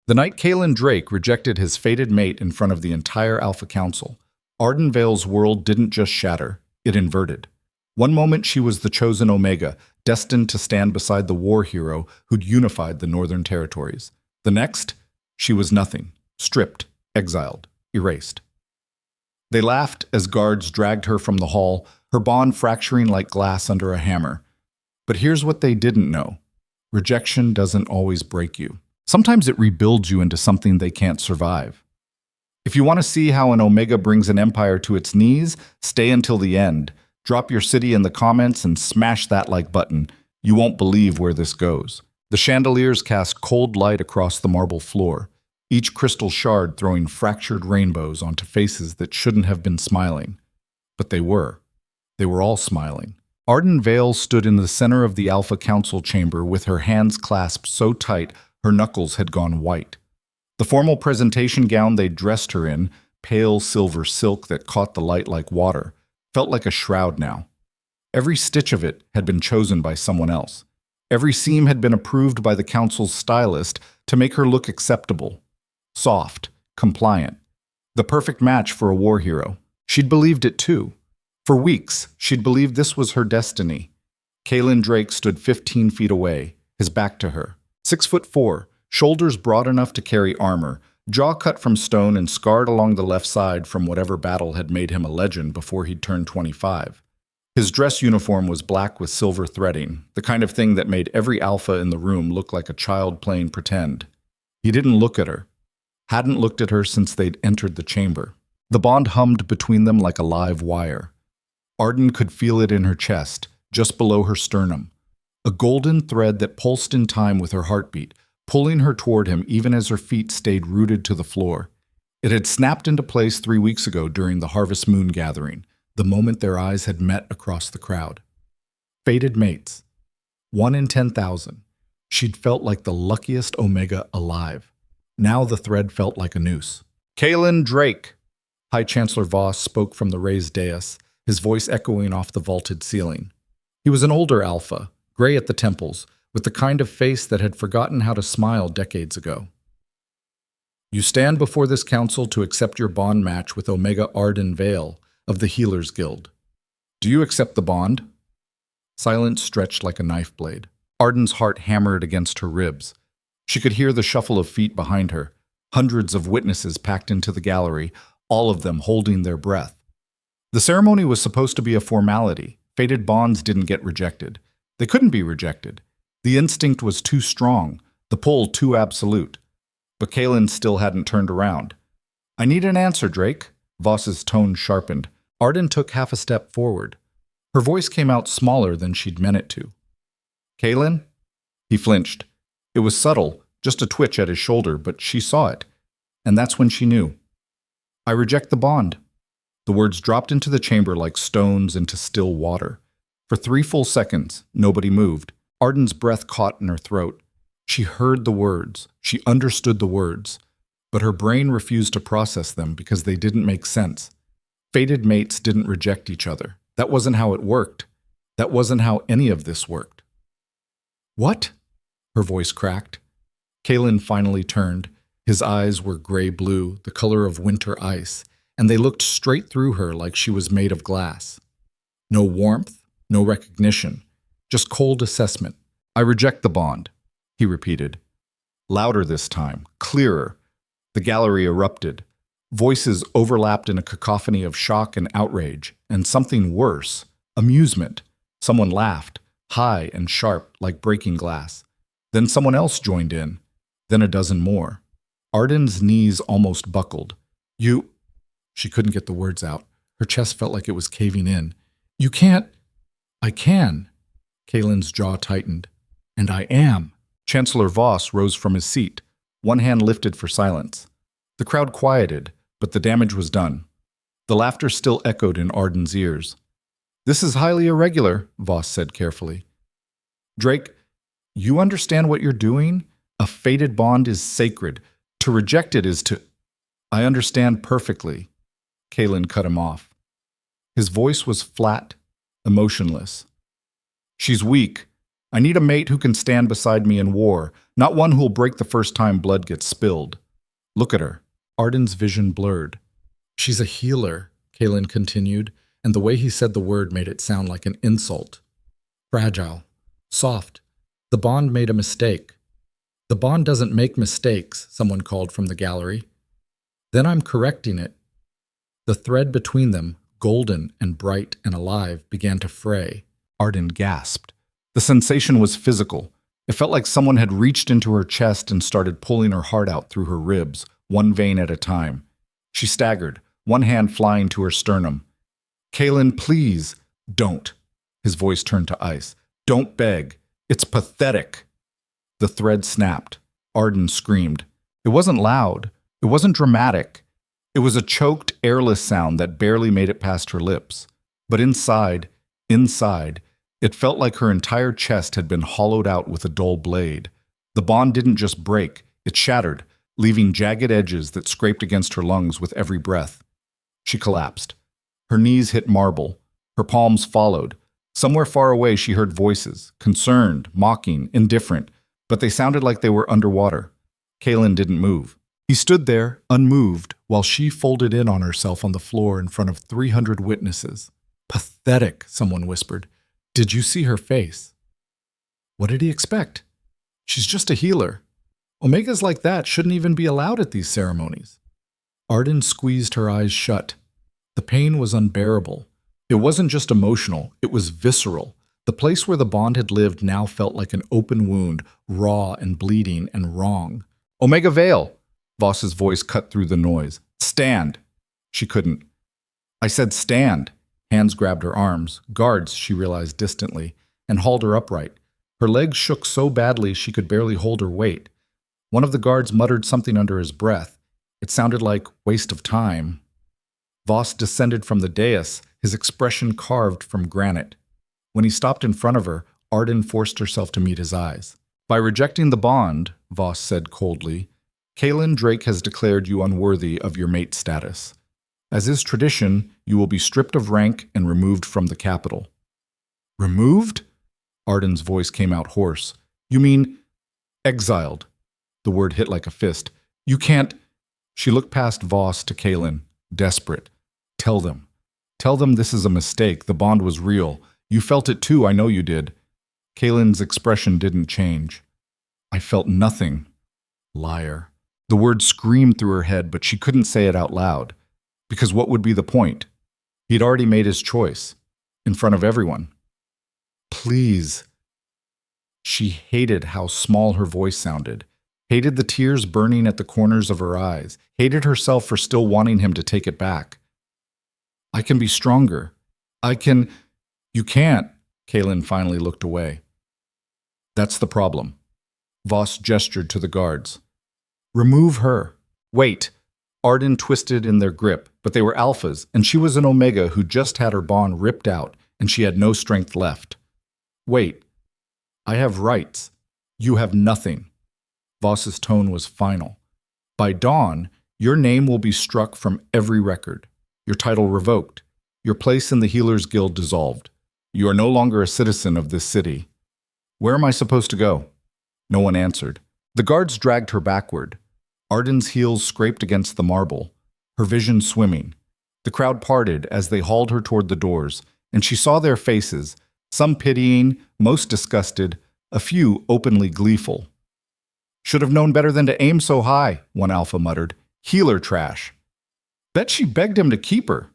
The night Kalen Drake rejected his fated mate in front of the entire Alpha Council, Arden Vale's world didn't just shatter, it inverted. One moment she was the chosen Omega, destined to stand beside the war hero who'd unified the Northern Territories. The next, she was nothing, stripped, exiled, erased. They laughed as guards dragged her from the hall, her bond fracturing like glass under a hammer. But here's what they didn't know. Rejection doesn't always break you. Sometimes it rebuilds you into something they can't survive. If you want to see how an Omega brings an empire to its knees, stay until the end. Drop your city in the comments and smash that like button. You won't believe where this goes. The chandeliers cast cold light across the marble floor, each crystal shard throwing fractured rainbows onto faces that shouldn't have been smiling. But they were. They were all smiling. Arden Vale stood in the center of the Alpha Council chamber with her hands clasped so tight her knuckles had gone white. The formal presentation gown they dressed her in, pale silver silk that caught the light like water, felt like a shroud now. Every stitch of it had been chosen by someone else. Every seam had been approved by the council's stylist to make her look acceptable, soft, compliant. The perfect match for a war hero. She'd believed it too. For weeks, she'd believed this was her destiny. Kalen Drake stood 15 feet away, his back to her. 6'4", shoulders broad enough to carry armor, jaw cut from stone and scarred along the left side from whatever battle had made him a legend before he'd turned 25. His dress uniform was black with silver threading, the kind of thing that made every alpha in the room look like a child playing pretend. He didn't look at her. Hadn't looked at her since they'd entered the chamber. The bond hummed between them like a live wire. Arden could feel it in her chest, just below her sternum. A golden thread that pulsed in time with her heartbeat, pulling her toward him even as her feet stayed rooted to the floor. It had snapped into place 3 weeks ago during the Harvest Moon gathering, the moment their eyes had met across the crowd. Fated mates. 1 in 10,000. She'd felt like the luckiest Omega alive. Now the thread felt like a noose. Kalen Drake! High Chancellor Voss spoke from the raised dais, his voice echoing off the vaulted ceiling. He was an older alpha, gray at the temples, with the kind of face that had forgotten how to smile decades ago. You stand before this council to accept your bond match with Omega Arden Vale of the Healers Guild. Do you accept the bond? Silence stretched like a knife blade. Arden's heart hammered against her ribs. She could hear the shuffle of feet behind her, hundreds of witnesses packed into the gallery, all of them holding their breath. The ceremony was supposed to be a formality. Fated bonds didn't get rejected. They couldn't be rejected. The instinct was too strong, the pull too absolute. But Kalen still hadn't turned around. I need an answer, Drake. Voss's tone sharpened. Arden took half a step forward. Her voice came out smaller than she'd meant it to. Kalen? He flinched. It was subtle, just a twitch at his shoulder, but she saw it. And that's when she knew. I reject the bond. The words dropped into the chamber like stones into still water. For 3 full seconds, nobody moved. Arden's breath caught in her throat. She heard the words. She understood the words. But her brain refused to process them because they didn't make sense. Fated mates didn't reject each other. That wasn't how it worked. That wasn't how any of this worked. What? Her voice cracked. Kalen finally turned. His eyes were gray-blue, the color of winter ice, and they looked straight through her like she was made of glass. No warmth, no recognition, just cold assessment. I reject the bond, he repeated. Louder this time, clearer. The gallery erupted. Voices overlapped in a cacophony of shock and outrage, and something worse, amusement. Someone laughed, high and sharp, like breaking glass. Then someone else joined in, then a dozen more. Arden's knees almost buckled. You... She couldn't get the words out. Her chest felt like it was caving in. You can't... I can. Kalen's jaw tightened. And I am. Chancellor Voss rose from his seat, one hand lifted for silence. The crowd quieted, but the damage was done. The laughter still echoed in Arden's ears. This is highly irregular, Voss said carefully. Drake, you understand what you're doing? A fated bond is sacred. To reject it is to... I understand perfectly. Kalen cut him off. His voice was flat, emotionless. She's weak, I need a mate who can stand beside me in war, not one who'll break the first time blood gets spilled. Look at her. Arden's vision blurred. She's a healer, Kaelin continued, and the way he said the word made it sound like an insult. Fragile. Soft. The bond made a mistake. The bond doesn't make mistakes, someone called from the gallery. Then I'm correcting it. The thread between them, golden and bright and alive, began to fray. Arden gasped. The sensation was physical. It felt like someone had reached into her chest and started pulling her heart out through her ribs, one vein at a time. She staggered, one hand flying to her sternum. Kaelin, please, don't. His voice turned to ice. Don't beg. It's pathetic. The thread snapped. Arden screamed. It wasn't loud. It wasn't dramatic. It was a choked, airless sound that barely made it past her lips. But inside, it felt like her entire chest had been hollowed out with a dull blade. The bond didn't just break, it shattered, leaving jagged edges that scraped against her lungs with every breath. She collapsed. Her knees hit marble. Her palms followed. Somewhere far away she heard voices, concerned, mocking, indifferent, but they sounded like they were underwater. Kaelin didn't move. He stood there, unmoved, while she folded in on herself on the floor in front of 300 witnesses. Pathetic, someone whispered. Did you see her face? What did he expect? She's just a healer. Omegas like that shouldn't even be allowed at these ceremonies. Arden squeezed her eyes shut. The pain was unbearable. It wasn't just emotional, it was visceral. The place where the bond had lived now felt like an open wound, raw and bleeding and wrong. Omega Vale! Voss's voice cut through the noise. Stand! She couldn't. I said stand. Hands grabbed her arms, guards, she realized distantly, and hauled her upright. Her legs shook so badly she could barely hold her weight. One of the guards muttered something under his breath. It sounded like waste of time. Voss descended from the dais, his expression carved from granite. When he stopped in front of her, Arden forced herself to meet his eyes. By rejecting the bond, Voss said coldly, Kaelin Drake has declared you unworthy of your mate status. As is tradition, you will be stripped of rank and removed from the capital. Removed? Arden's voice came out hoarse. You mean exiled? The word hit like a fist. You can't... She looked past Voss to Kaelin, desperate. Tell them. Tell them this is a mistake. The bond was real. You felt it too, I know you did. Kaelin's expression didn't change. I felt nothing. Liar. The word screamed through her head, but she couldn't say it out loud. Because what would be the point? He'd already made his choice. In front of everyone. Please. She hated how small her voice sounded. Hated the tears burning at the corners of her eyes. Hated herself for still wanting him to take it back. I can be stronger. I can... You can't. Kaelin finally looked away. That's the problem. Voss gestured to the guards. Remove her. Wait. Arden twisted in their grip, but they were alphas, and she was an omega who just had her bond ripped out, and she had no strength left. Wait. I have rights. You have nothing. Voss's tone was final. By dawn, your name will be struck from every record, your title revoked, your place in the Healers Guild dissolved. You are no longer a citizen of this city. Where am I supposed to go? No one answered. The guards dragged her backward. Arden's heels scraped against the marble, her vision swimming. The crowd parted as they hauled her toward the doors, and she saw their faces, some pitying, most disgusted, a few openly gleeful. Should have known better than to aim so high, one alpha muttered. Healer trash. Bet she begged him to keep her.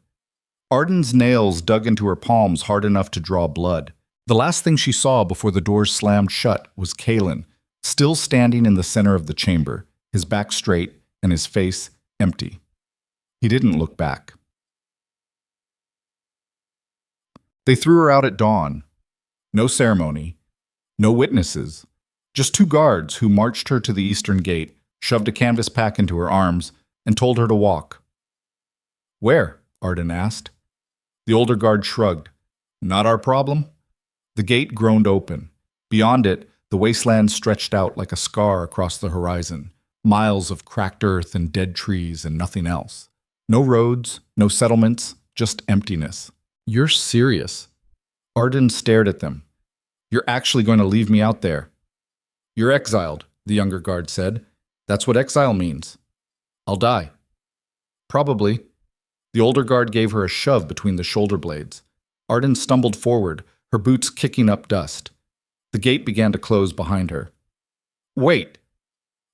Arden's nails dug into her palms hard enough to draw blood. The last thing she saw before the doors slammed shut was Kaelin, still standing in the center of the chamber, his back straight and his face empty. He didn't look back. They threw her out at dawn. No ceremony, no witnesses, just two guards who marched her to the eastern gate, shoved a canvas pack into her arms, and told her to walk. Where? Arden asked. The older guard shrugged. Not our problem. The gate groaned open. Beyond it, the wastelands stretched out like a scar across the horizon, miles of cracked earth and dead trees and nothing else. No roads, no settlements, just emptiness. You're serious. Arden stared at them. You're actually going to leave me out there. You're exiled, the younger guard said. That's what exile means. I'll die. Probably. The older guard gave her a shove between the shoulder blades. Arden stumbled forward, her boots kicking up dust. The gate began to close behind her. Wait!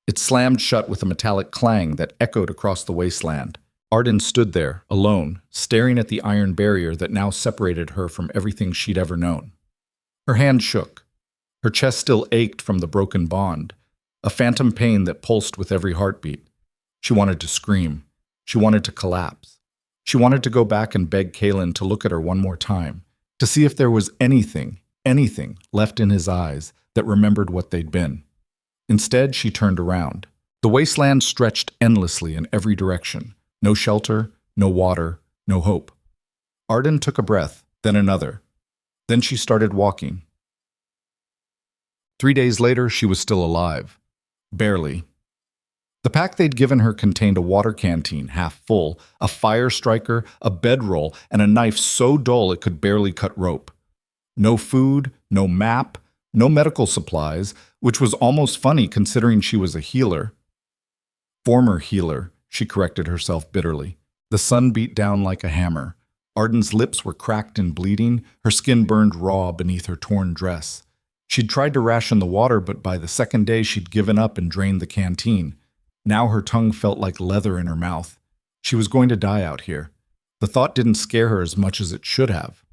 It slammed shut with a metallic clang that echoed across the wasteland. Arden stood there, alone, staring at the iron barrier that now separated her from everything she'd ever known. Her hand shook. Her chest still ached from the broken bond, a phantom pain that pulsed with every heartbeat. She wanted to scream. She wanted to collapse. She wanted to go back and beg Kalen to look at her one more time, to see if there was anything left in his eyes that remembered what they'd been. Instead, she turned around. The wasteland stretched endlessly in every direction. No shelter, no water, no hope. Arden took a breath, then another. Then she started walking. 3 days later, she was still alive. Barely. The pack they'd given her contained a water canteen half full, a fire striker, a bedroll, and a knife so dull it could barely cut rope. No food, no map, no medical supplies, which was almost funny considering she was a healer. Former healer, she corrected herself bitterly. The sun beat down like a hammer. Arden's lips were cracked and bleeding, her skin burned raw beneath her torn dress. She'd tried to ration the water, but by the second day she'd given up and drained the canteen. Now her tongue felt like leather in her mouth. She was going to die out here. The thought didn't scare her as much as it should have.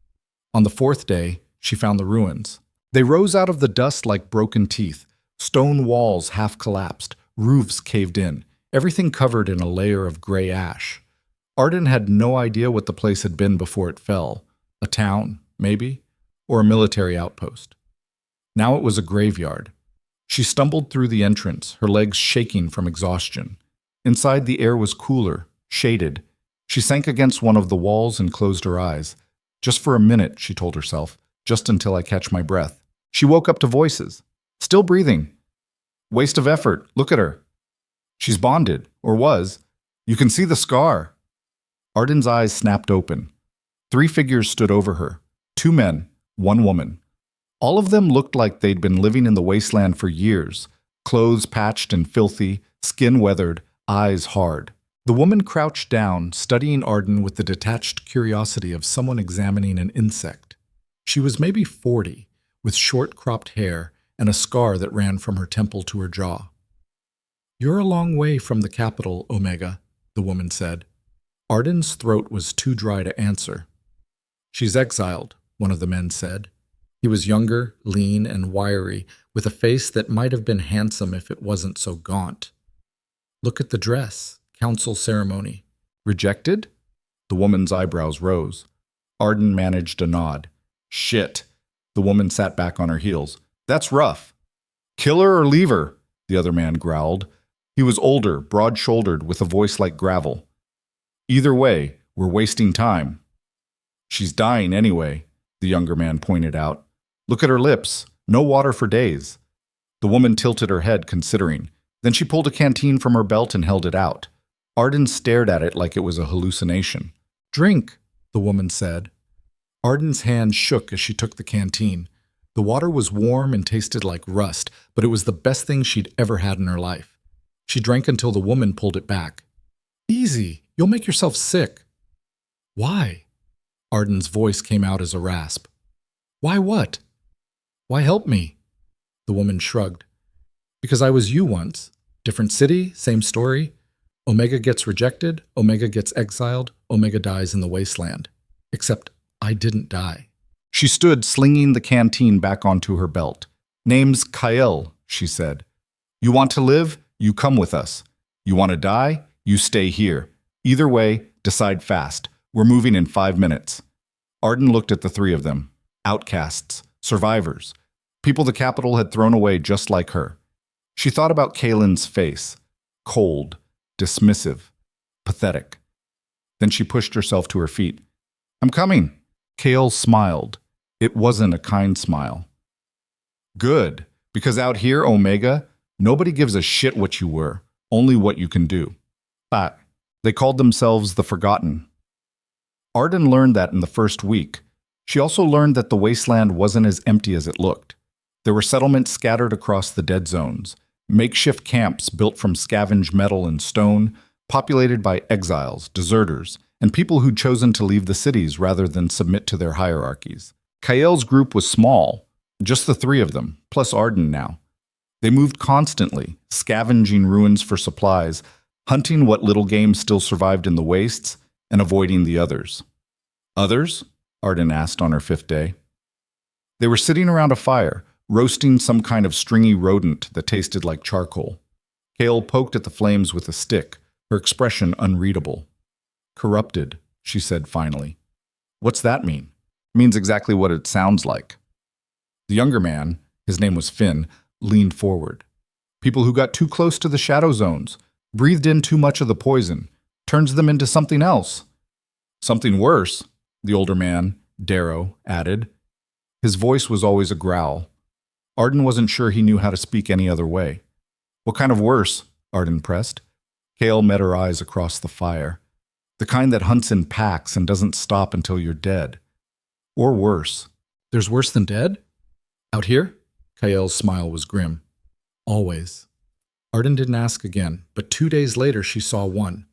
On the fourth day, she found the ruins. They rose out of the dust like broken teeth. Stone walls half collapsed, roofs caved in, everything covered in a layer of gray ash. Arden had no idea what the place had been before it fell. A town, maybe, or a military outpost. Now it was a graveyard. She stumbled through the entrance, her legs shaking from exhaustion. Inside, the air was cooler, shaded. She sank against one of the walls and closed her eyes. Just for a minute, she told herself, just until I catch my breath. She woke up to voices. Still breathing. Waste of effort. Look at her. She's bonded, or was. You can see the scar. Arden's eyes snapped open. 3 figures stood over her. 2 men, 1 woman. All of them looked like they'd been living in the wasteland for years, clothes patched and filthy, skin weathered, eyes hard. The woman crouched down, studying Arden with the detached curiosity of someone examining an insect. She was maybe 40, with short cropped hair and a scar that ran from her temple to her jaw. You're a long way from the capital, Omega, the woman said. Arden's throat was too dry to answer. She's exiled, one of the men said. He was younger, lean, and wiry, with a face that might have been handsome if it wasn't so gaunt. Look at the dress, council ceremony. Rejected? The woman's eyebrows rose. Arden managed a nod. Shit. The woman sat back on her heels. That's rough. Kill her or leave her, the other man growled. He was older, broad-shouldered, with a voice like gravel. Either way, we're wasting time. She's dying anyway, the younger man pointed out. Look at her lips. No water for days. The woman tilted her head, considering. Then she pulled a canteen from her belt and held it out. Arden stared at it like it was a hallucination. Drink, the woman said. Arden's hand shook as she took the canteen. The water was warm and tasted like rust, but it was the best thing she'd ever had in her life. She drank until the woman pulled it back. Easy, you'll make yourself sick. Why? Arden's voice came out as a rasp. Why what? Why help me? The woman shrugged. Because I was you once. Different city, same story. Omega gets rejected, Omega gets exiled, Omega dies in the wasteland. Except I didn't die. She stood, slinging the canteen back onto her belt. Name's Kyle, she said. You want to live? You come with us. You want to die? You stay here. Either way, decide fast. We're moving in 5 minutes. Arden looked at the 3 of them. Outcasts. Survivors. People the capital had thrown away just like her. She thought about Kalen's face. Cold. Dismissive. Pathetic. Then she pushed herself to her feet. I'm coming. Kale smiled. It wasn't a kind smile. Good. Because out here, Omega, nobody gives a shit what you were. Only what you can do. But they called themselves the Forgotten. Arden learned that in the first week. She also learned that the wasteland wasn't as empty as it looked. There were settlements scattered across the dead zones, makeshift camps built from scavenged metal and stone, populated by exiles, deserters, and people who'd chosen to leave the cities rather than submit to their hierarchies. Kael's group was small, just the three of them, plus Arden now. They moved constantly, scavenging ruins for supplies, hunting what little game still survived in the wastes, and avoiding the others. Others? Arden asked on her 5th day. They were sitting around a fire, roasting some kind of stringy rodent that tasted like charcoal. Kael poked at the flames with a stick, her expression unreadable. Corrupted, she said finally. What's that mean? It means exactly what it sounds like. The younger man, his name was Finn, leaned forward. People who got too close to the shadow zones, breathed in too much of the poison, turns them into something else. Something worse, the older man, Darrow, added. His voice was always a growl. Arden wasn't sure he knew how to speak any other way. What kind of worse? Arden pressed. Kael met her eyes across the fire. The kind that hunts in packs and doesn't stop until you're dead. Or worse. There's worse than dead? Out here? Kael's smile was grim. Always. Arden didn't ask again, but 2 days later she saw one.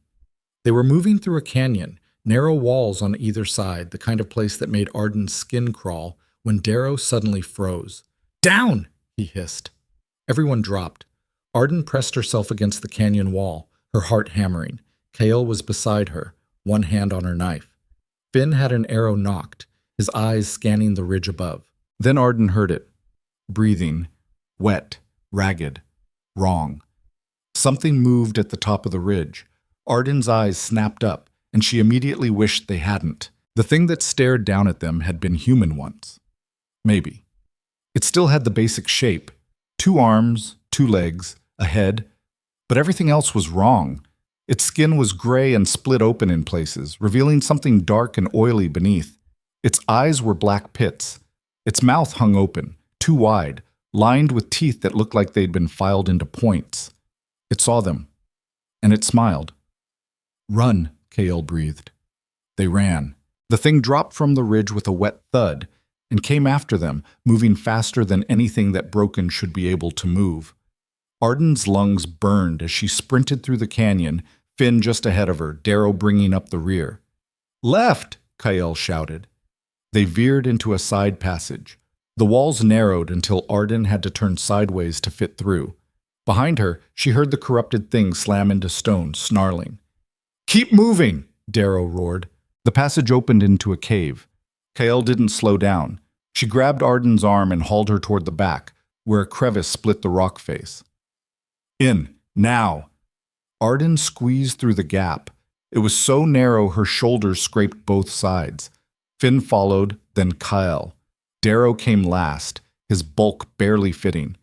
They were moving through a canyon, narrow walls on either side, the kind of place that made Arden's skin crawl, when Darrow suddenly froze. Down! He hissed. Everyone dropped. Arden pressed herself against the canyon wall, her heart hammering. Kael was beside her, one hand on her knife. Finn had an arrow knocked, his eyes scanning the ridge above. Then Arden heard it. Breathing. Wet. Ragged. Wrong. Something moved at the top of the ridge. Arden's eyes snapped up, and she immediately wished they hadn't. The thing that stared down at them had been human once. Maybe. It still had the basic shape. 2 arms, 2 legs, a head. But everything else was wrong. Its skin was gray and split open in places, revealing something dark and oily beneath. Its eyes were black pits. Its mouth hung open, too wide, lined with teeth that looked like they'd been filed into points. It saw them, and it smiled. Run, Kael breathed. They ran. The thing dropped from the ridge with a wet thud and came after them, moving faster than anything that Broken should be able to move. Arden's lungs burned as she sprinted through the canyon, Finn just ahead of her, Darrow bringing up the rear. Left, Kael shouted. They veered into a side passage. The walls narrowed until Arden had to turn sideways to fit through. Behind her, she heard the corrupted thing slam into stone, snarling. Keep moving, Darrow roared. The passage opened into a cave. Kael didn't slow down. She grabbed Arden's arm and hauled her toward the back, where a crevice split the rock face. In, now! Arden squeezed through the gap. It was so narrow her shoulders scraped both sides. Finn followed, then Kael. Darrow came last, his bulk barely fitting.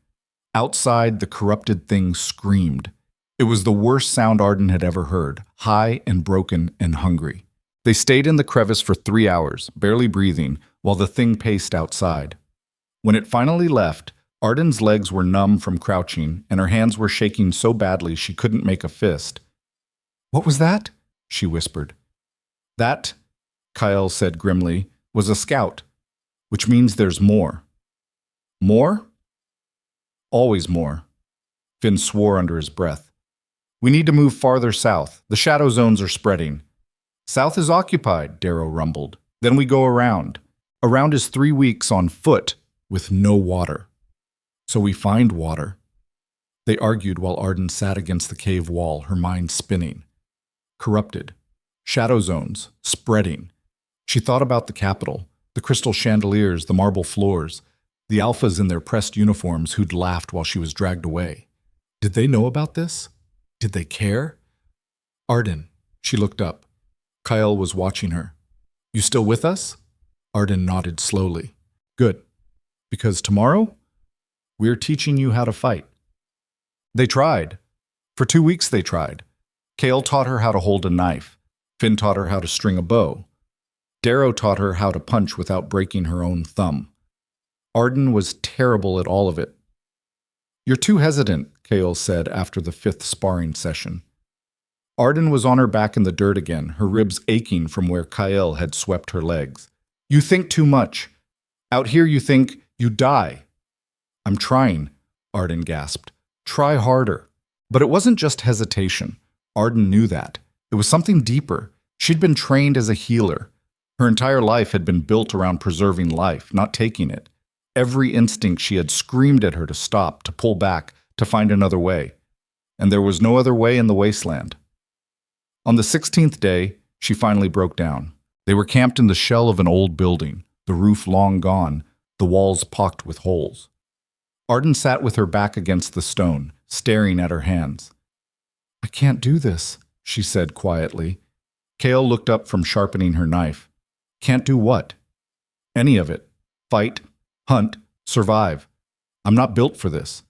Outside, the corrupted thing screamed. It was the worst sound Arden had ever heard, high and broken and hungry. They stayed in the crevice for 3 hours, barely breathing, while the thing paced outside. When it finally left, Arden's legs were numb from crouching, and her hands were shaking so badly she couldn't make a fist. What was that? She whispered. That, Kael said grimly, was a scout, which means there's more. More? Always more. Finn swore under his breath. We need to move farther south. The shadow zones are spreading. South is occupied, Darrow rumbled. Then we go around. Around is 3 weeks on foot with no water. So we find water. They argued while Arden sat against the cave wall, her mind spinning. Corrupted. Shadow zones. Spreading. She thought about the capital, the crystal chandeliers, the marble floors, the alphas in their pressed uniforms who'd laughed while she was dragged away. Did they know about this? Did they care? Arden. She looked up. Kael was watching her. You still with us? Arden nodded slowly. Good. Because tomorrow, we're teaching you how to fight. They tried. For 2 weeks they tried. Kael taught her how to hold a knife. Finn taught her how to string a bow. Darrow taught her how to punch without breaking her own thumb. Arden was terrible at all of it. You're too hesitant, Kael said after the 5th sparring session. Arden was on her back in the dirt again, her ribs aching from where Kael had swept her legs. You think too much. Out here you think you die. I'm trying, Arden gasped. Try harder. But it wasn't just hesitation. Arden knew that. It was something deeper. She'd been trained as a healer. Her entire life had been built around preserving life, not taking it. Every instinct she had screamed at her to stop, to pull back, to find another way. And there was no other way in the wasteland. On the 16th day, she finally broke down. They were camped in the shell of an old building, the roof long gone, the walls pocked with holes. Arden sat with her back against the stone, staring at her hands. I can't do this, she said quietly. Kale looked up from sharpening her knife. Can't do what? Any of it. Fight, hunt, survive. I'm not built for this.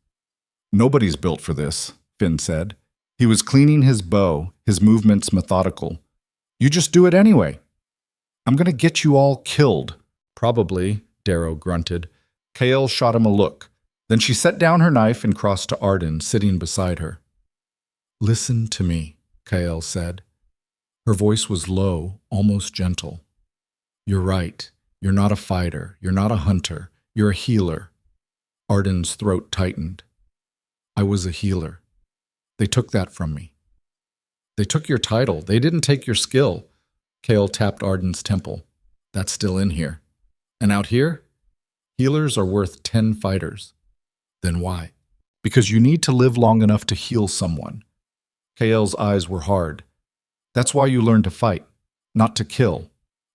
Nobody's built for this, Finn said. He was cleaning his bow, his movements methodical. You just do it anyway. I'm going to get you all killed. Probably, Darrow grunted. Kale shot him a look. Then she set down her knife and crossed to Arden, sitting beside her. Listen to me, Kale said. Her voice was low, almost gentle. You're right. You're not a fighter. You're not a hunter. You're a healer. Arden's throat tightened. I was a healer. They took that from me. They took your title. They didn't take your skill. Kale tapped Arden's temple. That's still in here. And out here? Healers are worth 10 fighters. Then why? Because you need to live long enough to heal someone. Kale's eyes were hard. That's why you learn to fight, not to kill,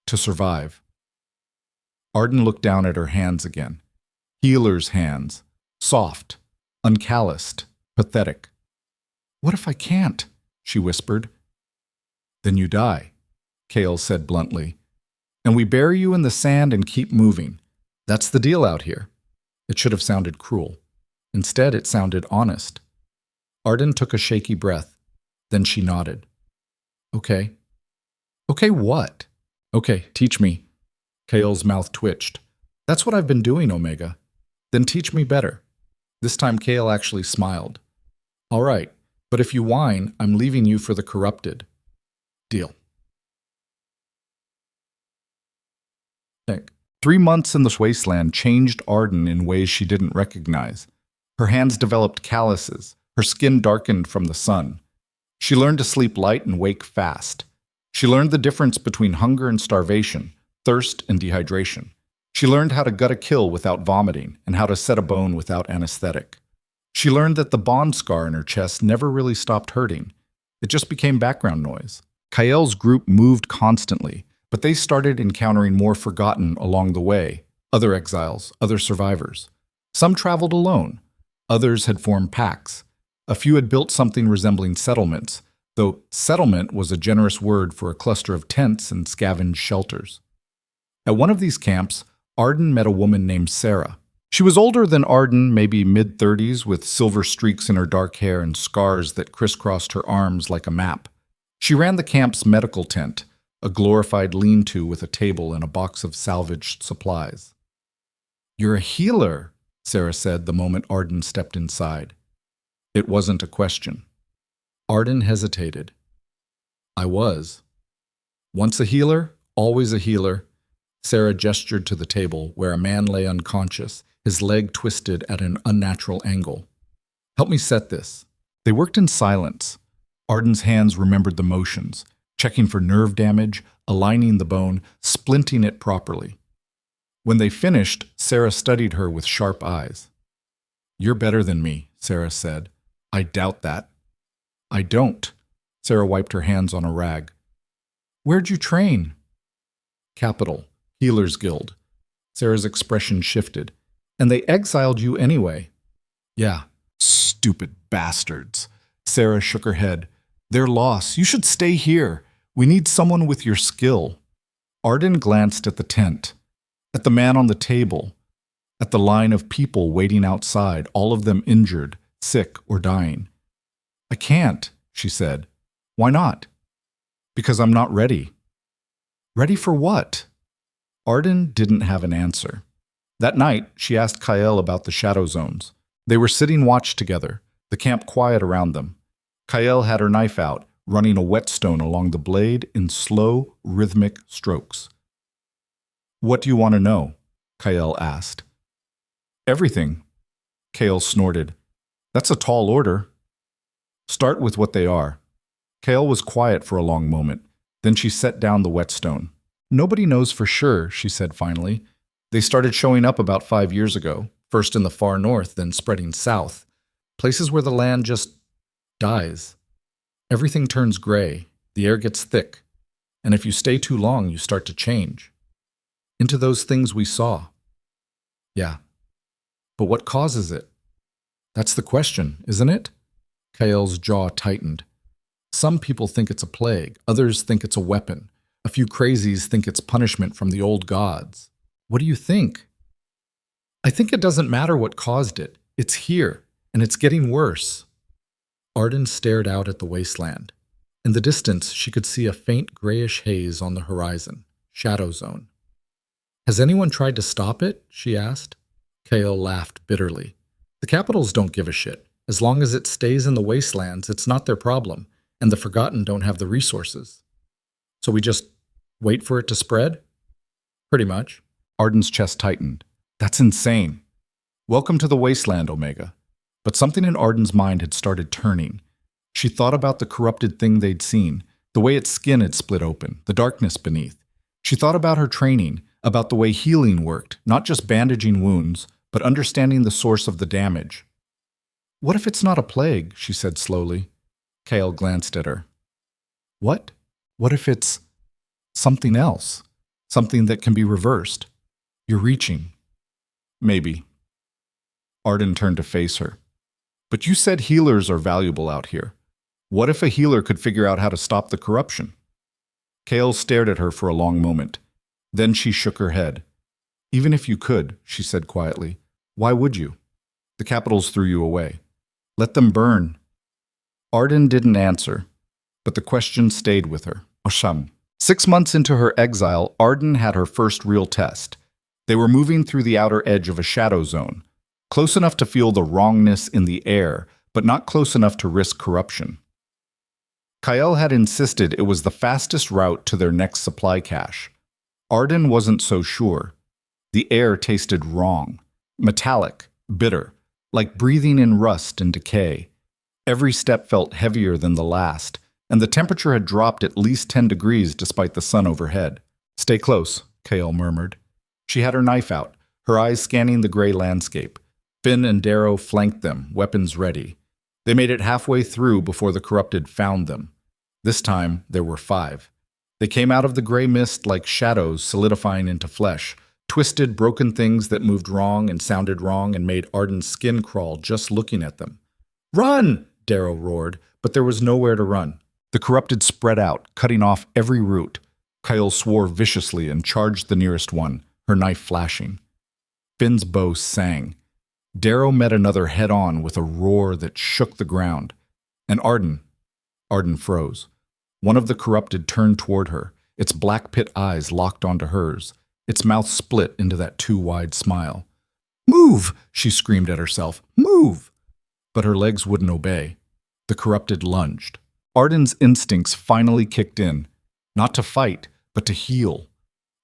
to survive. Arden looked down at her hands again. Healer's hands. Soft, uncalloused, pathetic. What if I can't? She whispered. Then you die, Kale said bluntly. And we bury you in the sand and keep moving. That's the deal out here. It should have sounded cruel. Instead, it sounded honest. Arden took a shaky breath. Then she nodded. Okay. Okay, what? Okay, teach me. Kale's mouth twitched. That's what I've been doing, Omega. Then teach me better. This time Kale actually smiled. All right, but if you whine, I'm leaving you for the corrupted. Deal. 3 months in this wasteland changed Arden in ways she didn't recognize. Her hands developed calluses. Her skin darkened from the sun. She learned to sleep light and wake fast. She learned the difference between hunger and starvation, thirst and dehydration. She learned how to gut a kill without vomiting and how to set a bone without anesthetic. She learned that the bond scar in her chest never really stopped hurting. It just became background noise. Kale's group moved constantly, but they started encountering more forgotten along the way, other exiles, other survivors. Some traveled alone. Others had formed packs. A few had built something resembling settlements, though settlement was a generous word for a cluster of tents and scavenged shelters. At one of these camps, Arden met a woman named Sarah. She was older than Arden, maybe mid-30s, with silver streaks in her dark hair and scars that crisscrossed her arms like a map. She ran the camp's medical tent, a glorified lean-to with a table and a box of salvaged supplies. You're a healer, Sarah said the moment Arden stepped inside. It wasn't a question. Arden hesitated. I was. Once a healer, always a healer. Sarah gestured to the table where a man lay unconscious, his leg twisted at an unnatural angle. Help me set this. They worked in silence. Arden's hands remembered the motions, checking for nerve damage, aligning the bone, splinting it properly. When they finished, Sarah studied her with sharp eyes. You're better than me, Sarah said. I doubt that. I don't. Sarah wiped her hands on a rag. Where'd you train? Capital, Healers Guild. Sarah's expression shifted. And they exiled you anyway. Yeah, stupid bastards. Sarah shook her head. Their loss. You should stay here. We need someone with your skill. Arden glanced at the tent, at the man on the table, at the line of people waiting outside, all of them injured, sick, or dying. I can't, she said. Why not? Because I'm not ready. Ready for what? Arden didn't have an answer. That night, she asked Kyle about the shadow zones. They were sitting watch together, the camp quiet around them. Kyle had her knife out, running a whetstone along the blade in slow, rhythmic strokes. What do you want to know? Kael asked. Everything, Kael snorted. That's a tall order. Start with what they are. Kael was quiet for a long moment. Then she set down the whetstone. Nobody knows for sure, she said finally. They started showing up about 5 years ago, first in the far north, then spreading south. Places where the land just dies. Everything turns gray, the air gets thick, and if you stay too long, you start to change. Into those things we saw. Yeah. But what causes it? That's the question, isn't it? Kael's jaw tightened. Some people think it's a plague, others think it's a weapon. A few crazies think it's punishment from the old gods. What do you think? I think it doesn't matter what caused it. It's here, and it's getting worse. Arden stared out at the wasteland. In the distance, she could see a faint grayish haze on the horizon, shadow zone. Has anyone tried to stop it? She asked. Kael laughed bitterly. The capitals don't give a shit. As long as it stays in the wastelands, it's not their problem, and the Forgotten don't have the resources. So we just wait for it to spread? Pretty much. Arden's chest tightened. That's insane. Welcome to the wasteland, Omega. But something in Arden's mind had started turning. She thought about the corrupted thing they'd seen, the way its skin had split open, the darkness beneath. She thought about her training, about the way healing worked, not just bandaging wounds, but understanding the source of the damage. What if it's not a plague? She said slowly. Kael glanced at her. What? What if it's something else? Something that can be reversed? You're reaching. Maybe. Arden turned to face her. But you said healers are valuable out here. What if a healer could figure out how to stop the corruption? Kael stared at her for a long moment. Then she shook her head. Even if you could, she said quietly, why would you? The capitals threw you away. Let them burn. Arden didn't answer, but the question stayed with her. Osham. 6 months into her exile, Arden had her first real test. They were moving through the outer edge of a shadow zone, close enough to feel the wrongness in the air, but not close enough to risk corruption. Kael had insisted it was the fastest route to their next supply cache. Arden wasn't so sure. The air tasted wrong, metallic, bitter, like breathing in rust and decay. Every step felt heavier than the last, and the temperature had dropped at least 10 degrees despite the sun overhead. Stay close, Kael murmured. She had her knife out, her eyes scanning the gray landscape. Finn and Darrow flanked them, weapons ready. They made it halfway through before the corrupted found them. This time, there were 5. They came out of the gray mist like shadows solidifying into flesh, twisted, broken things that moved wrong and sounded wrong and made Arden's skin crawl just looking at them. Run! Darrow roared, but there was nowhere to run. The corrupted spread out, cutting off every route. Kael swore viciously and charged the nearest one, her knife flashing. Finn's bow sang. Darrow met another head-on with a roar that shook the ground. And Arden froze. One of the corrupted turned toward her, its black pit eyes locked onto hers. Its mouth split into that too wide smile. Move! She screamed at herself. Move! But her legs wouldn't obey. The corrupted lunged. Arden's instincts finally kicked in. Not to fight, but to heal.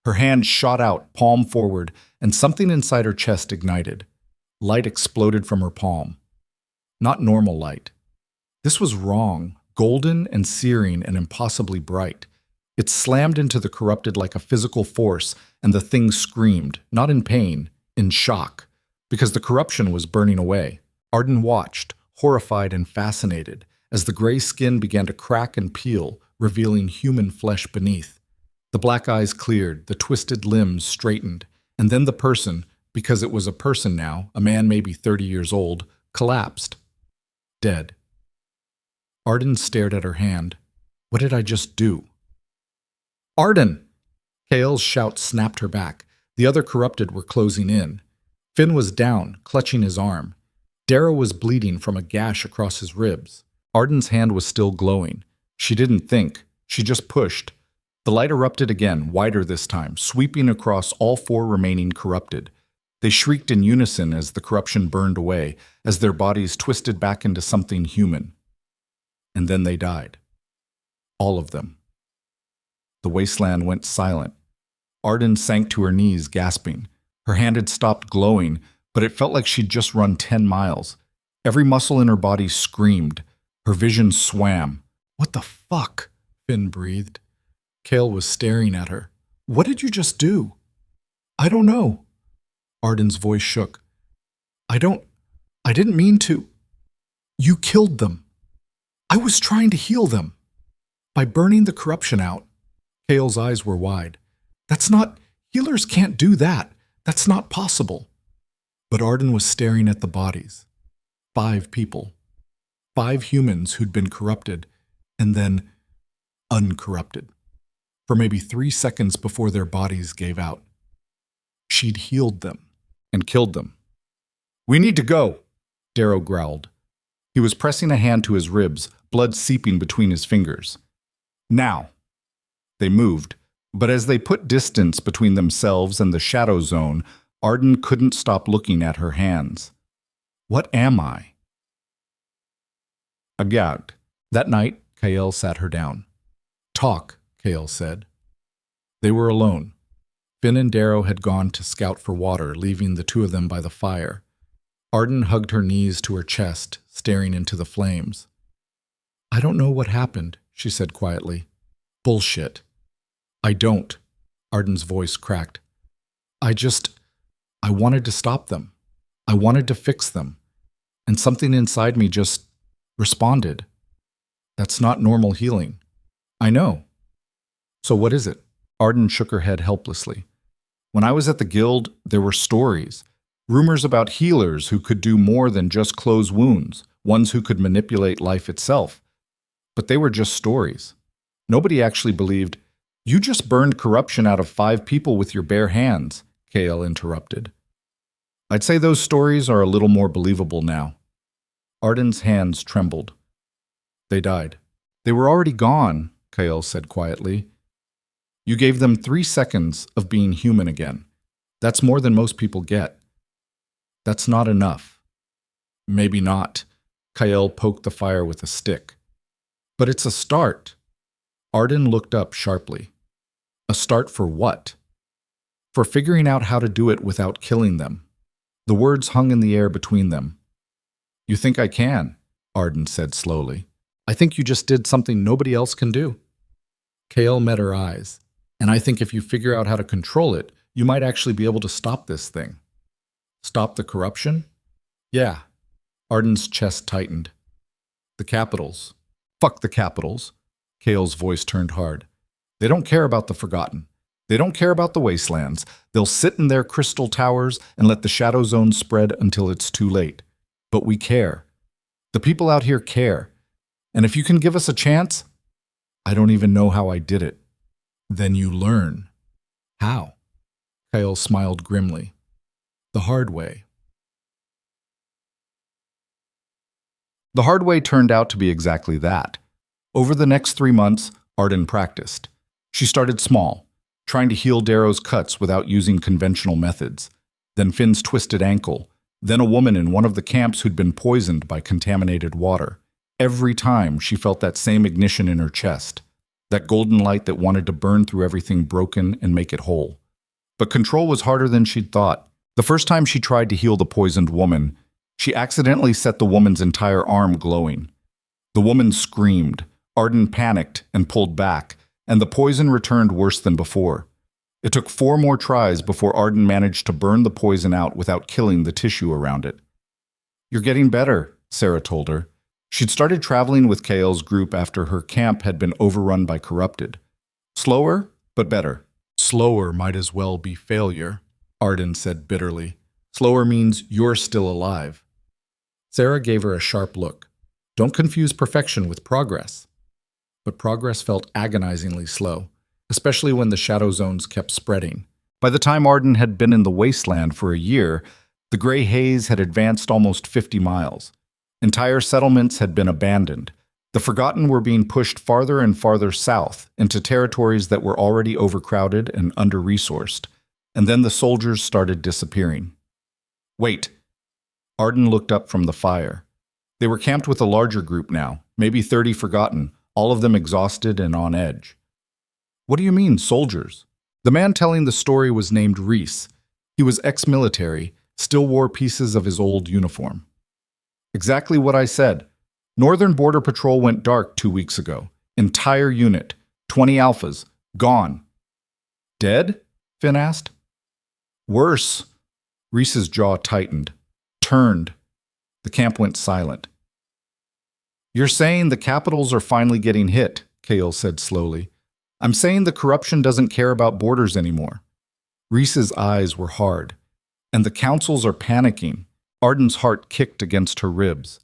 Her hand shot out, palm forward, and something inside her chest ignited. Light exploded from her palm. Not normal light. This was wrong, golden and searing and impossibly bright. It slammed into the corrupted like a physical force, and the thing screamed, not in pain, in shock, because the corruption was burning away. Arden watched, horrified and fascinated, as the gray skin began to crack and peel, revealing human flesh beneath. The black eyes cleared, the twisted limbs straightened, and then the person, because it was a person now, a man maybe 30 years old, collapsed. Dead. Arden stared at her hand. What did I just do? Arden! Kael's shout snapped her back. The other corrupted were closing in. Finn was down, clutching his arm. Darrow was bleeding from a gash across his ribs. Arden's hand was still glowing. She didn't think. She just pushed. The light erupted again, wider this time, sweeping across all 4 remaining corrupted. They shrieked in unison as the corruption burned away, as their bodies twisted back into something human. And then they died. All of them. The wasteland went silent. Arden sank to her knees, gasping. Her hand had stopped glowing, but it felt like she'd just run 10 miles. Every muscle in her body screamed. Her vision swam. "What the fuck?" Finn breathed. Kale was staring at her. "What did you just do?" "I don't know." Arden's voice shook. I didn't mean to. You killed them. I was trying to heal them. By burning the corruption out." Kale's eyes were wide. Healers can't do that. That's not possible." But Arden was staring at the bodies. 5 people. 5 humans who'd been corrupted, and then uncorrupted. For maybe 3 seconds before their bodies gave out. She'd healed them and killed them. "We need to go," Darrow growled. He was pressing a hand to his ribs, blood seeping between his fingers. "Now." They moved, but as they put distance between themselves and the shadow zone, Arden couldn't stop looking at her hands. "What am I?" Gagged. That night, Kael sat her down. "Talk," Kael said. They were alone. Finn and Darrow had gone to scout for water, leaving the 2 of them by the fire. Arden hugged her knees to her chest, staring into the flames. "I don't know what happened," she said quietly. "Bullshit." "I don't." Arden's voice cracked. I wanted to stop them. I wanted to fix them. And something inside me just responded. That's not normal healing. I know. "So what is it?" Arden shook her head helplessly. "When I was at the guild, there were stories. Rumors about healers who could do more than just close wounds, ones who could manipulate life itself. But they were just stories. Nobody actually believed. You just burned corruption out of 5 people with your bare hands," Kael interrupted. "I'd say those stories are a little more believable now." Arden's hands trembled. "They died." "They were already gone," Kael said quietly. "You gave them 3 seconds of being human again. That's more than most people get. That's not enough." "Maybe not." Kael poked the fire with a stick. "But it's a start." Arden looked up sharply. "A start for what?" "For figuring out how to do it without killing them." The words hung in the air between them. "You think I can?" Arden said slowly. "I think you just did something nobody else can do." Kael met her eyes. "And I think if you figure out how to control it, you might actually be able to stop this thing." "Stop the corruption?" "Yeah." Arden's chest tightened. "The capitals." "Fuck the capitals." Kael's voice turned hard. "They don't care about the forgotten. They don't care about the wastelands. They'll sit in their crystal towers and let the shadow zone spread until it's too late. But we care. The people out here care. And if you can give us a chance, I don't even know how I did it." "Then you learn." "How?" Kael smiled grimly. "The hard way." The hard way turned out to be exactly that. Over the next 3 months, Arden practiced. She started small, trying to heal Darrow's cuts without using conventional methods. Then Finn's twisted ankle. Then a woman in one of the camps who'd been poisoned by contaminated water. Every time she felt that same ignition in her chest, that golden light that wanted to burn through everything broken and make it whole. But control was harder than she'd thought. The first time she tried to heal the poisoned woman, she accidentally set the woman's entire arm glowing. The woman screamed. Arden panicked and pulled back, and the poison returned worse than before. It took 4 more tries before Arden managed to burn the poison out without killing the tissue around it. "You're getting better," Sarah told her. She'd started traveling with Kael's group after her camp had been overrun by corrupted. "Slower, but better." "Slower might as well be failure," Arden said bitterly. "Slower means you're still alive." Sarah gave her a sharp look. "Don't confuse perfection with progress." But progress felt agonizingly slow, especially when the shadow zones kept spreading. By the time Arden had been in the wasteland for a year, the gray haze had advanced almost 50 miles. Entire settlements had been abandoned. The forgotten were being pushed farther and farther south into territories that were already overcrowded and under-resourced. And then the soldiers started disappearing. "Wait." Arden looked up from the fire. They were camped with a larger group now, maybe 30 forgotten, all of them exhausted and on edge. "What do you mean, soldiers?" The man telling the story was named Reese. He was ex-military, still wore pieces of his old uniform. Exactly what I said. Northern Border Patrol went dark 2 weeks ago. Entire unit, 20 alphas, gone. Dead? Finn asked. Worse. Reese's jaw tightened, turned. The camp went silent. You're saying the capitals are finally getting hit, Kale said slowly. I'm saying the corruption doesn't care about borders anymore. Reese's eyes were hard. And the councils are panicking. Arden's heart kicked against her ribs.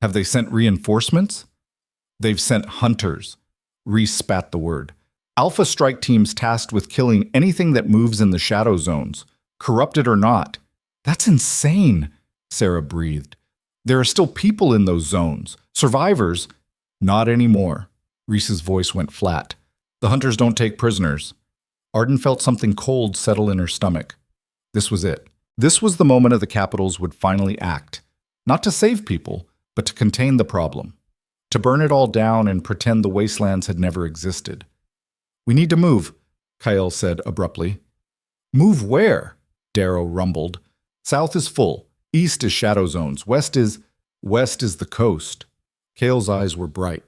Have they sent reinforcements? They've sent hunters. Reese spat the word. Alpha strike teams tasked with killing anything that moves in the shadow zones, corrupted or not. That's insane, Sarah breathed. There are still people in those zones. Survivors. Not anymore. Reese's voice went flat. The hunters don't take prisoners. Arden felt something cold settle in her stomach. This was it. This was the moment of the capitals would finally act. Not to save people, but to contain the problem. To burn it all down and pretend the wastelands had never existed. We need to move, Kyle said abruptly. Move where? Darrow rumbled. South is full. East is shadow zones. West is the coast. Kale's eyes were bright.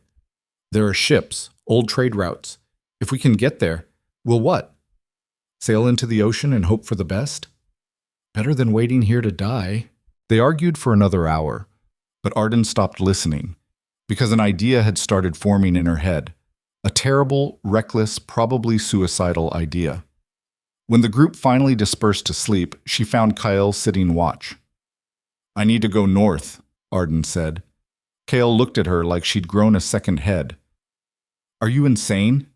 There are ships, old trade routes. If we can get there, we'll what? Sail into the ocean and hope for the best? Better than waiting here to die. They argued for another hour, but Arden stopped listening because an idea had started forming in her head. A terrible, reckless, probably suicidal idea. When the group finally dispersed to sleep, she found Kyle sitting watch. I need to go north, Arden said. Kale looked at her like she'd grown a second head. Are you insane?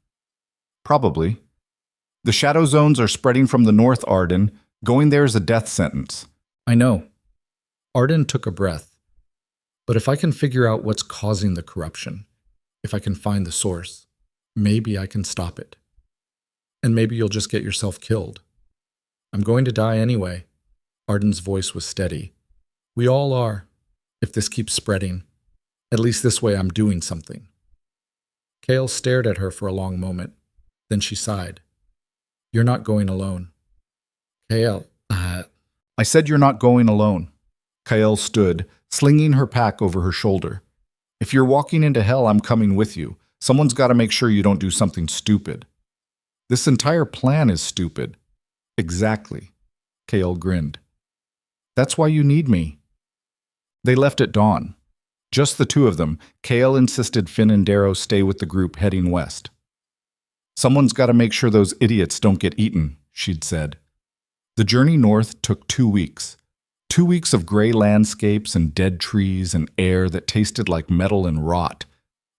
Probably. The shadow zones are spreading from the north, Arden. Going there is a death sentence. I know. Arden took a breath. But if I can figure out what's causing the corruption, if I can find the source, maybe I can stop it. And maybe you'll just get yourself killed. I'm going to die anyway. Arden's voice was steady. We all are, if this keeps spreading. At least this way I'm doing something. Kale stared at her for a long moment. Then she sighed. You're not going alone. Kale, I said you're not going alone. Kale stood, slinging her pack over her shoulder. If you're walking into hell, I'm coming with you. Someone's got to make sure you don't do something stupid. This entire plan is stupid. Exactly. Kale grinned. That's why you need me. They left at dawn. Just the two of them. Kale insisted Finn and Darrow stay with the group heading west. Someone's got to make sure those idiots don't get eaten, she'd said. The journey north took 2 weeks. 2 weeks of gray landscapes and dead trees and air that tasted like metal and rot.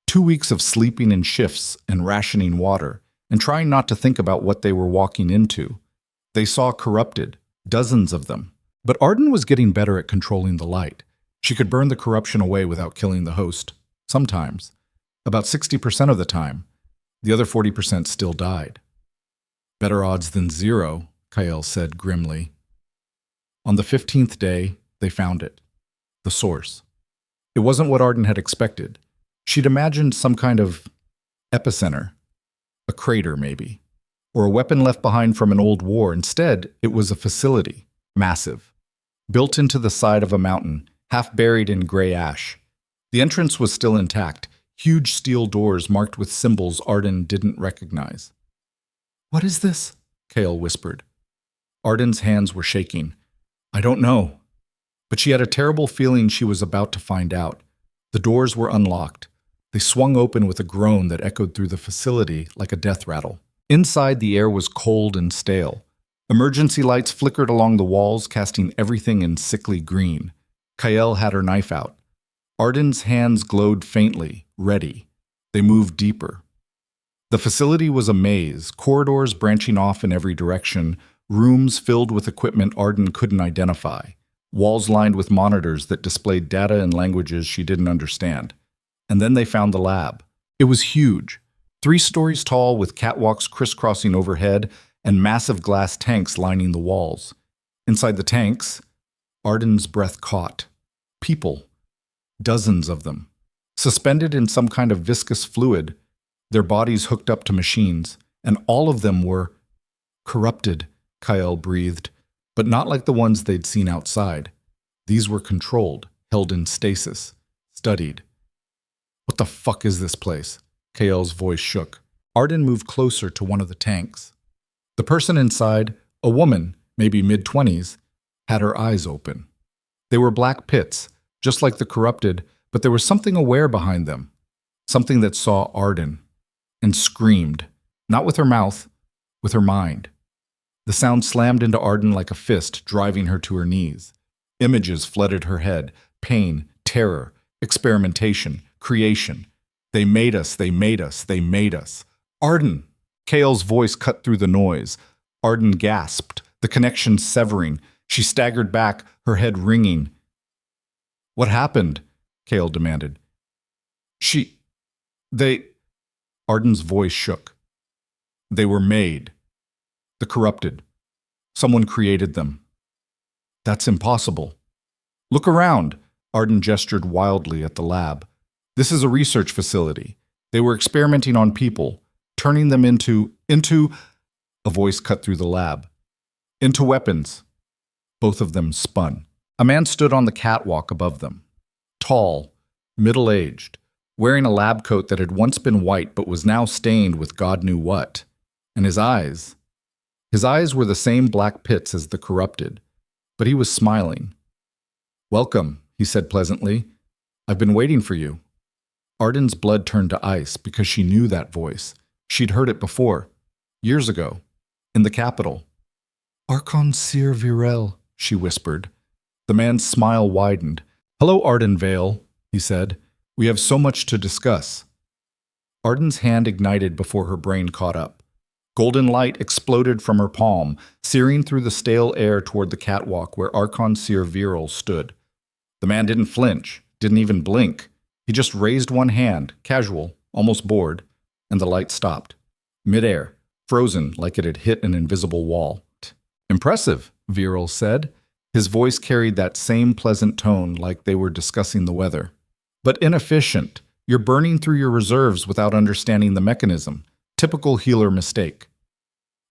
2 weeks of sleeping in shifts and rationing water and trying not to think about what they were walking into. They saw corrupted, dozens of them. But Arden was getting better at controlling the light. She could burn the corruption away without killing the host. Sometimes. About 60% of the time. The other 40% still died. Better odds than zero, Kyle said grimly. On the 15th day, they found it. The source. It wasn't what Arden had expected. She'd imagined some kind of epicenter. A crater, maybe. Or a weapon left behind from an old war. Instead, it was a facility. Massive. Built into the side of a mountain, half buried in gray ash. The entrance was still intact. Huge steel doors marked with symbols Arden didn't recognize. What is this? Kale whispered. Arden's hands were shaking. I don't know. But she had a terrible feeling she was about to find out. The doors were unlocked. They swung open with a groan that echoed through the facility like a death rattle. Inside, the air was cold and stale. Emergency lights flickered along the walls, casting everything in sickly green. Kyle had her knife out. Arden's hands glowed faintly, ready. They moved deeper. The facility was a maze, corridors branching off in every direction, rooms filled with equipment Arden couldn't identify, walls lined with monitors that displayed data in languages she didn't understand. And then they found the lab. It was huge, 3 stories tall with catwalks crisscrossing overhead and massive glass tanks lining the walls. Inside the tanks, Arden's breath caught. People. Dozens of them. Suspended in some kind of viscous fluid, their bodies hooked up to machines, and all of them were Corrupted, Kyle breathed, but not like the ones they'd seen outside. These were controlled, held in stasis, studied. What the fuck is this place? Kael's voice shook. Arden moved closer to one of the tanks. The person inside, a woman, maybe mid-20s, had her eyes open. They were black pits, just like the corrupted, but there was something aware behind them, something that saw Arden, and screamed, not with her mouth, with her mind. The sound slammed into Arden like a fist, driving her to her knees. Images flooded her head, pain, terror, experimentation, creation. They made us, they made us, they made us. Arden! Kael's voice cut through the noise. Arden gasped, the connection severing. She staggered back, her head ringing. What happened? Kael demanded. They... Arden's voice shook. They were made. The corrupted. Someone created them. That's impossible. Look around, Arden gestured wildly at the lab. This is a research facility. They were experimenting on people, turning them into... A voice cut through the lab. Into weapons. Both of them spun. A man stood on the catwalk above them. Tall, middle-aged, wearing a lab coat that had once been white but was now stained with God knew what. And his eyes were the same black pits as the corrupted, but he was smiling. Welcome, he said pleasantly. I've been waiting for you. Arden's blood turned to ice because she knew that voice. She'd heard it before, years ago, in the capital. Archon Sir Virel, she whispered. The man's smile widened. Hello, Arden Vale, he said. We have so much to discuss. Arden's hand ignited before her brain caught up. Golden light exploded from her palm, searing through the stale air toward the catwalk where Archon Sir Virel stood. The man didn't flinch, didn't even blink. He just raised one hand, casual, almost bored, and the light stopped. Midair, frozen like it had hit an invisible wall. Impressive, Virel said. His voice carried that same pleasant tone like they were discussing the weather. But inefficient. You're burning through your reserves without understanding the mechanism. Typical healer mistake.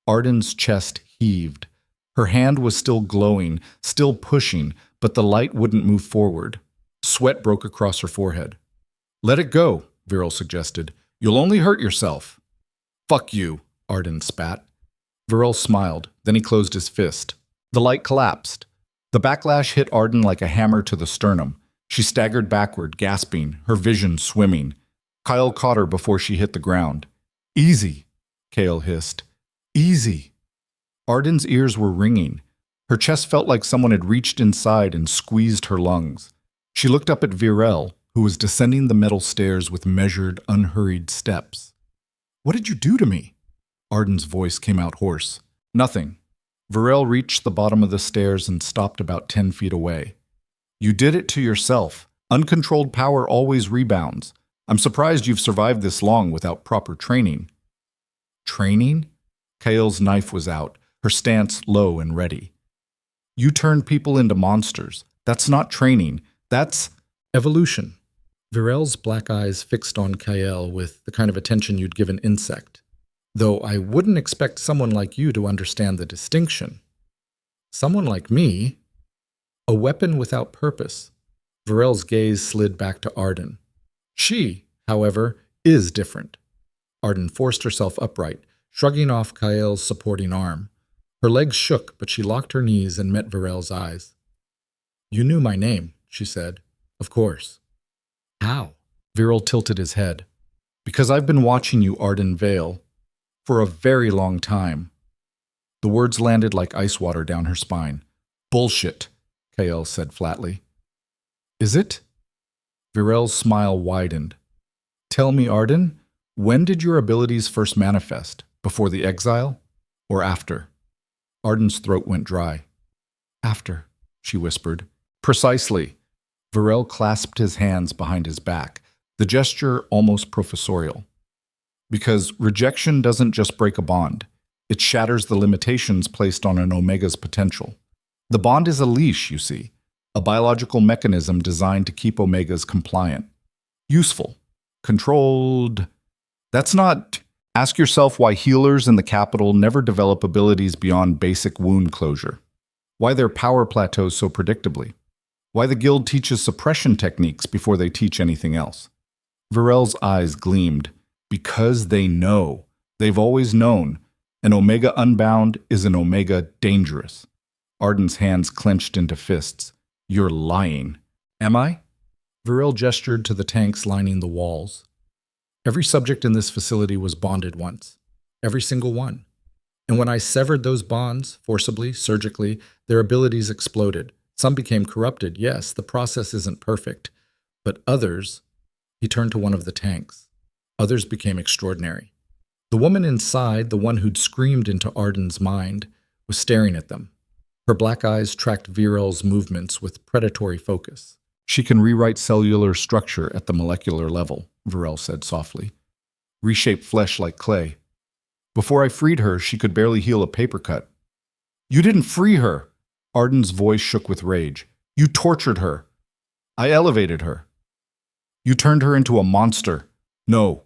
Arden's chest heaved. Her hand was still glowing, still pushing, but the light wouldn't move forward. Sweat broke across her forehead. Let it go, Virel suggested. You'll only hurt yourself. Fuck you, Arden spat. Virel smiled, then he closed his fist. The light collapsed. The backlash hit Arden like a hammer to the sternum. She staggered backward, gasping, her vision swimming. Kyle caught her before she hit the ground. Easy, Kael hissed. Easy. Arden's ears were ringing. Her chest felt like someone had reached inside and squeezed her lungs. She looked up at Virel, who was descending the metal stairs with measured, unhurried steps. What did you do to me? Arden's voice came out hoarse. Nothing. Virel reached the bottom of the stairs and stopped about 10 feet away. You did it to yourself. Uncontrolled power always rebounds. I'm surprised you've survived this long without proper training. Training? Kael's knife was out, her stance low and ready. You turned people into monsters. That's not training. That's evolution. Virel's black eyes fixed on Kael with the kind of attention you'd give an insect. Though I wouldn't expect someone like you to understand the distinction. Someone like me, a weapon without purpose. Virel's gaze slid back to Arden. She, however, is different. Arden forced herself upright, shrugging off Kael's supporting arm. Her legs shook, but she locked her knees and met Virel's eyes. You knew my name, she said. Of course. How? Virel tilted his head. Because I've been watching you, Arden Vale, for a very long time. The words landed like ice water down her spine. Bullshit, Kael said flatly. Is it? Virel's smile widened. Tell me, Arden, when did your abilities first manifest? Before the exile? Or after? Arden's throat went dry. After, she whispered. Precisely. Virel clasped his hands behind his back, the gesture almost professorial. Because rejection doesn't just break a bond. It shatters the limitations placed on an Omega's potential. The bond is a leash, you see, a biological mechanism designed to keep Omegas compliant. Useful. Controlled. That's not... Ask yourself why healers in the capital never develop abilities beyond basic wound closure. Why their power plateaus so predictably. Why the guild teaches suppression techniques before they teach anything else. Virel's eyes gleamed. Because they know. They've always known. An Omega unbound is an Omega dangerous. Arden's hands clenched into fists. You're lying. Am I? Virel gestured to the tanks lining the walls. Every subject in this facility was bonded once. Every single one. And when I severed those bonds, forcibly, surgically, their abilities exploded. Some became corrupted. Yes, the process isn't perfect. But others, he turned to one of the tanks. Others became extraordinary. The woman inside, the one who'd screamed into Arden's mind, was staring at them. Her black eyes tracked Virel's movements with predatory focus. She can rewrite cellular structure at the molecular level, Virel said softly. Reshape flesh like clay. Before I freed her, she could barely heal a paper cut. You didn't free her! Arden's voice shook with rage. You tortured her. I elevated her. You turned her into a monster. No.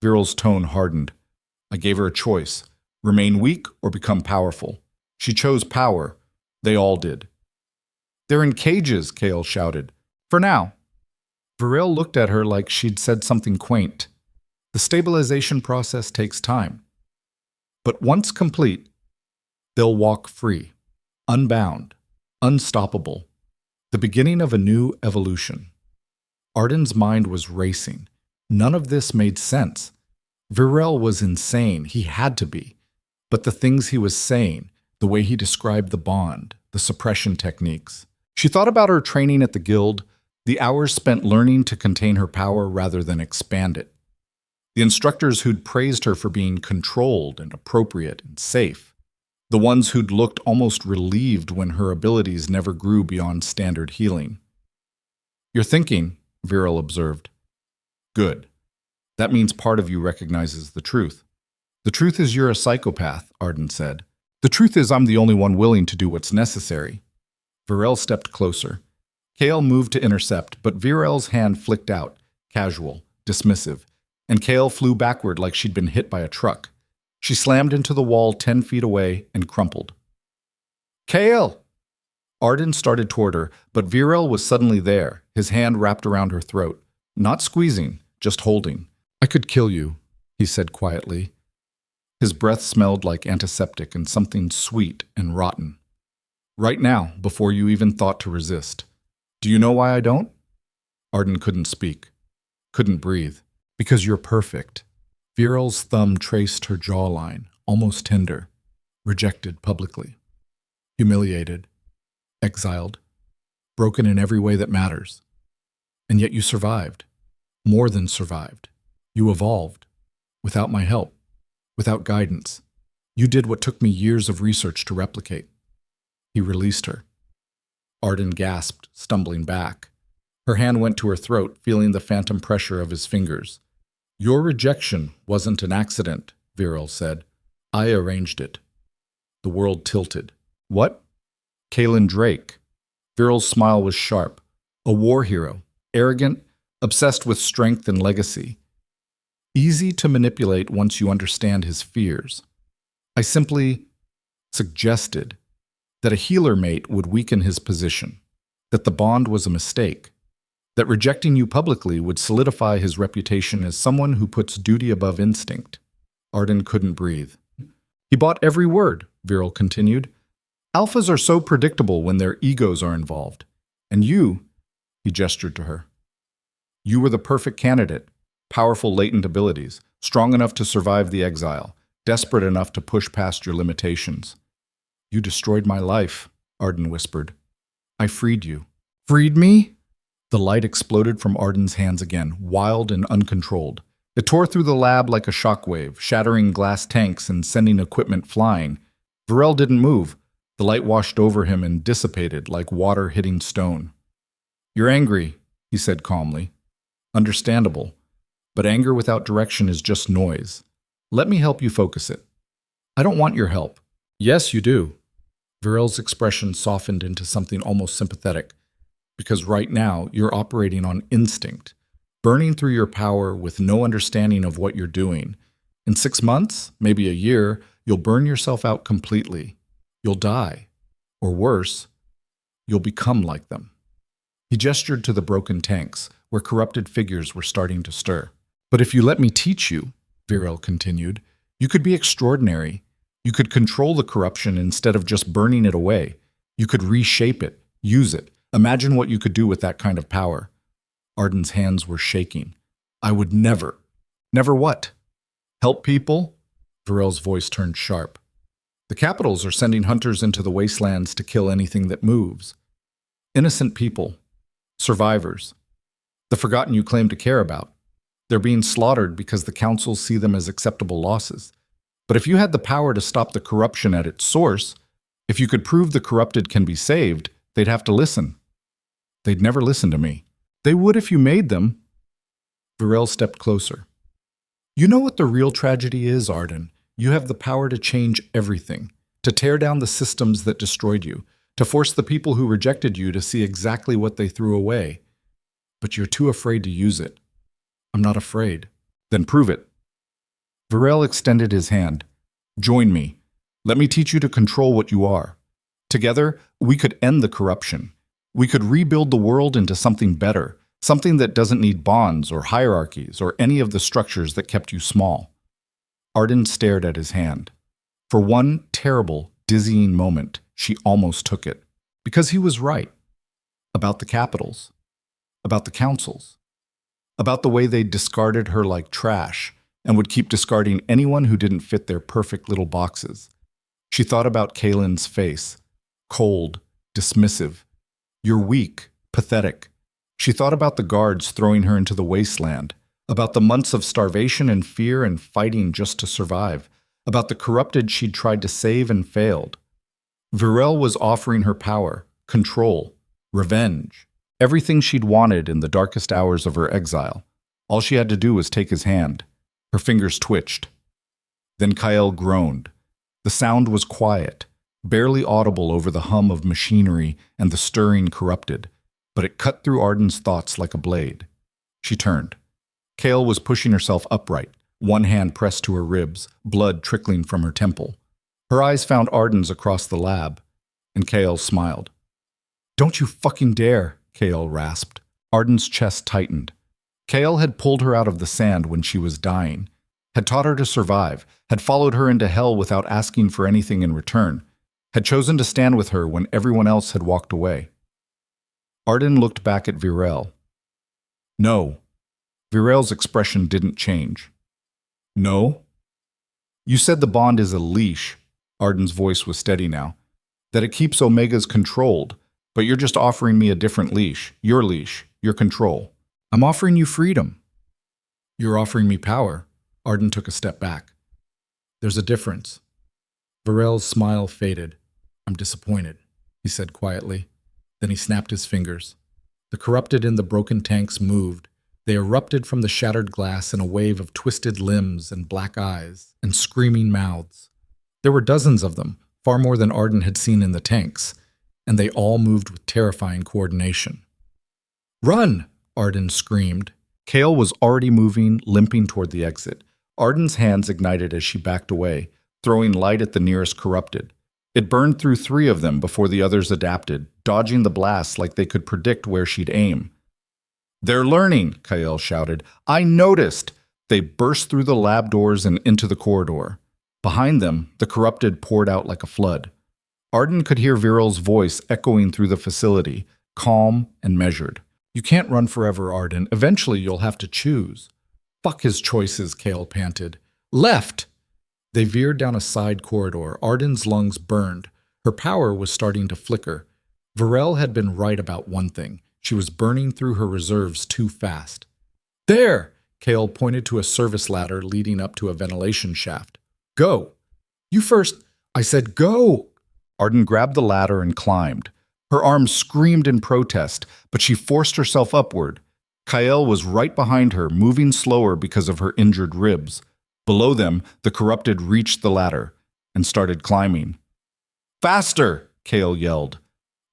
Virel's tone hardened. I gave her a choice. Remain weak or become powerful. She chose power. They all did. They're in cages, Kale shouted. For now. Virel looked at her like she'd said something quaint. The stabilization process takes time. But once complete, they'll walk free, unbound, unstoppable, the beginning of a new evolution. Arden's mind was racing. None of this made sense. Virel was insane. He had to be. But the things he was saying, the way he described the bond, the suppression techniques. She thought about her training at the guild, the hours spent learning to contain her power rather than expand it. The instructors who'd praised her for being controlled and appropriate and safe. The ones who'd looked almost relieved when her abilities never grew beyond standard healing. You're thinking, Virel observed. Good. That means part of you recognizes the truth. The truth is you're a psychopath, Arden said. The truth is I'm the only one willing to do what's necessary. Virel stepped closer. Kale moved to intercept, but Virel's hand flicked out, casual, dismissive, and Kale flew backward like she'd been hit by a truck. She slammed into the wall 10 feet away and crumpled. Kale! Arden started toward her, but Virel was suddenly there, his hand wrapped around her throat. Not squeezing, just holding. I could kill you, he said quietly. His breath smelled like antiseptic and something sweet and rotten. Right now, before you even thought to resist. Do you know why I don't? Arden couldn't speak, couldn't breathe. Because you're perfect. Virel's thumb traced her jawline, almost tender, rejected publicly, humiliated, exiled, broken in every way that matters. And yet you survived, more than survived. You evolved, without my help, without guidance. You did what took me years of research to replicate. He released her. Arden gasped, stumbling back. Her hand went to her throat, feeling the phantom pressure of his fingers. Your rejection wasn't an accident, Virel said. I arranged it. The world tilted. What? Kalen Drake. Virel's smile was sharp. A war hero. Arrogant, obsessed with strength and legacy. Easy to manipulate once you understand his fears. I simply suggested that a healer mate would weaken his position, that the bond was a mistake, that rejecting you publicly would solidify his reputation as someone who puts duty above instinct. Arden couldn't breathe. He bought every word, Virel continued. Alphas are so predictable when their egos are involved. And you, he gestured to her. You were the perfect candidate, powerful latent abilities, strong enough to survive the exile, desperate enough to push past your limitations. You destroyed my life, Arden whispered. I freed you. Freed me? The light exploded from Arden's hands again, wild and uncontrolled. It tore through the lab like a shockwave, shattering glass tanks and sending equipment flying. Virel didn't move. The light washed over him and dissipated like water hitting stone. You're angry, he said calmly. Understandable. But anger without direction is just noise. Let me help you focus it. I don't want your help. Yes, you do. Virel's expression softened into something almost sympathetic. Because right now, you're operating on instinct, burning through your power with no understanding of what you're doing. In 6 months, maybe a year, you'll burn yourself out completely. You'll die. Or worse, you'll become like them. He gestured to the broken tanks, where corrupted figures were starting to stir. But if you let me teach you, Virel continued, you could be extraordinary. You could control the corruption instead of just burning it away. You could reshape it, use it. Imagine what you could do with that kind of power. Arden's hands were shaking. I would never. Never what? Help people? Virel's voice turned sharp. The capitals are sending hunters into the wastelands to kill anything that moves. Innocent people. Survivors. The forgotten you claim to care about. They're being slaughtered because the councils see them as acceptable losses. But if you had the power to stop the corruption at its source, if you could prove the corrupted can be saved, they'd have to listen. They'd never listen to me. They would if you made them. Virel stepped closer. You know what the real tragedy is, Arden? You have the power to change everything, to tear down the systems that destroyed you, to force the people who rejected you to see exactly what they threw away. But you're too afraid to use it. I'm not afraid. Then prove it. Virel extended his hand. Join me. Let me teach you to control what you are. Together, we could end the corruption. We could rebuild the world into something better, something that doesn't need bonds or hierarchies or any of the structures that kept you small. Arden stared at his hand. For one terrible, dizzying moment, she almost took it. Because he was right. About the capitals. About the councils. About the way they discarded her like trash and would keep discarding anyone who didn't fit their perfect little boxes. She thought about Kaelin's face. Cold, dismissive. You're weak, pathetic. She thought about the guards throwing her into the wasteland, about the months of starvation and fear and fighting just to survive, about the corrupted she'd tried to save and failed. Virel was offering her power, control, revenge, everything she'd wanted in the darkest hours of her exile. All she had to do was take his hand. Her fingers twitched. Then Kael groaned. The sound was quiet, barely audible over the hum of machinery and the stirring corrupted, but it cut through Arden's thoughts like a blade. She turned. Kael was pushing herself upright, one hand pressed to her ribs, blood trickling from her temple. Her eyes found Arden's across the lab, and Kael smiled. Don't you fucking dare, Kael rasped. Arden's chest tightened. Kael had pulled her out of the sand when she was dying, had taught her to survive, had followed her into hell without asking for anything in return, had chosen to stand with her when everyone else had walked away. Arden looked back at Virel. No. Virel's expression didn't change. No? You said the bond is a leash, Arden's voice was steady now, that it keeps Omegas controlled, but you're just offering me a different leash, your control. I'm offering you freedom. You're offering me power. Arden took a step back. There's a difference. Virel's smile faded. I'm disappointed, he said quietly. Then he snapped his fingers. The corrupted in the broken tanks moved. They erupted from the shattered glass in a wave of twisted limbs and black eyes and screaming mouths. There were dozens of them, far more than Arden had seen in the tanks, and they all moved with terrifying coordination. Run! Arden screamed. Kael was already moving, limping toward the exit. Arden's hands ignited as she backed away, throwing light at the nearest corrupted. It burned through 3 of them before the others adapted, dodging the blasts like they could predict where she'd aim. They're learning, Kael shouted. I noticed! They burst through the lab doors and into the corridor. Behind them, the corrupted poured out like a flood. Arden could hear Virel's voice echoing through the facility, calm and measured. You can't run forever, Arden. Eventually you'll have to choose. Fuck his choices, Kael panted. Left! They veered down a side corridor. Arden's lungs burned. Her power was starting to flicker. Virel had been right about one thing. She was burning through her reserves too fast. There! Kael pointed to a service ladder leading up to a ventilation shaft. Go! You first! I said go! Arden grabbed the ladder and climbed. Her arms screamed in protest, but she forced herself upward. Kael was right behind her, moving slower because of her injured ribs. Below them, the corrupted reached the ladder and started climbing. Faster! Kael yelled.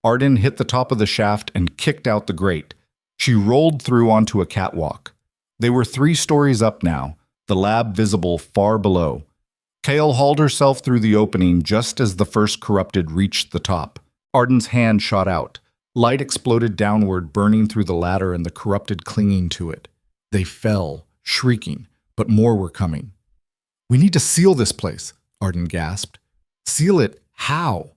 Arden hit the top of the shaft and kicked out the grate. She rolled through onto a catwalk. They were 3 stories up now. the lab visible far below. Kale hauled herself through the opening just as the first corrupted reached the top. Arden's hand shot out. Light exploded downward, burning through the ladder and the corrupted clinging to it. They fell, shrieking, but more were coming. "We need to seal this place," Arden gasped. "Seal it? How?"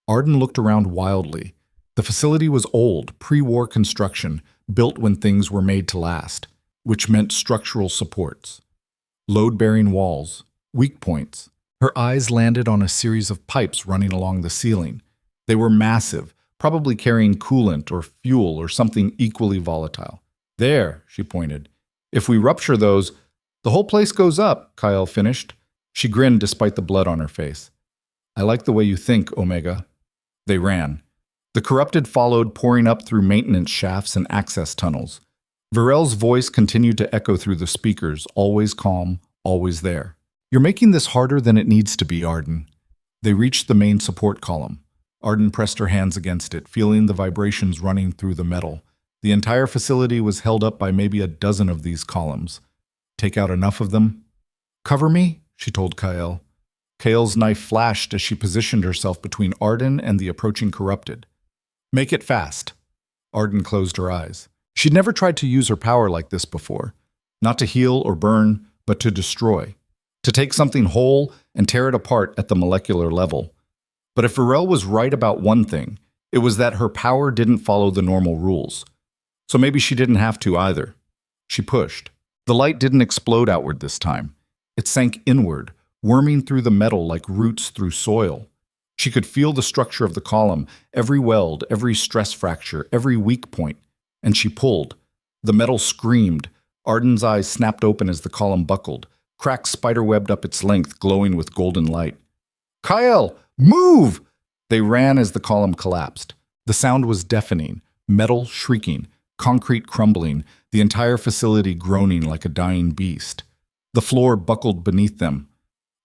Arden looked around wildly. The facility was old, pre-war construction, built when things were made to last, which meant structural supports. Load-bearing walls, weak points. Her eyes landed on a series of pipes running along the ceiling. They were massive, probably carrying coolant or fuel or something equally volatile. "There," she pointed. "If we rupture those, the whole place goes up," Kyle finished. She grinned despite the blood on her face. "I like the way you think, Omega." They ran. The corrupted followed, pouring up through maintenance shafts and access tunnels. Varel's voice continued to echo through the speakers, always calm, always there. "You're making this harder than it needs to be, Arden." They reached the main support column. Arden pressed her hands against it, feeling the vibrations running through the metal. The entire facility was held up by maybe a dozen of these columns. Take out enough of them? "Cover me," she told Kyle. Kale's knife flashed as she positioned herself between Arden and the approaching corrupted. "Make it fast." Arden closed her eyes. She'd never tried to use her power like this before. Not to heal or burn, but to destroy. To take something whole and tear it apart at the molecular level. But if Varel was right about one thing, it was that her power didn't follow the normal rules. So maybe she didn't have to either. She pushed. The light didn't explode outward this time. It sank inward, worming through the metal like roots through soil. She could feel the structure of the column, every weld, every stress fracture, every weak point. And she pulled. The metal screamed. Arden's eyes snapped open as the column buckled. Cracks spiderwebbed up its length, glowing with golden light. "Kyle, move!" They ran as the column collapsed. The sound was deafening, metal shrieking, concrete crumbling, the entire facility groaning like a dying beast. The floor buckled beneath them.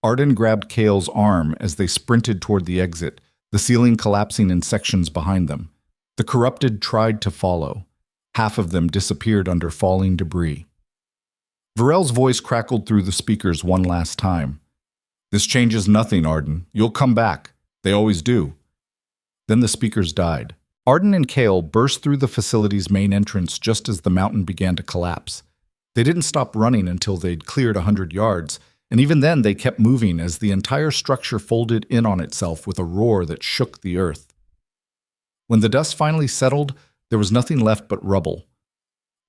Arden grabbed Kale's arm as they sprinted toward the exit, the ceiling collapsing in sections behind them. The corrupted tried to follow. Half of them disappeared under falling debris. Varel's voice crackled through the speakers one last time. "This changes nothing, Arden. You'll come back. They always do." Then the speakers died. Arden and Kale burst through the facility's main entrance just as the mountain began to collapse. They didn't stop running until they'd cleared 100 yards, and even then they kept moving as the entire structure folded in on itself with a roar that shook the earth. When the dust finally settled, there was nothing left but rubble.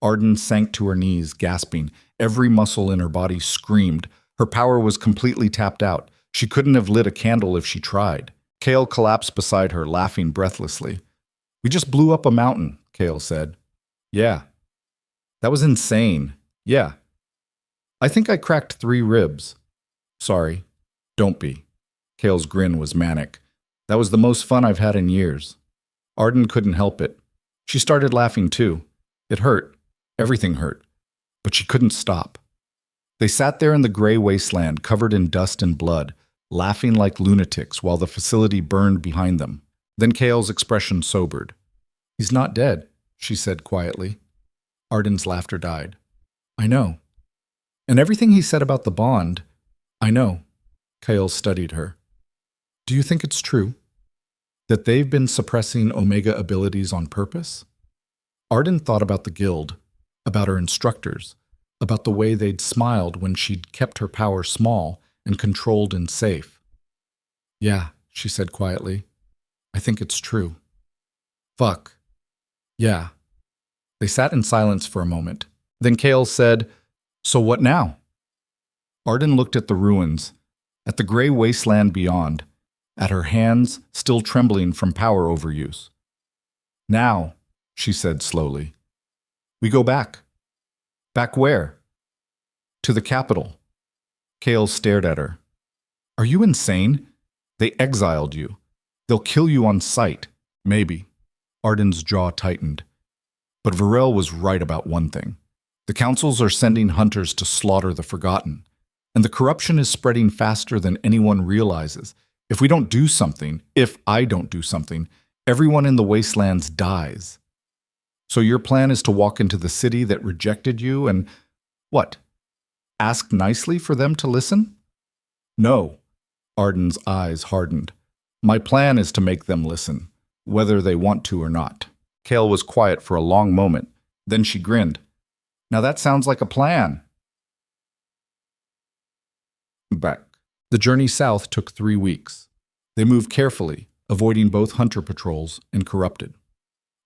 Arden sank to her knees, gasping. Every muscle in her body screamed. Her power was completely tapped out. She couldn't have lit a candle if she tried. Kale collapsed beside her, laughing breathlessly. "We just blew up a mountain," Kale said. "Yeah." "That was insane." "Yeah." "I think I cracked 3 ribs." "Sorry." "Don't be." Kale's grin was manic. "That was the most fun I've had in years." Arden couldn't help it. She started laughing too. It hurt. Everything hurt. But she couldn't stop. They sat there in the gray wasteland, covered in dust and blood, laughing like lunatics while the facility burned behind them. Then Kale's expression sobered. "He's not dead," she said quietly. Arden's laughter died. "I know. And everything he said about the bond, I know." Kale studied her. "Do you think it's true? That they've been suppressing Omega abilities on purpose?" Arden thought about the guild, about her instructors, about the way they'd smiled when she'd kept her power small and controlled and safe. "Yeah," she said quietly. "I think it's true." "Fuck. Yeah." They sat in silence for a moment. Then Kale said, "So what now?" Arden looked at the ruins, at the gray wasteland beyond, at her hands still trembling from power overuse. "Now," she said slowly, "we go back." "Back where?" "To the capital." Kale stared at her. "Are you insane? They exiled you. They'll kill you on sight. Maybe." Arden's jaw tightened. But Varel was right about one thing. The councils are sending hunters to slaughter the forgotten. And the corruption is spreading faster than anyone realizes. If we don't do something, if I don't do something, everyone in the wastelands dies. So your plan is to walk into the city that rejected you and what? Ask nicely for them to listen? No. Arden's eyes hardened. My plan is to make them listen, whether they want to or not. Kale was quiet for a long moment. Then she grinned. Now that sounds like a plan. Back. The journey south took 3 weeks. They moved carefully, avoiding both hunter patrols and corrupted.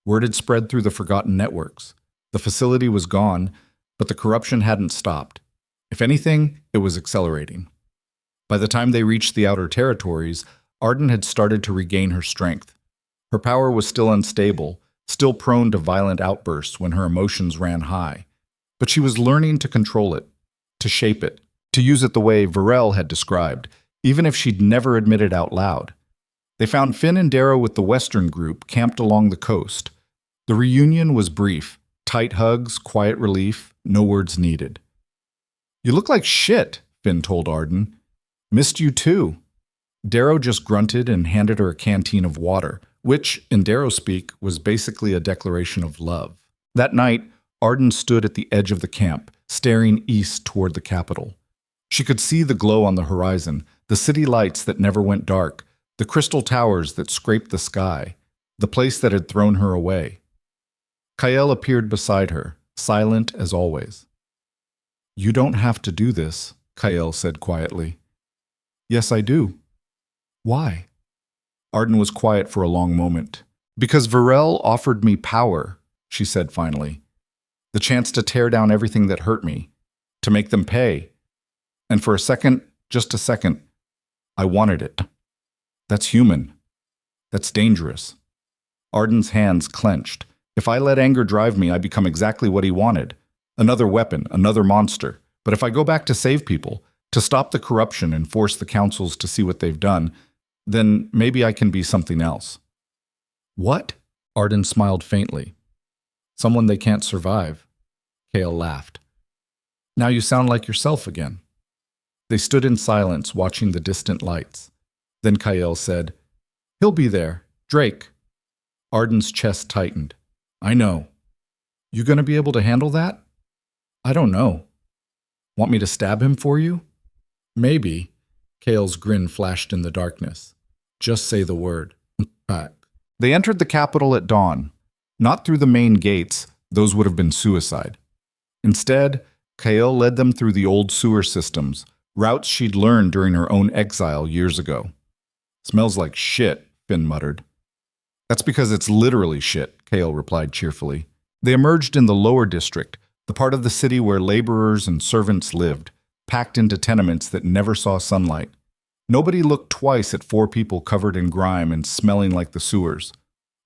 Word had spread through the forgotten networks. The facility was gone, but the corruption hadn't stopped. If anything, it was accelerating. By the time they reached the outer territories, Arden had started to regain her strength. Her power was still unstable, still prone to violent outbursts when her emotions ran high. But she was learning to control it, to shape it, to use it the way Varel had described, even if she'd never admit it out loud. They found Finn and Darrow with the Western group camped along the coast. The reunion was brief. Tight hugs, quiet relief, no words needed. You look like shit, Finn told Arden. Missed you too. Darrow just grunted and handed her a canteen of water, which, in Darrow speak, was basically a declaration of love. That night, Arden stood at the edge of the camp, staring east toward the capital. She could see the glow on the horizon, the city lights that never went dark, the crystal towers that scraped the sky, the place that had thrown her away. Kael appeared beside her, silent as always. You don't have to do this, Kael said quietly. Yes, I do. Why? Arden was quiet for a long moment. Because Varel offered me power, she said finally. The chance to tear down everything that hurt me, to make them pay. And for a second, just a second, I wanted it. That's human. That's dangerous. Arden's hands clenched. If I let anger drive me, I become exactly what he wanted. Another weapon, another monster. But if I go back to save people, to stop the corruption and force the councils to see what they've done, then maybe I can be something else. What? Arden smiled faintly. Someone they can't survive. Kael laughed. Now you sound like yourself again. They stood in silence, watching the distant lights. Then Kael said, He'll be there. Drake. Arden's chest tightened. I know. You gonna be able to handle that? I don't know. Want me to stab him for you? Maybe. Kael's grin flashed in the darkness. Just say the word. Back. They entered the capital at dawn. Not through the main gates, those would have been suicide. Instead, Kael led them through the old sewer systems, routes she'd learned during her own exile years ago. Smells like shit, Finn muttered. That's because it's literally shit, Kael replied cheerfully. They emerged in the lower district, the part of the city where laborers and servants lived, packed into tenements that never saw sunlight. Nobody looked twice at 4 people covered in grime and smelling like the sewers.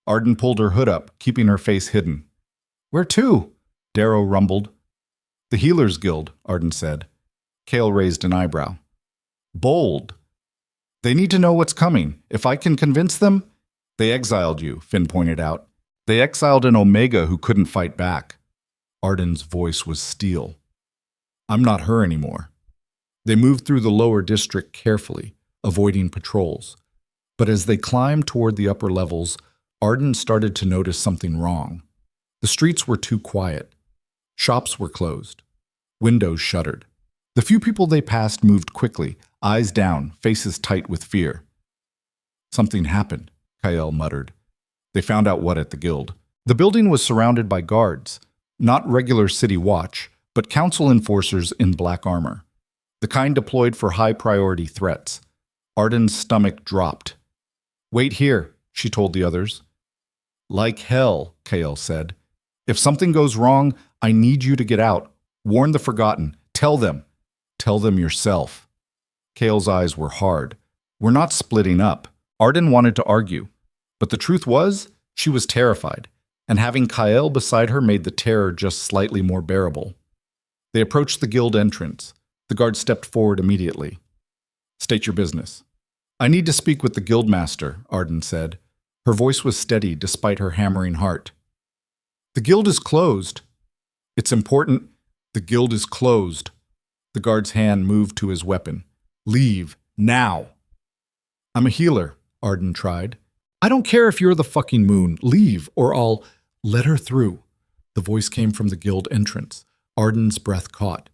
Arden pulled her hood up, keeping her face hidden. Where to? Darrow rumbled. The Healers Guild, Arden said. Kael raised an eyebrow. Bold. They need to know what's coming. If I can convince them... They exiled you, Finn pointed out. They exiled an Omega who couldn't fight back. Arden's voice was steel. I'm not her anymore. They moved through the lower district carefully, avoiding patrols. But as they climbed toward the upper levels, Arden started to notice something wrong. The streets were too quiet. Shops were closed. Windows shuttered. The few people they passed moved quickly, eyes down, faces tight with fear. Something happened, Kael muttered. They found out what at the guild. The building was surrounded by guards, not regular city watch, but council enforcers in black armor, the kind deployed for high-priority threats. Arden's stomach dropped. Wait here, she told the others. Like hell, Kael said. If something goes wrong, I need you to get out. Warn the Forgotten. Tell them. Tell them yourself. Kael's eyes were hard. We're not splitting up. Arden wanted to argue. But the truth was, she was terrified, and having Kael beside her made the terror just slightly more bearable. They approached the guild entrance. The guard stepped forward immediately. State your business. I need to speak with the guildmaster, Arden said. Her voice was steady despite her hammering heart. The guild is closed. It's important. The guild is closed. The guard's hand moved to his weapon. Leave, now. I'm a healer, Arden tried. I don't care if you're the fucking moon. Leave, or I'll... Let her through. The voice came from the guild entrance. Arden's breath caught.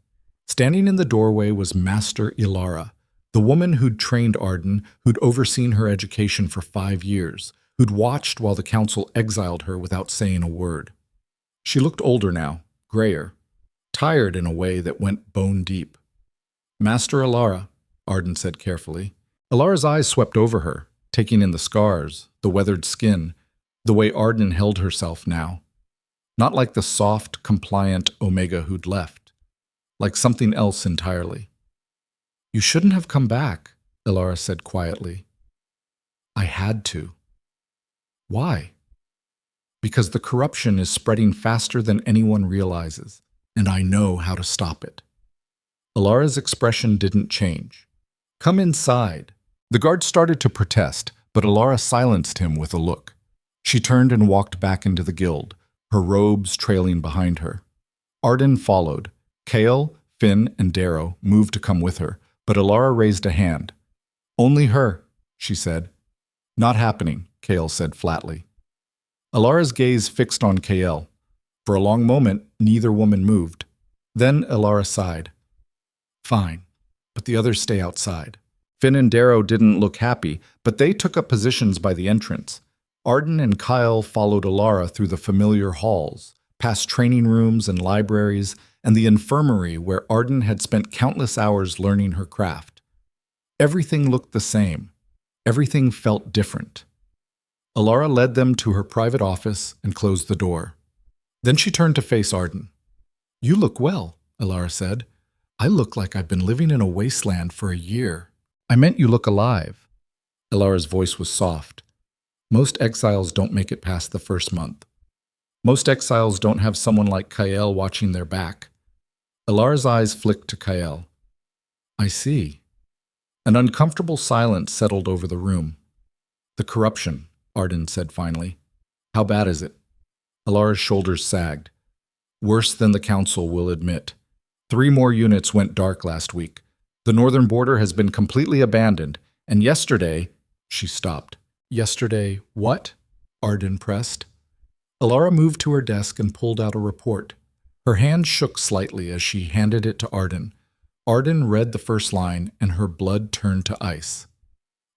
Standing in the doorway was Master Ilara, the woman who'd trained Arden, who'd overseen her education for 5 years, who'd watched while the council exiled her without saying a word. She looked older now, grayer, tired in a way that went bone deep. "Master Ilara," Arden said carefully. Ilara's eyes swept over her, taking in the scars, the weathered skin, the way Arden held herself now. Not like the soft, compliant Omega who'd left, like something else entirely. "You shouldn't have come back," Ilara said quietly. "I had to." "Why?" "Because the corruption is spreading faster than anyone realizes, and I know how to stop it." Ilara's expression didn't change. "Come inside." The guard started to protest, but Ilara silenced him with a look. She turned and walked back into the guild, her robes trailing behind her. Arden followed. Kale, Finn, and Darrow moved to come with her, but Ilara raised a hand. "Only her," she said. "Not happening," Kale said flatly. Ilara's gaze fixed on Kale. For a long moment, neither woman moved. Then Ilara sighed. "Fine, but the others stay outside." Finn and Darrow didn't look happy, but they took up positions by the entrance. Arden and Kyle followed Ilara through the familiar halls, past training rooms and libraries, and the infirmary where Arden had spent countless hours learning her craft. Everything looked the same. Everything felt different. Ilara led them to her private office and closed the door. Then she turned to face Arden. "You look well," Ilara said. "I look like I've been living in a wasteland for a year." "I meant you look alive." Ilara's voice was soft. "Most exiles don't make it past the first month. Most exiles don't have someone like Kyle watching their back." Ilara's eyes flicked to Kyle. "I see." An uncomfortable silence settled over the room. "The corruption," Arden said finally. "How bad is it?" Ilara's shoulders sagged. "Worse than the council will admit. 3 more units went dark last week. The northern border has been completely abandoned, and yesterday—" She stopped. "Yesterday what?" Arden pressed. Ilara moved to her desk and pulled out a report. Her hand shook slightly as she handed it to Arden. Arden read the first line, and her blood turned to ice.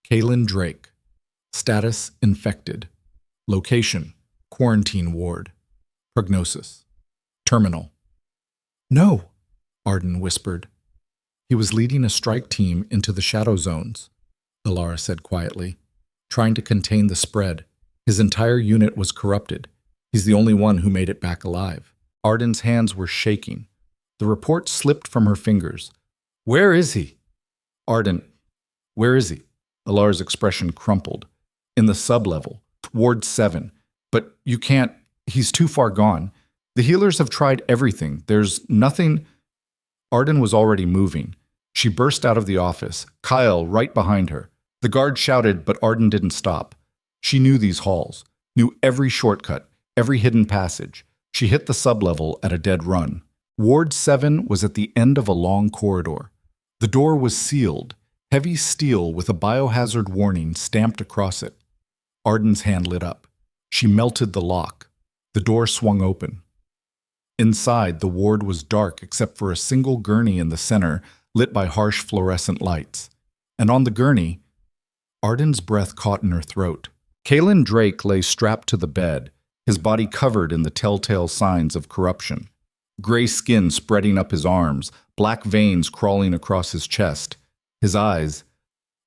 Kaylin Drake. Status infected. Location, quarantine ward. Prognosis, terminal. "No," Arden whispered. "He was leading a strike team into the shadow zones," Ilara said quietly, "trying to contain the spread. His entire unit was corrupted. He's the only one who made it back alive." Arden's hands were shaking. The report slipped from her fingers. "Where is he?" "Arden, where is he?" Ilara's expression crumpled. "In the sublevel, Ward 7. But you can't, he's too far gone. The healers have tried everything. There's nothing—" Arden was already moving. She burst out of the office, Kyle right behind her. The guard shouted, but Arden didn't stop. She knew these halls, knew every shortcut, every hidden passage. She hit the sublevel at a dead run. Ward 7 was at the end of a long corridor. The door was sealed, heavy steel with a biohazard warning stamped across it. Arden's hand lit up. She melted the lock. The door swung open. Inside, the ward was dark except for a single gurney in the center, lit by harsh fluorescent lights. And on the gurney, Arden's breath caught in her throat. Kaylin Drake lay strapped to the bed, his body covered in the telltale signs of corruption. Gray skin spreading up his arms, black veins crawling across his chest. His eyes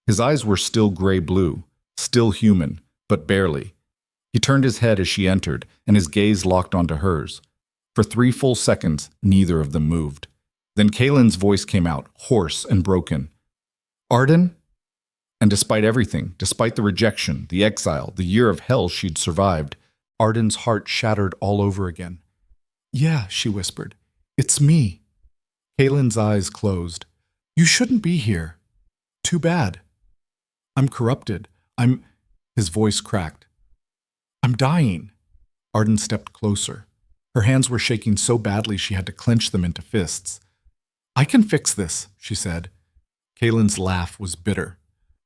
were still gray-blue, still human, but barely. He turned his head as she entered, and his gaze locked onto hers. For 3 full seconds, neither of them moved. Then Kaylin's voice came out, hoarse and broken. "Arden?" And despite everything, despite the rejection, the exile, the year of hell she'd survived, Arden's heart shattered all over again. "Yeah," she whispered. "It's me." Kaylin's eyes closed. "You shouldn't be here. Too bad. I'm corrupted. His voice cracked. "I'm dying." Arden stepped closer. Her hands were shaking so badly she had to clench them into fists. "I can fix this," she said. Kaylin's laugh was bitter.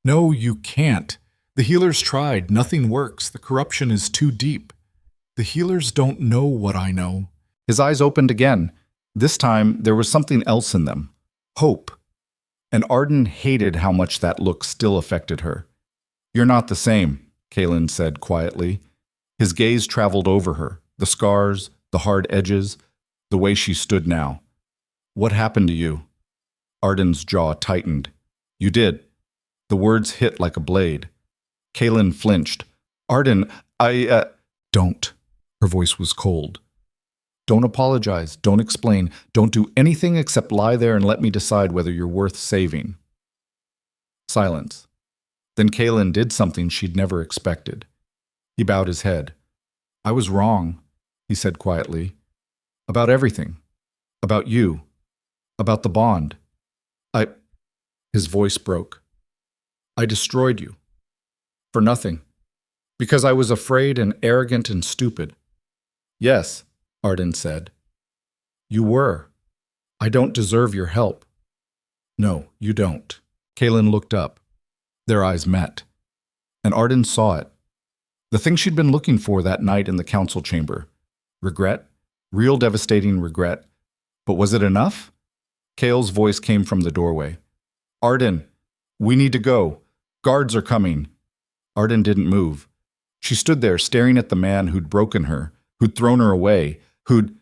"No, you can't. The healers tried. Nothing works. The corruption is too deep. The healers don't know what I know." His eyes opened again. This time, there was something else in them. Hope. And Arden hated how much that look still affected her. "You're not the same," Kalen said quietly. His gaze traveled over her, the scars, the hard edges, the way she stood now. "What happened to you?" Arden's jaw tightened. "You did." The words hit like a blade. Kalen flinched. "Arden, Don't." Her voice was cold. "Don't apologize. Don't explain. Don't do anything except lie there and let me decide whether you're worth saving." Silence. Then Kalen did something she'd never expected. He bowed his head. "I was wrong," he said quietly. "About everything. About you. About the bond. His voice broke. "I destroyed you. For nothing. Because I was afraid and arrogant and stupid." "Yes," Arden said. "You were. I don't deserve your help." "No, you don't." Kalen looked up. Their eyes met. And Arden saw it. The thing she'd been looking for that night in the council chamber. Regret. Real devastating regret. But was it enough? Kale's voice came from the doorway. "Arden, we need to go. Guards are coming." Arden didn't move. She stood there staring at the man who'd broken her, who'd thrown her away, who'd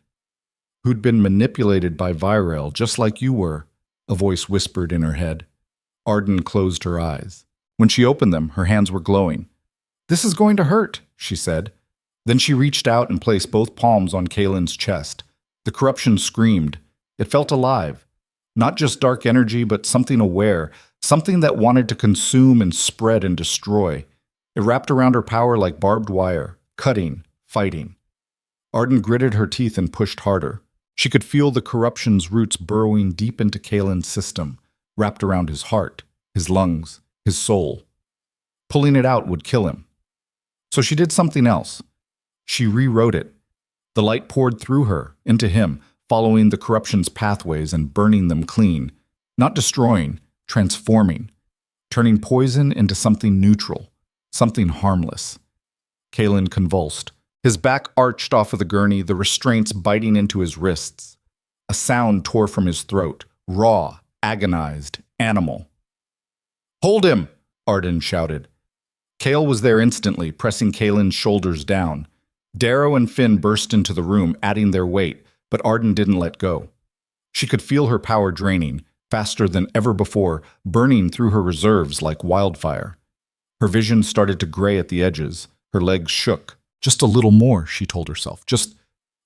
been manipulated by Virel, just like you were, a voice whispered in her head. Arden closed her eyes. When she opened them, her hands were glowing. "This is going to hurt," she said. Then she reached out and placed both palms on Kalen's chest. The corruption screamed. It felt alive. Not just dark energy, but something aware, something that wanted to consume and spread and destroy. It wrapped around her power like barbed wire, cutting, fighting. Arden gritted her teeth and pushed harder. She could feel the corruption's roots burrowing deep into Kalen's system, wrapped around his heart, his lungs, his soul. Pulling it out would kill him. So she did something else. She rewrote it. The light poured through her, into him, following the corruption's pathways and burning them clean. Not destroying, transforming. Turning poison into something neutral, something harmless. Kalen convulsed. His back arched off of the gurney, the restraints biting into his wrists. A sound tore from his throat, raw, agonized, animal. "Hold him!" Arden shouted. Kale was there instantly, pressing Kalen's shoulders down. Darrow and Finn burst into the room, adding their weight, but Arden didn't let go. She could feel her power draining, faster than ever before, burning through her reserves like wildfire. Her vision started to gray at the edges. Her legs shook. Just a little more, she told herself.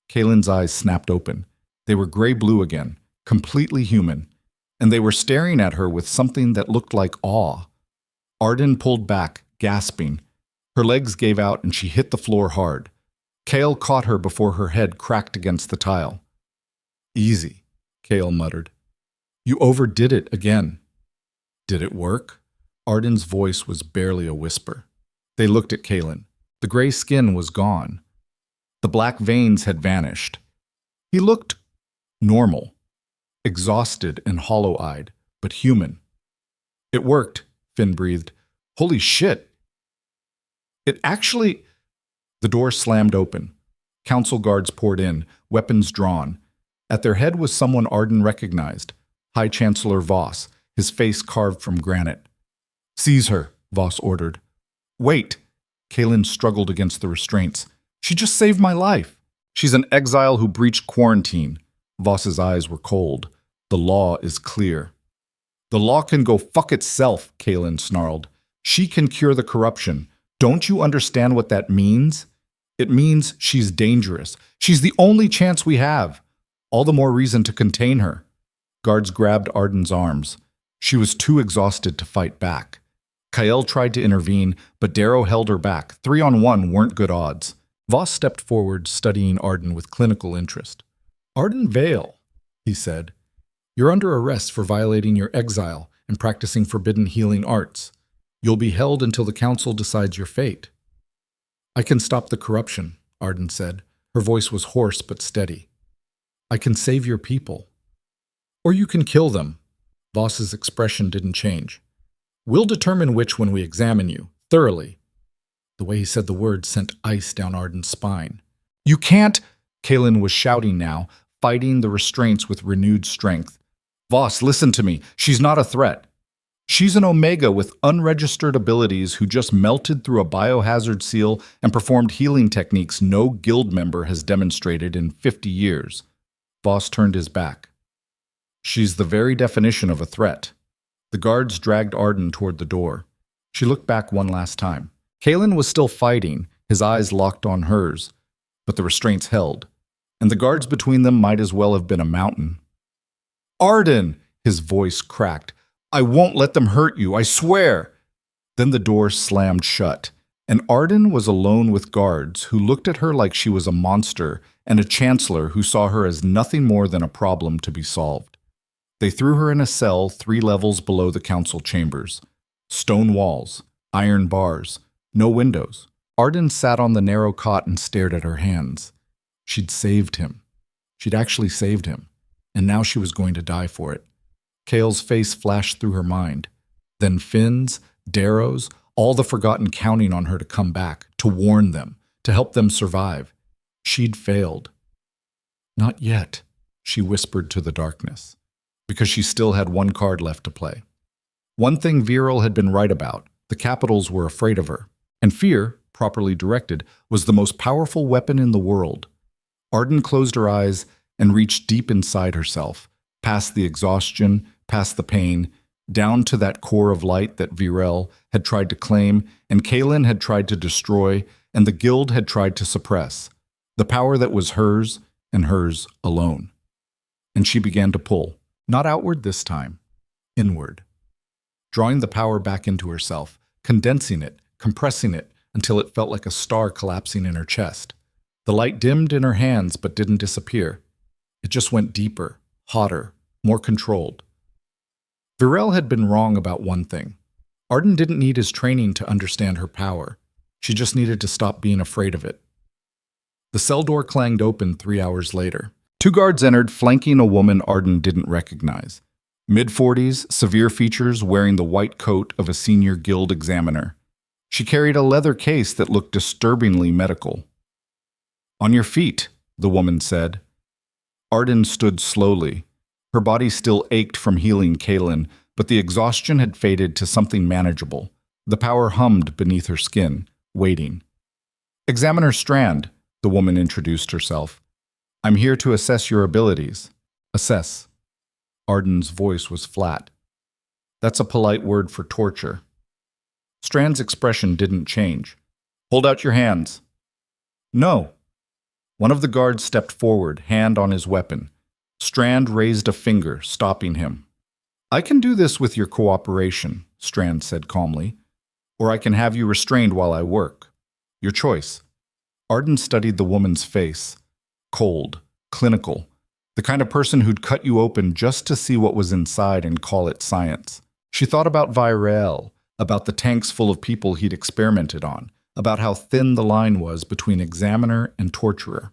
Kalen's eyes snapped open. They were gray-blue again, completely human, and they were staring at her with something that looked like awe. Arden pulled back, gasping. Her legs gave out and she hit the floor hard. Kale caught her before her head cracked against the tile. "Easy," Kale muttered. "You overdid it again." "Did it work?" Arden's voice was barely a whisper. They looked at Kalen. The gray skin was gone. The black veins had vanished. He looked normal, exhausted and hollow-eyed, but human. "It worked," Finn breathed. "Holy shit. It actually—" The door slammed open. Council guards poured in, weapons drawn. At their head was someone Arden recognized, High Chancellor Voss, his face carved from granite. "Seize her," Voss ordered. "Wait." Kalen struggled against the restraints. "She just saved my life. She's an exile who breached quarantine." Voss's eyes were cold. "The law is clear." "The law can go fuck itself," Kalen snarled. "She can cure the corruption. Don't you understand what that means? It means she's dangerous. She's the only chance we have. All the more reason to contain her." Guards grabbed Arden's arms. She was too exhausted to fight back. Kael tried to intervene, but Darrow held her back. 3-on-1 weren't good odds. Voss stepped forward, studying Arden with clinical interest. "Arden Vale," he said. "You're under arrest for violating your exile and practicing forbidden healing arts. You'll be held until the council decides your fate." "I can stop the corruption," Arden said. Her voice was hoarse but steady. "I can save your people. Or you can kill them." Voss's expression didn't change. "We'll determine which when we examine you, thoroughly." The way he said the word sent ice down Arden's spine. "You can't!" Kalen was shouting now, fighting the restraints with renewed strength. Voss, listen to me. She's not a threat. She's an Omega with unregistered abilities who just melted through a biohazard seal and performed healing techniques no guild member has demonstrated in 50 years. Voss turned his back. She's the very definition of a threat. The guards dragged Arden toward the door. She looked back one last time. Kalen was still fighting, his eyes locked on hers, but the restraints held, and the guards between them might as well have been a mountain. Arden! His voice cracked. I won't let them hurt you, I swear! Then the door slammed shut, and Arden was alone with guards who looked at her like she was a monster and a chancellor who saw her as nothing more than a problem to be solved. They threw her in a cell 3 levels below the council chambers. Stone walls, iron bars, no windows. Arden sat on the narrow cot and stared at her hands. She'd saved him. She'd actually saved him, and now she was going to die for it. Kale's face flashed through her mind. Then Finn's, Darrow's, all the Forgotten counting on her to come back, to warn them, to help them survive. She'd failed. Not yet, she whispered to the darkness, because she still had one card left to play. One thing Viral had been right about, the capitals were afraid of her, and fear, properly directed, was the most powerful weapon in the world. Arden closed her eyes and reached deep inside herself, past the exhaustion, past the pain, down to that core of light that Viral had tried to claim and Kalen had tried to destroy and the guild had tried to suppress, the power that was hers and hers alone. And she began to pull, not outward this time, inward, drawing the power back into herself, condensing it, compressing it until it felt like a star collapsing in her chest. The light dimmed in her hands but didn't disappear. It just went deeper, hotter, more controlled. Viral had been wrong about one thing. Arden didn't need his training to understand her power. She just needed to stop being afraid of it. The cell door clanged open 3 hours later. 2 guards entered, flanking a woman Arden didn't recognize. Mid-40s, severe features, wearing the white coat of a senior guild examiner. She carried a leather case that looked disturbingly medical. On your feet, the woman said. Arden stood slowly. Her body still ached from healing Kalen, but the exhaustion had faded to something manageable. The power hummed beneath her skin, waiting. Examiner Strand, the woman introduced herself. I'm here to assess your abilities. Assess. Arden's voice was flat. That's a polite word for torture. Strand's expression didn't change. Hold out your hands. No. One of the guards stepped forward, hand on his weapon. Strand raised a finger, stopping him. I can do this with your cooperation, Strand said calmly, or I can have you restrained while I work. Your choice. Arden studied the woman's face. Cold, clinical, the kind of person who'd cut you open just to see what was inside and call it science. She thought about Viral, about the tanks full of people he'd experimented on, about how thin the line was between examiner and torturer.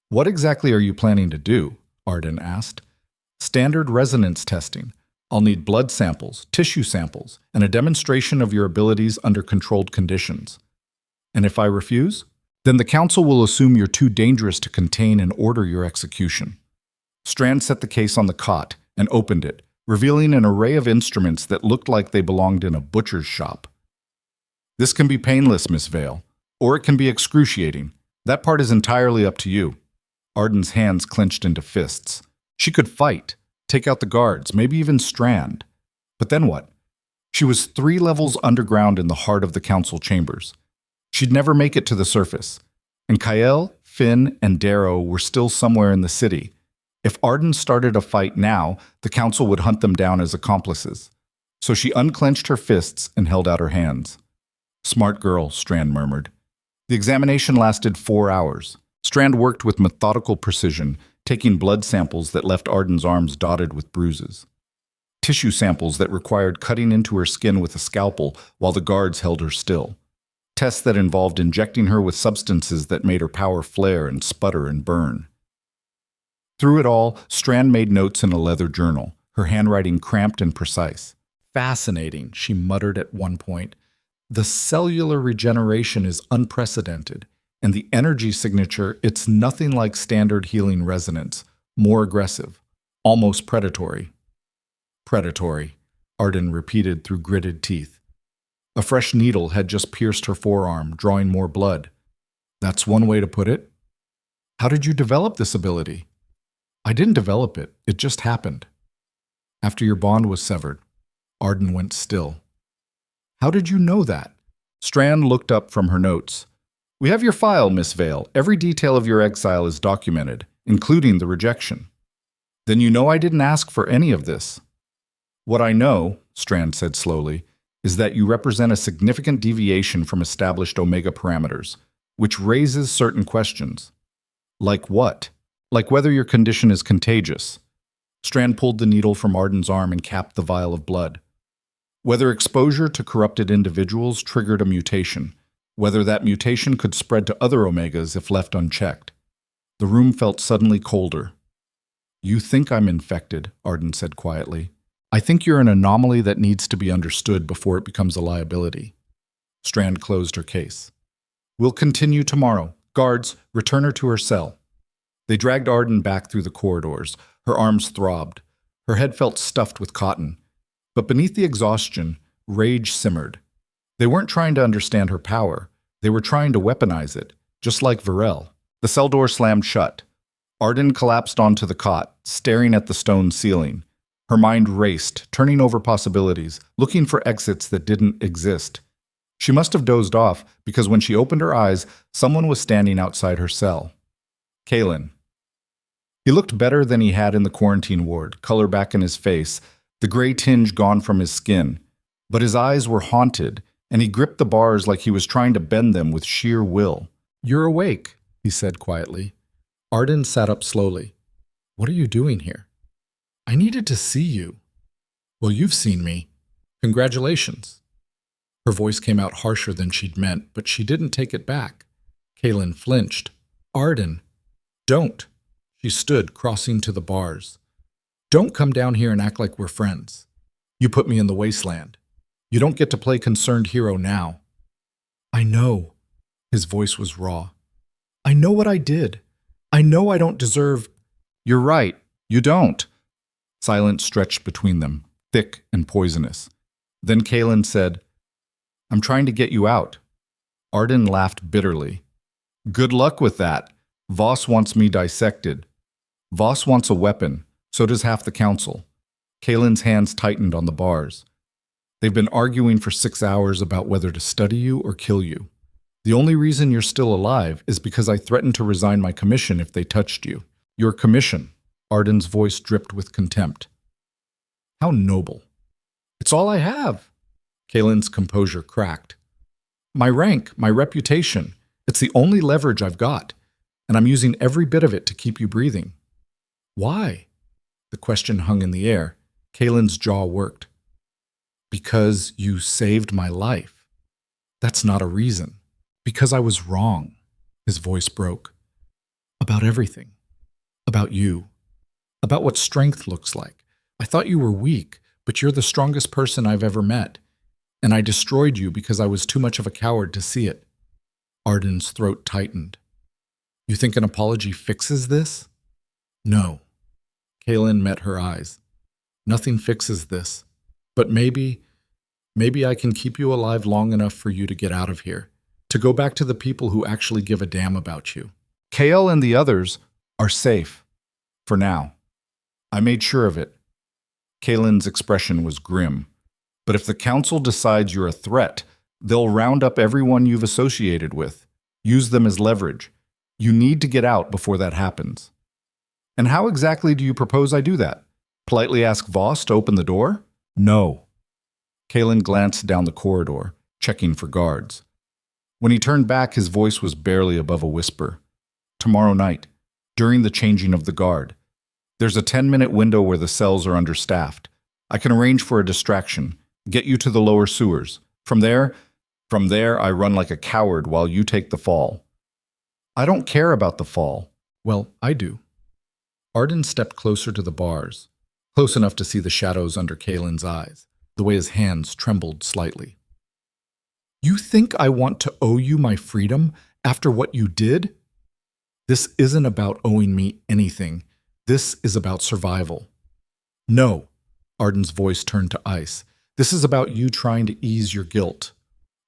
What exactly are you planning to do? Arden asked. Standard resonance testing. I'll need blood samples, tissue samples, and a demonstration of your abilities under controlled conditions. And if I refuse? Then the council will assume you're too dangerous to contain and order your execution. Strand set the case on the cot and opened it, revealing an array of instruments that looked like they belonged in a butcher's shop. This can be painless, Miss Vale, or it can be excruciating. That part is entirely up to you. Arden's hands clenched into fists. She could fight, take out the guards, maybe even Strand. But then what? She was 3 levels underground in the heart of the council chambers. She'd never make it to the surface. And Kael, Finn, and Darrow were still somewhere in the city. If Arden started a fight now, the council would hunt them down as accomplices. So she unclenched her fists and held out her hands. Smart girl, Strand murmured. The examination lasted 4 hours. Strand worked with methodical precision, taking blood samples that left Arden's arms dotted with bruises. Tissue samples that required cutting into her skin with a scalpel while the guards held her still. Tests that involved injecting her with substances that made her power flare and sputter and burn. Through it all, Strand made notes in a leather journal, her handwriting cramped and precise. Fascinating, she muttered at one point. The cellular regeneration is unprecedented, and the energy signature, it's nothing like standard healing resonance, more aggressive, almost predatory. Predatory, Arden repeated through gritted teeth. A fresh needle had just pierced her forearm, drawing more blood. That's one way to put it. How did you develop this ability? I didn't develop it, it just happened. After your bond was severed, Arden went still. How did you know that? Strand looked up from her notes. We have your file, Miss Vale. Every detail of your exile is documented, including the rejection. Then you know I didn't ask for any of this. What I know, Strand said slowly, is that you represent a significant deviation from established Omega parameters, which raises certain questions. Like what? Like whether your condition is contagious. Strand pulled the needle from Arden's arm and capped the vial of blood. Whether exposure to corrupted individuals triggered a mutation, whether that mutation could spread to other Omegas if left unchecked. The room felt suddenly colder. You think I'm infected, Arden said quietly. I think you're an anomaly that needs to be understood before it becomes a liability. Strand closed her case. We'll continue tomorrow. Guards, return her to her cell. They dragged Arden back through the corridors. Her arms throbbed. Her head felt stuffed with cotton. But beneath the exhaustion, rage simmered. They weren't trying to understand her power. They were trying to weaponize it, just like Varel. The cell door slammed shut. Arden collapsed onto the cot, staring at the stone ceiling. Her mind raced, turning over possibilities, looking for exits that didn't exist. She must have dozed off because when she opened her eyes, someone was standing outside her cell. Kalen. He looked better than he had in the quarantine ward, color back in his face, the gray tinge gone from his skin. But his eyes were haunted, and he gripped the bars like he was trying to bend them with sheer will. You're awake, he said quietly. Arden sat up slowly. What are you doing here? I needed to see you. Well, you've seen me. Congratulations. Her voice came out harsher than she'd meant, but she didn't take it back. Kalen flinched. Arden, don't. She stood, crossing to the bars. Don't come down here and act like we're friends. You put me in the wasteland. You don't get to play concerned hero now. I know. His voice was raw. I know what I did. I know I don't deserve. You're right. You don't. Silence stretched between them, thick and poisonous. Then Kalen said, I'm trying to get you out. Arden laughed bitterly. Good luck with that. Voss wants me dissected. Voss wants a weapon. So does half the council. Kalen's hands tightened on the bars. They've been arguing for 6 hours about whether to study you or kill you. The only reason you're still alive is because I threatened to resign my commission if they touched you. Your commission. Arden's voice dripped with contempt. How noble. It's all I have. Kalen's composure cracked. My rank, my reputation. It's the only leverage I've got, and I'm using every bit of it to keep you breathing. Why? The question hung in the air. Kalen's jaw worked. Because you saved my life. That's not a reason. Because I was wrong. His voice broke. About everything. About you. About what strength looks like. I thought you were weak, but you're the strongest person I've ever met. And I destroyed you because I was too much of a coward to see it. Arden's throat tightened. You think an apology fixes this? No. Kalen met her eyes. Nothing fixes this. But maybe I can keep you alive long enough for you to get out of here. To go back to the people who actually give a damn about you. Kale and the others are safe. For now. I made sure of it. Kalen's expression was grim. But if the council decides you're a threat, they'll round up everyone you've associated with. Use them as leverage. You need to get out before that happens. And how exactly do you propose I do that? Politely ask Voss to open the door? No. Kalen glanced down the corridor, checking for guards. When he turned back, his voice was barely above a whisper. Tomorrow night, during the changing of the guard. There's a 10-minute window where the cells are understaffed. I can arrange for a distraction, get you to the lower sewers. From there, I run like a coward while you take the fall. I don't care about the fall. Well, I do. Arden stepped closer to the bars, close enough to see the shadows under Kalen's eyes, the way his hands trembled slightly. You think I want to owe you my freedom after what you did? This isn't about owing me anything. This is about survival. No, Arden's voice turned to ice. This is about you trying to ease your guilt.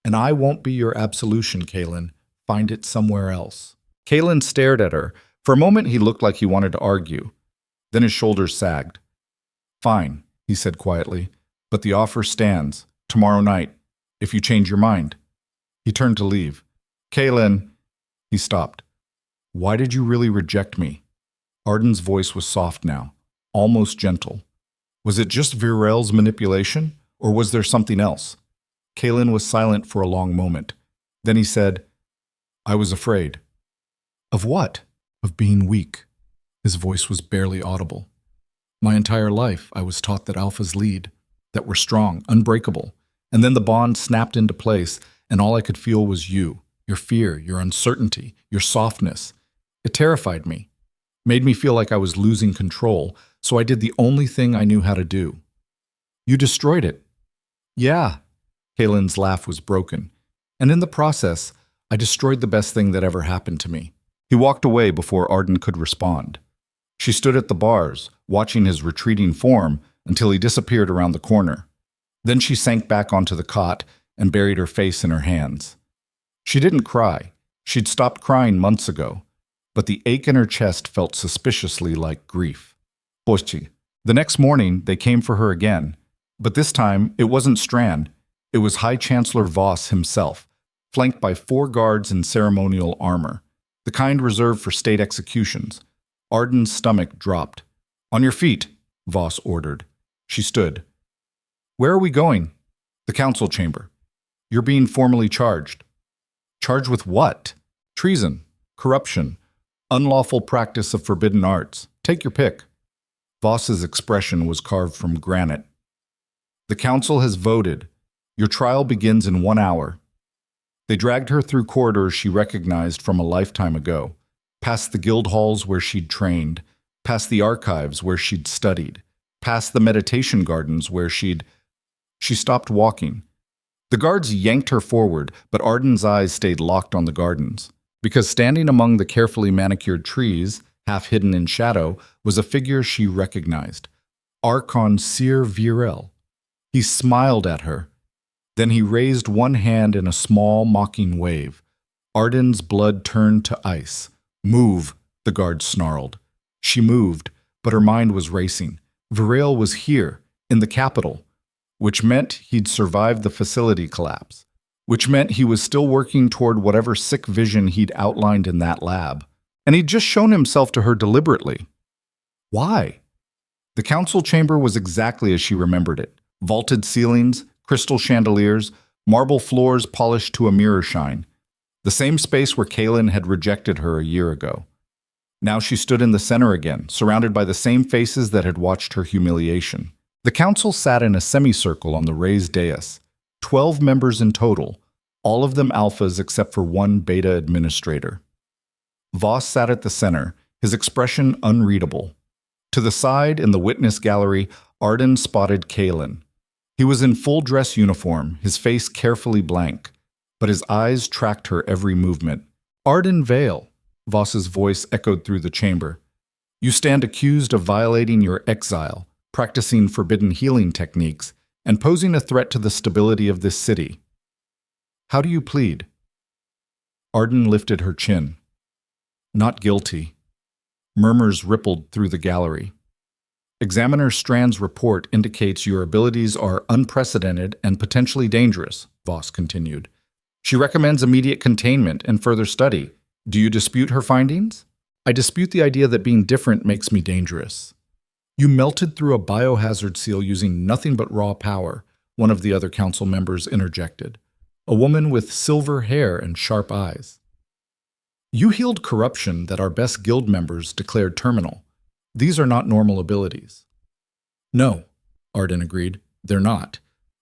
And I won't be your absolution, Kaelin. Find it somewhere else. Kaelin stared at her. For a moment, he looked like he wanted to argue. Then his shoulders sagged. Fine, he said quietly, but the offer stands. Tomorrow night, if you change your mind. He turned to leave. Kaelin, he stopped. Why did you really reject me? Arden's voice was soft now, almost gentle. Was it just Virel's manipulation, or was there something else? Kaelin was silent for a long moment. Then he said, I was afraid. Of what? Of being weak. His voice was barely audible. My entire life, I was taught that alphas lead, that we're strong, unbreakable. And then the bond snapped into place, and all I could feel was you, your fear, your uncertainty, your softness. It terrified me, made me feel like I was losing control, so I did the only thing I knew how to do. You destroyed it. Yeah. Kaelin's laugh was broken. And in the process, I destroyed the best thing that ever happened to me. He walked away before Arden could respond. She stood at the bars, watching his retreating form until he disappeared around the corner. Then she sank back onto the cot and buried her face in her hands. She didn't cry. She'd stopped crying months ago, but the ache in her chest felt suspiciously like grief. Pochi. The next morning, they came for her again, but this time it wasn't Strand. It was High Chancellor Voss himself, flanked by 4 guards in ceremonial armor, the kind reserved for state executions. Arden's stomach dropped. On your feet, Voss ordered. She stood. Where are we going? The council chamber. You're being formally charged. Charged with what? Treason, corruption, unlawful practice of forbidden arts. Take your pick. Voss's expression was carved from granite. The council has voted. Your trial begins in 1 hour. They dragged her through corridors she recognized from a lifetime ago, past the guild halls where she'd trained, past the archives where she'd studied, past the meditation gardens where She stopped walking. The guards yanked her forward, but Arden's eyes stayed locked on the gardens, because standing among the carefully manicured trees, half hidden in shadow, was a figure she recognized. Archon Sir Virel. He smiled at her. Then he raised one hand in a small, mocking wave. Arden's blood turned to ice. Move, the guard snarled. She moved, but her mind was racing. Virel was here, in the capital, which meant he'd survived the facility collapse, which meant he was still working toward whatever sick vision he'd outlined in that lab. And he'd just shown himself to her deliberately. Why? The council chamber was exactly as she remembered it. Vaulted ceilings, crystal chandeliers, marble floors polished to a mirror shine. The same space where Kaelin had rejected her a year ago. Now she stood in the center again, surrounded by the same faces that had watched her humiliation. The council sat in a semicircle on the raised dais, 12 members in total, all of them alphas except for one beta administrator. Voss sat at the center, his expression unreadable. To the side, in the witness gallery, Arden spotted Kaelin. He was in full dress uniform, his face carefully blank, but his eyes tracked her every movement. Arden Vale, Voss's voice echoed through the chamber. You stand accused of violating your exile, practicing forbidden healing techniques, and posing a threat to the stability of this city. How do you plead? Arden lifted her chin. Not guilty. Murmurs rippled through the gallery. Examiner Strand's report indicates your abilities are unprecedented and potentially dangerous, Voss continued. She recommends immediate containment and further study. Do you dispute her findings? I dispute the idea that being different makes me dangerous. You melted through a biohazard seal using nothing but raw power, one of the other council members interjected. A woman with silver hair and sharp eyes. You healed corruption that our best guild members declared terminal. These are not normal abilities. No, Arden agreed. They're not.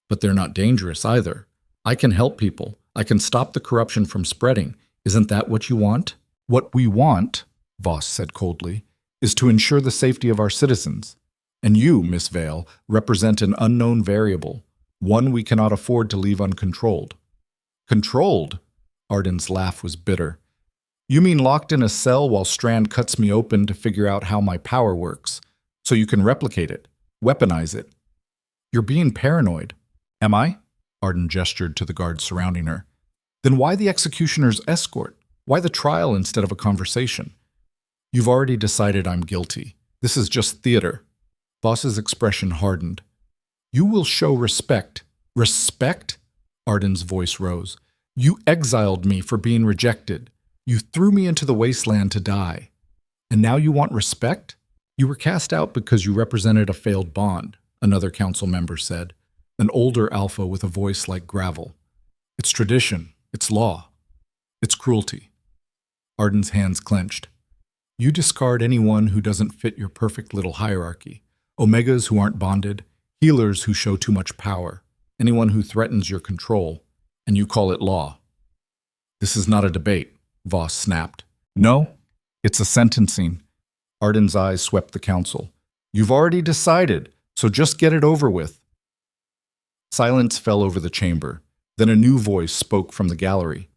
But they're not dangerous either. I can help people. I can stop the corruption from spreading. Isn't that what you want? What we want, Voss said coldly, is to ensure the safety of our citizens. And you, Miss Vale, represent an unknown variable, one we cannot afford to leave uncontrolled. Controlled? Arden's laugh was bitter. You mean locked in a cell while Strand cuts me open to figure out how my power works, so you can replicate it, weaponize it. You're being paranoid. Am I? Arden gestured to the guards surrounding her. Then why the executioner's escort? Why the trial instead of a conversation? You've already decided I'm guilty. This is just theater. Voss's expression hardened. You will show respect. Respect? Arden's voice rose. You exiled me for being rejected. You threw me into the wasteland to die. And now you want respect? You were cast out because you represented a failed bond, another council member said, an older alpha with a voice like gravel. It's tradition. It's law. It's cruelty. Arden's hands clenched. You discard anyone who doesn't fit your perfect little hierarchy. Omegas who aren't bonded, healers who show too much power, anyone who threatens your control, and you call it law. This is not a debate, Voss snapped. No, it's a sentencing. Arden's eyes swept the council. You've already decided, so just get it over with. Silence fell over the chamber. Then a new voice spoke from the gallery.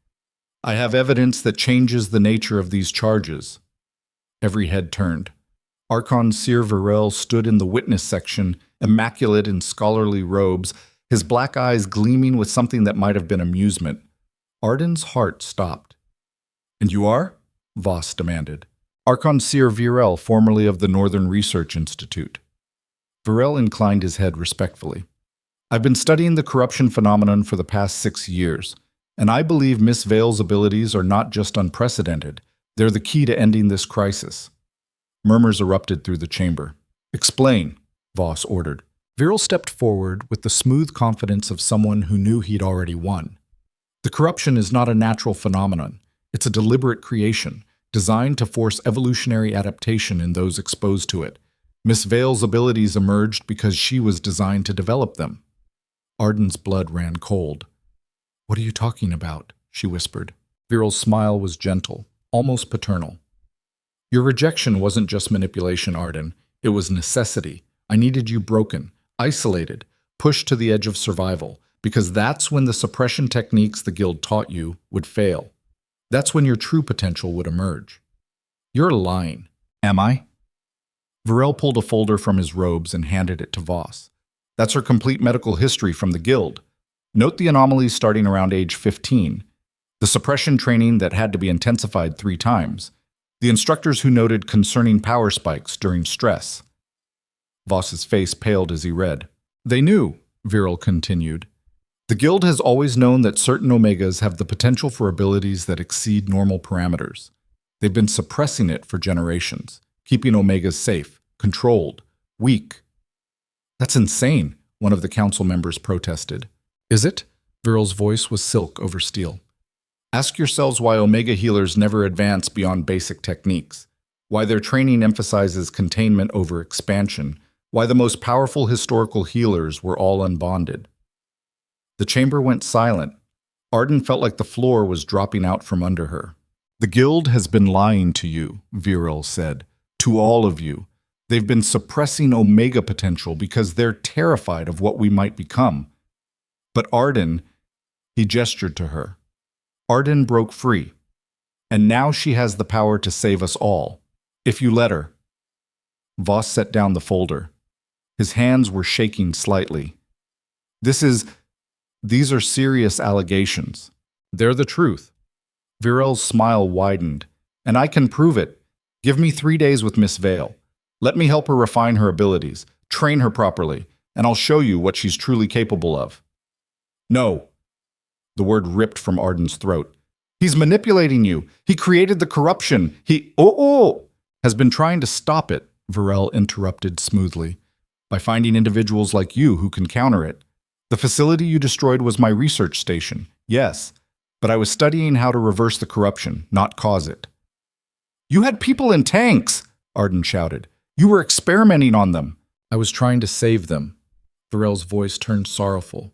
I have evidence that changes the nature of these charges. Every head turned. Archon Sir Virel stood in the witness section, immaculate in scholarly robes, his black eyes gleaming with something that might have been amusement. Arden's heart stopped. And you are? Voss demanded. Archon Sir Virel, formerly of the Northern Research Institute. Virel inclined his head respectfully. I've been studying the corruption phenomenon for the past 6 years, and I believe Miss Vale's abilities are not just unprecedented, they're the key to ending this crisis. Murmurs erupted through the chamber. Explain, Voss ordered. Virel stepped forward with the smooth confidence of someone who knew he'd already won. The corruption is not a natural phenomenon. It's a deliberate creation, designed to force evolutionary adaptation in those exposed to it. Miss Vale's abilities emerged because she was designed to develop them. Arden's blood ran cold. What are you talking about? She whispered. Virel's smile was gentle, almost paternal. Your rejection wasn't just manipulation, Arden. It was necessity. I needed you broken, isolated, pushed to the edge of survival, because that's when the suppression techniques the Guild taught you would fail. That's when your true potential would emerge. You're lying. Am I? Virel pulled a folder from his robes and handed it to Voss. That's her complete medical history from the Guild. Note the anomalies starting around age 15, the suppression training that had to be intensified 3 times, the instructors who noted concerning power spikes during stress. Voss's face paled as he read. They knew, Virel continued. The Guild has always known that certain Omegas have the potential for abilities that exceed normal parameters. They've been suppressing it for generations, keeping Omegas safe, controlled, weak. That's insane, one of the council members protested. Is it? Virel's voice was silk over steel. Ask yourselves why Omega healers never advance beyond basic techniques, why their training emphasizes containment over expansion, why the most powerful historical healers were all unbonded. The chamber went silent. Arden felt like the floor was dropping out from under her. The Guild has been lying to you, Virel said. To all of you. They've been suppressing Omega potential because they're terrified of what we might become. But Arden, he gestured to her. Arden broke free. And now she has the power to save us all. If you let her. Voss set down the folder. His hands were shaking slightly. These are serious allegations. They're the truth. Virel's smile widened. And I can prove it. Give me 3 days with Miss Vale. Let me help her refine her abilities, train her properly, and I'll show you what she's truly capable of. No. The word ripped from Arden's throat. He's manipulating you. He created the corruption. He has been trying to stop it, Virel interrupted smoothly, by finding individuals like you who can counter it. The facility you destroyed was my research station, yes, but I was studying how to reverse the corruption, not cause it. You had people in tanks, Arden shouted. You were experimenting on them. I was trying to save them. Virel's voice turned sorrowful.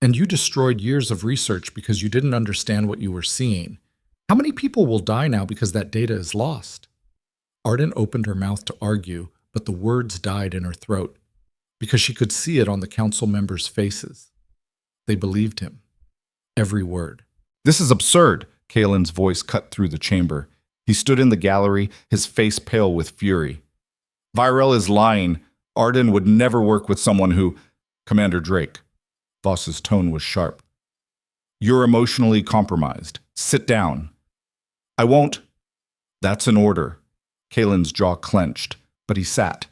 And you destroyed years of research because you didn't understand what you were seeing. How many people will die now because that data is lost? Arden opened her mouth to argue, but the words died in her throat, because she could see it on the council members' faces. They believed him. Every word. This is absurd. Kalen's voice cut through the chamber. He stood in the gallery, his face pale with fury. Virel is lying. Arden would never work with someone who... Commander Drake. Voss's tone was sharp. You're emotionally compromised. Sit down. I won't. That's an order. Kalen's jaw clenched, but he sat.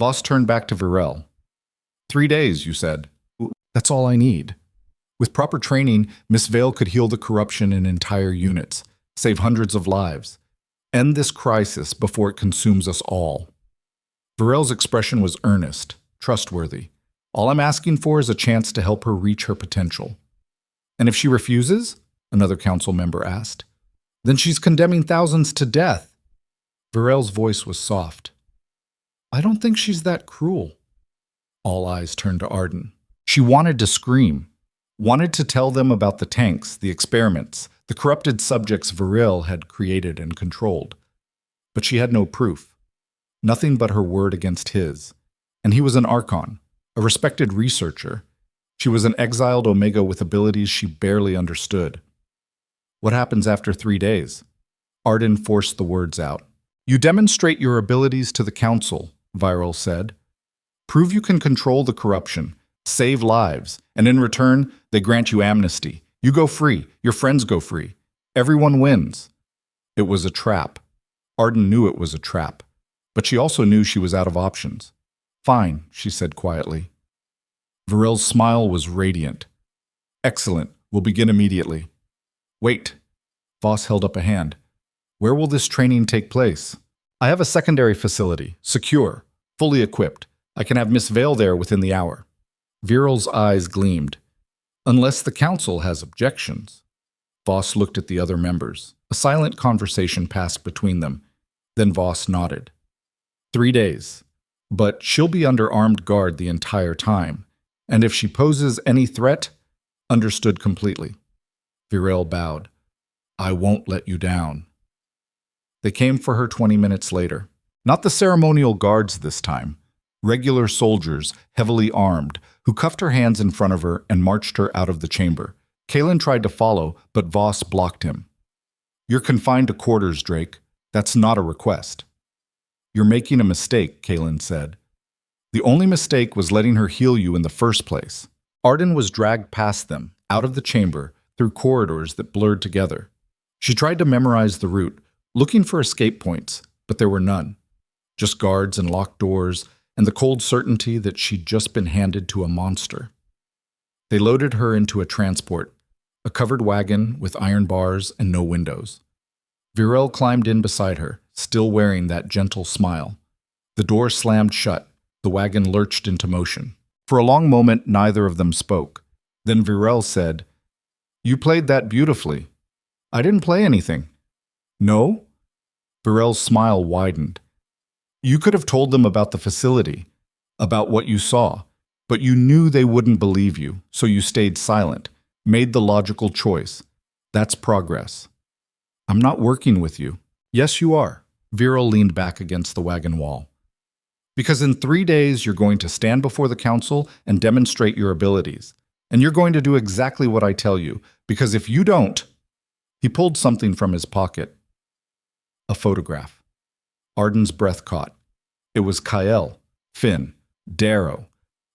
Voss turned back to Virel. 3 days, you said. That's all I need. With proper training, Miss Vale could heal the corruption in entire units, save hundreds of lives, end this crisis before it consumes us all. Virel's expression was earnest, trustworthy. All I'm asking for is a chance to help her reach her potential. And if she refuses? Another council member asked. Then she's condemning thousands to death. Virel's voice was soft. I don't think she's that cruel. All eyes turned to Arden. She wanted to scream, wanted to tell them about the tanks, the experiments, the corrupted subjects Virel had created and controlled. But she had no proof. Nothing but her word against his. And he was an Archon, a respected researcher. She was an exiled Omega with abilities she barely understood. What happens after 3 days? Arden forced the words out. You demonstrate your abilities to the Council, Virel said. Prove you can control the corruption, save lives, and in return, they grant you amnesty. You go free, your friends go free. Everyone wins. It was a trap. Arden knew it was a trap, but she also knew she was out of options. Fine, she said quietly. Virel's smile was radiant. Excellent, we'll begin immediately. Wait. Voss held up a hand. Where will this training take place? I have a secondary facility, secure, fully equipped. I can have Miss Vale there within the hour. Virel's eyes gleamed. Unless the council has objections. Voss looked at the other members. A silent conversation passed between them. Then Voss nodded. 3 days. But she'll be under armed guard the entire time. And if she poses any threat, understood completely. Virel bowed. I won't let you down. They came for her 20 minutes later. Not the ceremonial guards this time. Regular soldiers, heavily armed, who cuffed her hands in front of her and marched her out of the chamber. Kalen tried to follow, but Voss blocked him. You're confined to quarters, Drake. That's not a request. You're making a mistake, Kalen said. The only mistake was letting her heal you in the first place. Arden was dragged past them, out of the chamber, through corridors that blurred together. She tried to memorize the route, looking for escape points, but there were none. Just guards and locked doors, and the cold certainty that she'd just been handed to a monster. They loaded her into a transport, a covered wagon with iron bars and no windows. Virel climbed in beside her, still wearing that gentle smile. The door slammed shut. The wagon lurched into motion. For a long moment, neither of them spoke. Then Virel said, You played that beautifully. I didn't play anything. No? Virel's smile widened. You could have told them about the facility, about what you saw, but you knew they wouldn't believe you, so you stayed silent, made the logical choice. That's progress. I'm not working with you. Yes, you are. Virel leaned back against the wagon wall. Because in 3 days, you're going to stand before the council and demonstrate your abilities. And you're going to do exactly what I tell you, because if you don't... He pulled something from his pocket. A photograph. Arden's breath caught. It was Kael, Finn, Darrow,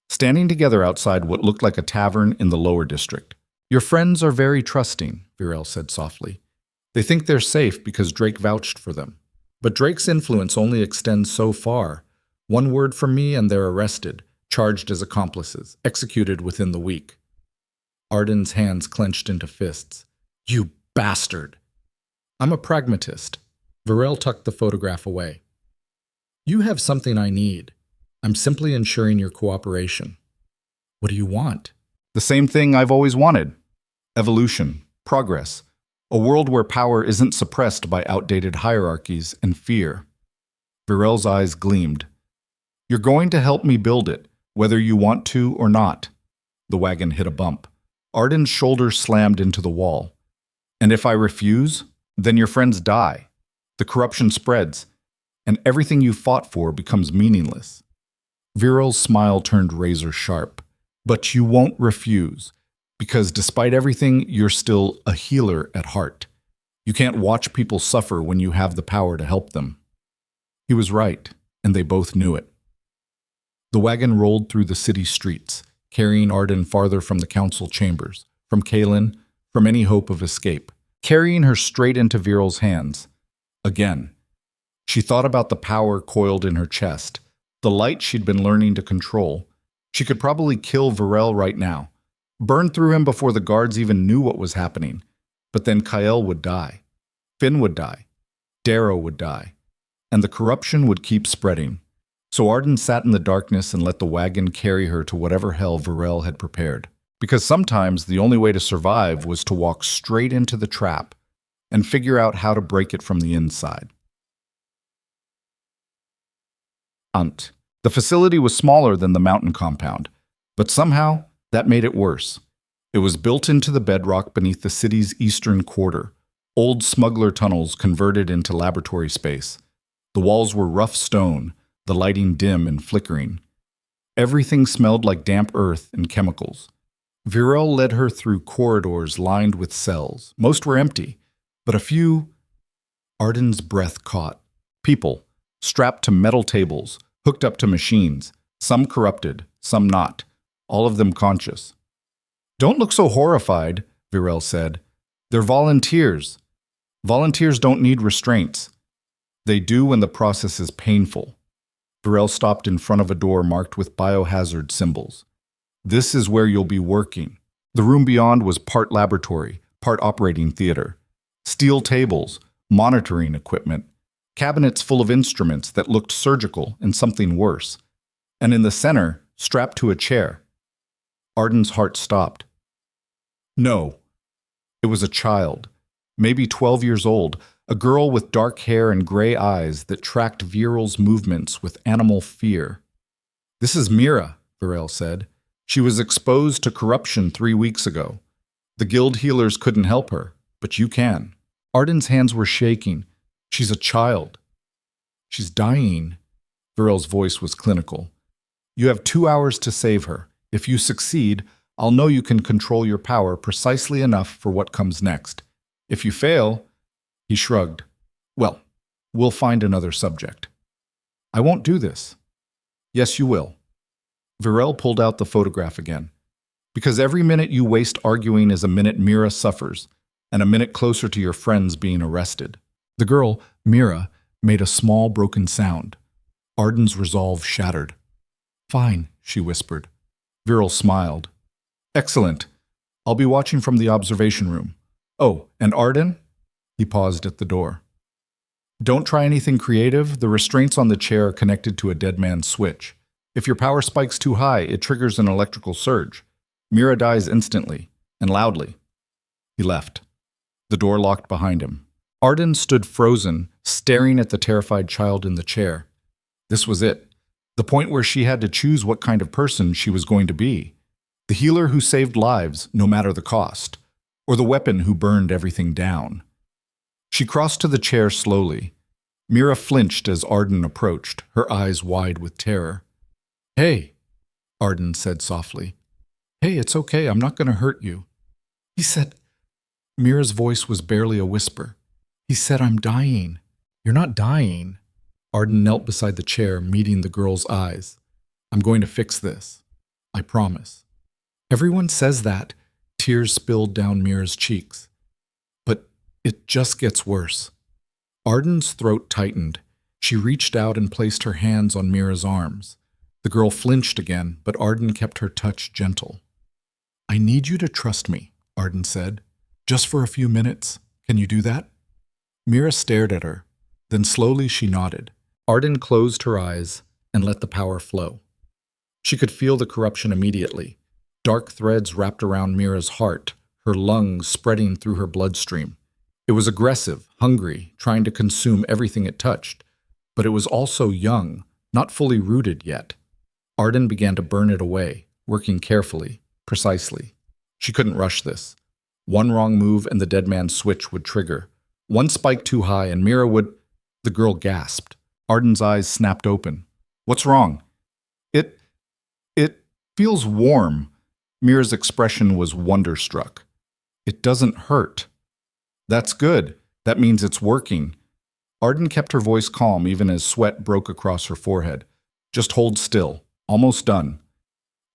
standing together outside what looked like a tavern in the lower district. Your friends are very trusting, Virel said softly. They think they're safe because Drake vouched for them. But Drake's influence only extends so far. One word from me and they're arrested, charged as accomplices, executed within the week. Arden's hands clenched into fists. You bastard! I'm a pragmatist. Virel tucked the photograph away. You have something I need. I'm simply ensuring your cooperation. What do you want? The same thing I've always wanted. Evolution, progress, a world where power isn't suppressed by outdated hierarchies and fear. Virel's eyes gleamed. You're going to help me build it, whether you want to or not. The wagon hit a bump. Arden's shoulder slammed into the wall. And if I refuse, then your friends die. The corruption spreads, and everything you fought for becomes meaningless. Virel's smile turned razor sharp. But you won't refuse, because despite everything, you're still a healer at heart. You can't watch people suffer when you have the power to help them. He was right, and they both knew it. The wagon rolled through the city streets, carrying Arden farther from the council chambers, from Kaelin, from any hope of escape, carrying her straight into Viral's hands. Again. She thought about the power coiled in her chest, the light she'd been learning to control. She could probably kill Viral right now, burn through him before the guards even knew what was happening. But then Kael would die. Finn would die. Darrow would die. And the corruption would keep spreading. So Arden sat in the darkness and let the wagon carry her to whatever hell Viral had prepared. Because sometimes the only way to survive was to walk straight into the trap and figure out how to break it from the inside. The facility was smaller than the mountain compound, but somehow that made it worse. It was built into the bedrock beneath the city's eastern quarter, old smuggler tunnels converted into laboratory space. The walls were rough stone, the lighting dim and flickering. Everything smelled like damp earth and chemicals. Viral led her through corridors lined with cells. Most were empty, but a few... Arden's breath caught. People, strapped to metal tables, hooked up to machines, some corrupted, some not, all of them conscious. "Don't look so horrified," Viral said. "They're volunteers. Volunteers don't need restraints. They do when the process is painful." Viral stopped in front of a door marked with biohazard symbols. "This is where you'll be working." The room beyond was part laboratory, part operating theater. Steel tables, monitoring equipment, cabinets full of instruments that looked surgical and something worse. And in the center, strapped to a chair. Arden's heart stopped. No. It was a child, maybe 12 years old, a girl with dark hair and gray eyes that tracked Viral's movements with animal fear. "This is Mira," Viral said. "She was exposed to corruption 3 weeks ago. The guild healers couldn't help her, but you can." Arden's hands were shaking. "She's a child. She's dying." Viral's voice was clinical. "You have 2 hours to save her. If you succeed, I'll know you can control your power precisely enough for what comes next. If you fail..." He shrugged. "Well, we'll find another subject." "I won't do this." "Yes, you will." Viral pulled out the photograph again. "Because every minute you waste arguing is a minute Mira suffers, and a minute closer to your friends being arrested." The girl, Mira, made a small broken sound. Arden's resolve shattered. "Fine," she whispered. Viral smiled. "Excellent. I'll be watching from the observation room. Oh, and Arden?" He paused at the door. "Don't try anything creative. The restraints on the chair are connected to a dead man's switch. If your power spikes too high, it triggers an electrical surge. Mira dies instantly, and loudly." He left. The door locked behind him. Arden stood frozen, staring at the terrified child in the chair. This was it. The point where she had to choose what kind of person she was going to be. The healer who saved lives, no matter the cost, or the weapon who burned everything down. She crossed to the chair slowly. Mira flinched as Arden approached, her eyes wide with terror. "Hey," Arden said softly. "Hey, it's okay, I'm not going to hurt you." He said... Mira's voice was barely a whisper. "He said I'm dying." "You're not dying." Arden knelt beside the chair, meeting the girl's eyes. "I'm going to fix this. I promise." Everyone says that. Tears spilled down Mira's cheeks. But it just gets worse. Arden's throat tightened. She reached out and placed her hands on Mira's arms. The girl flinched again, but Arden kept her touch gentle. "I need you to trust me," Arden said. "Just for a few minutes. Can you do that?" Mira stared at her. Then slowly she nodded. Arden closed her eyes and let the power flow. She could feel the corruption immediately. Dark threads wrapped around Mira's heart, her lungs spreading through her bloodstream. It was aggressive, hungry, trying to consume everything it touched. But it was also young, not fully rooted yet. Arden began to burn it away, working carefully, precisely. She couldn't rush this. One wrong move and the dead man's switch would trigger. One spike too high and Mira would... The girl gasped. Arden's eyes snapped open. "What's wrong?" It feels warm." Mira's expression was wonderstruck. "It doesn't hurt." "That's good. That means it's working. Arden kept her voice calm even as sweat broke across her forehead. Just hold still. Almost done.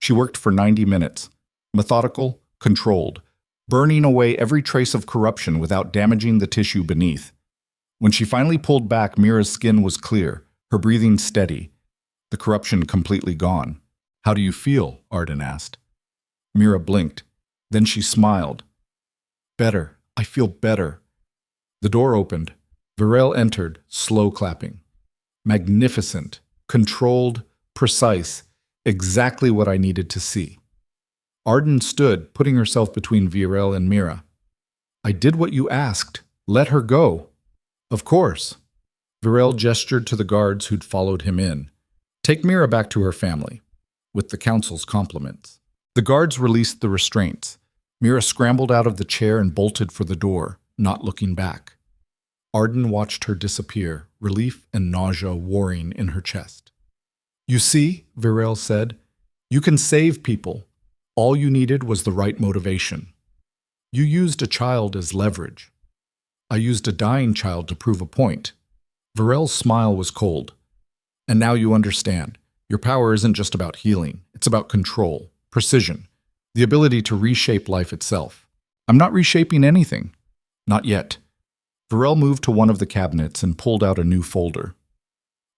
She worked for 90 minutes. Methodical, controlled, burning away every trace of corruption without damaging the tissue beneath. When she finally pulled back, Mira's skin was clear, her breathing steady, the corruption completely gone. "How do you feel?" Arden asked. Mira blinked. Then she smiled. "Better. I feel better." The door opened. Varel entered, slow clapping. Magnificent, controlled, precise, exactly what I needed to see. Arden stood, putting herself between Varel and Mira. "I did what you asked. Let her go." "Of course." Varel gestured to the guards who'd followed him in. "Take Mira back to her family," with the council's compliments. The guards released the restraints. Mira scrambled out of the chair and bolted for the door, not looking back. Arden watched her disappear, relief and nausea warring in her chest. "You see," Varel said, "you can save people. All you needed was the right motivation. You used a child as leverage. I used a dying child to prove a point." Varel's smile was cold. "And now you understand. Your power isn't just about healing. It's about control, precision, the ability to reshape life itself. I'm not reshaping anything. Not yet." Varel moved to one of the cabinets and pulled out a new folder.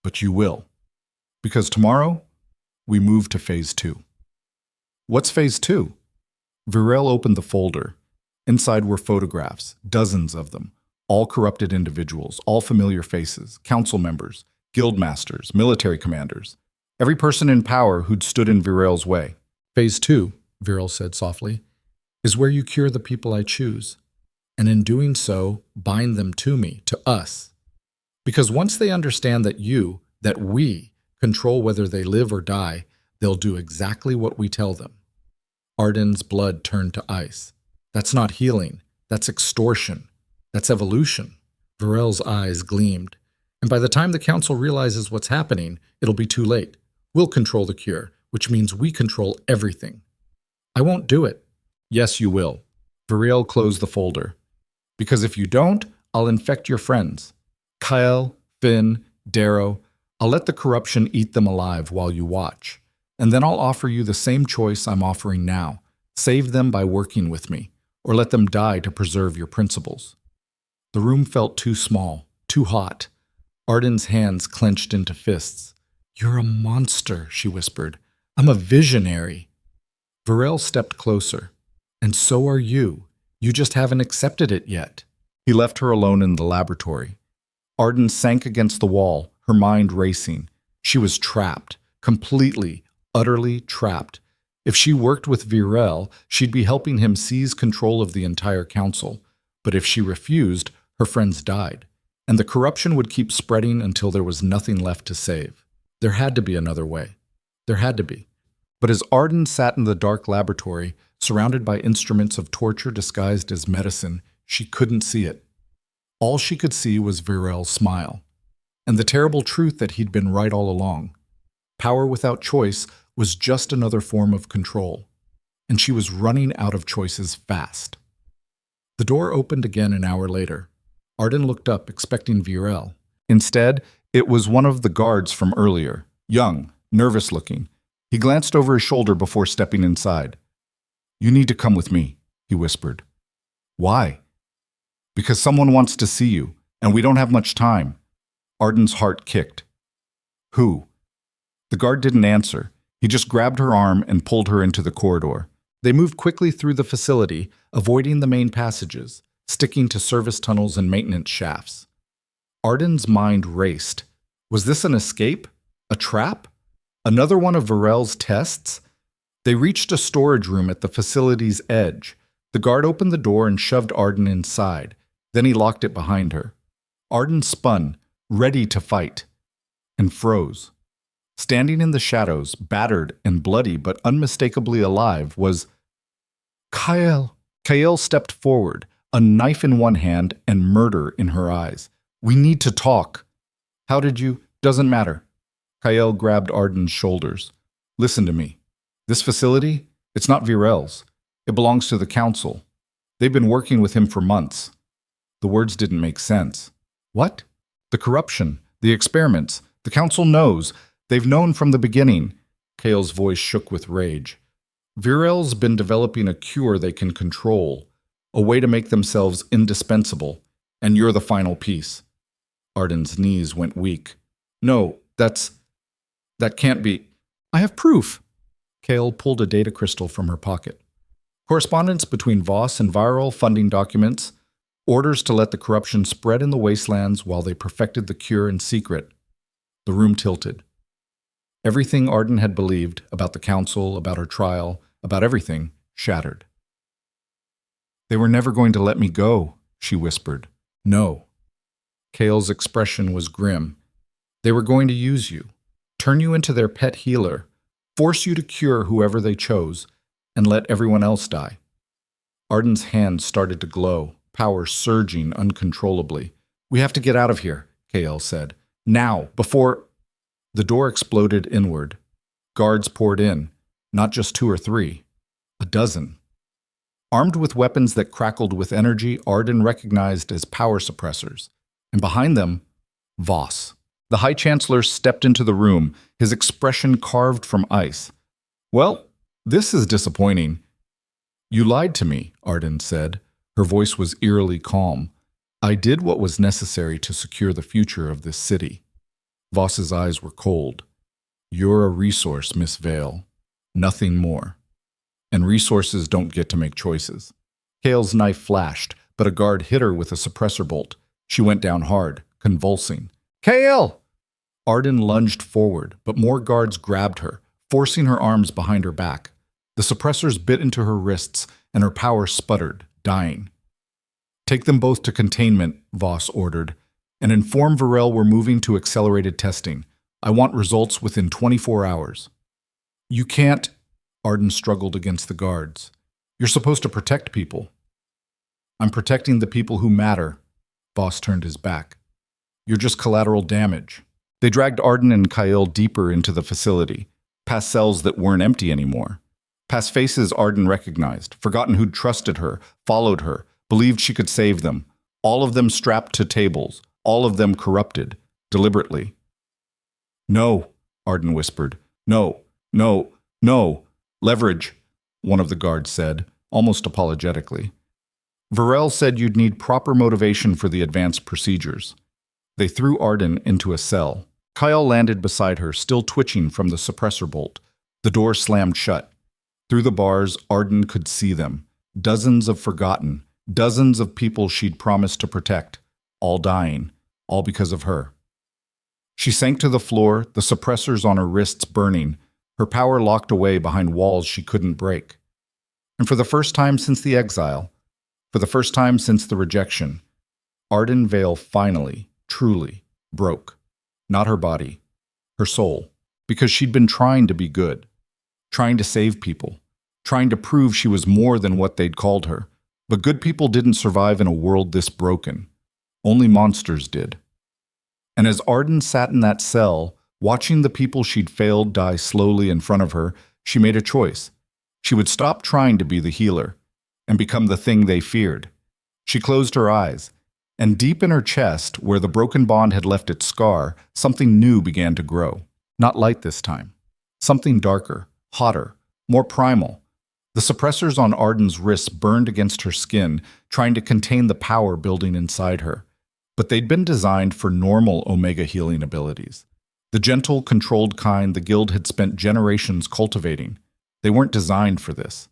"But you will. Because tomorrow, we move to Phase 2. "What's Phase 2? Varel opened the folder. Inside were photographs, dozens of them, all corrupted individuals, all familiar faces, council members, guild masters, military commanders, every person in power who'd stood in Varel's way. "Phase 2, Varel said softly, "is where you cure the people I choose. And in doing so, bind them to me, to us. Because once they understand that we, control whether they live or die, they'll do exactly what we tell them." Arden's blood turned to ice. "That's not healing. That's extortion. That's evolution." Varel's eyes gleamed. "And by the time the council realizes what's happening, it'll be too late. We'll control the cure, which means we control everything." "I won't do it." "Yes, you will." Varel closed the folder. "Because if you don't, I'll infect your friends. Kyle, Finn, Darrow. I'll let the corruption eat them alive while you watch. And then I'll offer you the same choice I'm offering now. Save them by working with me, or let them die to preserve your principles." The room felt too small, too hot. Arden's hands clenched into fists. "You're a monster," she whispered. "I'm a visionary." Varel stepped closer. "And so are you. You just haven't accepted it yet." He left her alone in the laboratory. Arden sank against the wall, her mind racing. She was trapped, completely, utterly trapped. If she worked with Varel, she'd be helping him seize control of the entire council. But if she refused, her friends died. And the corruption would keep spreading until there was nothing left to save. There had to be another way. There had to be. But as Arden sat in the dark laboratory, surrounded by instruments of torture disguised as medicine, she couldn't see it. All she could see was Varel's smile, and the terrible truth that he'd been right all along. Power without choice was just another form of control, and she was running out of choices fast. The door opened again an hour later. Arden looked up, expecting Varel. Instead, it was one of the guards from earlier, young, nervous-looking. He glanced over his shoulder before stepping inside. "You need to come with me," he whispered. "Why?" "Because someone wants to see you, and we don't have much time." Arden's heart kicked. "Who?" The guard didn't answer. He just grabbed her arm and pulled her into the corridor. They moved quickly through the facility, avoiding the main passages, sticking to service tunnels and maintenance shafts. Arden's mind raced. Was this an escape? A trap? Another one of Varel's tests? They reached a storage room at the facility's edge. The guard opened the door and shoved Arden inside. Then he locked it behind her. Arden spun, ready to fight, and froze. Standing in the shadows, battered and bloody but unmistakably alive, was Kyle. Kyle stepped forward, a knife in one hand and murder in her eyes. "We need to talk." "How did you—" "Doesn't matter." Kyle grabbed Arden's shoulders. "Listen to me. This facility, it's not Varel's. It belongs to the council. They've been working with him for months. The words didn't make sense. What? The corruption, the experiments. The council knows. They've known from the beginning. Kale's voice shook with rage. Virel's been developing a cure they can control, a way to make themselves indispensable, and you're the final piece. Arden's knees went weak. No, that can't be. I have proof. Kale pulled a data crystal from her pocket. Correspondence between Voss and Virel funding documents, orders to let the corruption spread in the wastelands while they perfected the cure in secret. The room tilted. Everything Arden had believed about the council, about her trial, about everything, shattered. They were never going to let me go, she whispered. No. Kale's expression was grim. They were going to use you, turn you into their pet healer, force you to cure whoever they chose, and let everyone else die. Arden's hands started to glow, power surging uncontrollably. We have to get out of here, Kale said. Now, before... The door exploded inward. Guards poured in, not just 2 or 3, a dozen. Armed with weapons that crackled with energy Arden recognized as power suppressors, and behind them, Voss. The High Chancellor stepped into the room, his expression carved from ice. Well, this is disappointing. You lied to me, Arden said. Her voice was eerily calm. I did what was necessary to secure the future of this city. Voss's eyes were cold. You're a resource, Miss Vale. Nothing more. And resources don't get to make choices. Kale's knife flashed, but a guard hit her with a suppressor bolt. She went down hard, convulsing. Kale! Arden lunged forward, but more guards grabbed her, forcing her arms behind her back. The suppressors bit into her wrists, and her power sputtered, dying. Take them both to containment, Voss ordered, and inform Virel we're moving to accelerated testing. I want results within 24 hours. You can't, Arden struggled against the guards. You're supposed to protect people. I'm protecting the people who matter. Voss turned his back. You're just collateral damage. They dragged Arden and Kyle deeper into the facility, past cells that weren't empty anymore, past faces Arden recognized, forgotten who'd trusted her, followed her, believed she could save them, all of them strapped to tables, all of them corrupted, deliberately. No, Arden whispered. No, no, no. Leverage, one of the guards said, almost apologetically. Virel said you'd need proper motivation for the advanced procedures. They threw Arden into a cell. Kyle landed beside her, still twitching from the suppressor bolt. The door slammed shut. Through the bars, Arden could see them. Dozens of forgotten, dozens of people she'd promised to protect, all dying, all because of her. She sank to the floor, the suppressors on her wrists burning, her power locked away behind walls she couldn't break. And for the first time since the exile, for the first time since the rejection, Arden Vale finally, truly, broke. Not her body, her soul, because she'd been trying to be good, trying to save people, trying to prove she was more than what they'd called her. But good people didn't survive in a world this broken. Only monsters did. And as Arden sat in that cell, watching the people she'd failed die slowly in front of her, she made a choice. She would stop trying to be the healer and become the thing they feared. She closed her eyes, and deep in her chest, where the broken bond had left its scar, something new began to grow. Not light this time. Something darker, hotter, more primal. The suppressors on Arden's wrists burned against her skin, trying to contain the power building inside her. But they'd been designed for normal Omega healing abilities. The gentle, controlled kind the Guild had spent generations cultivating. They weren't designed for this.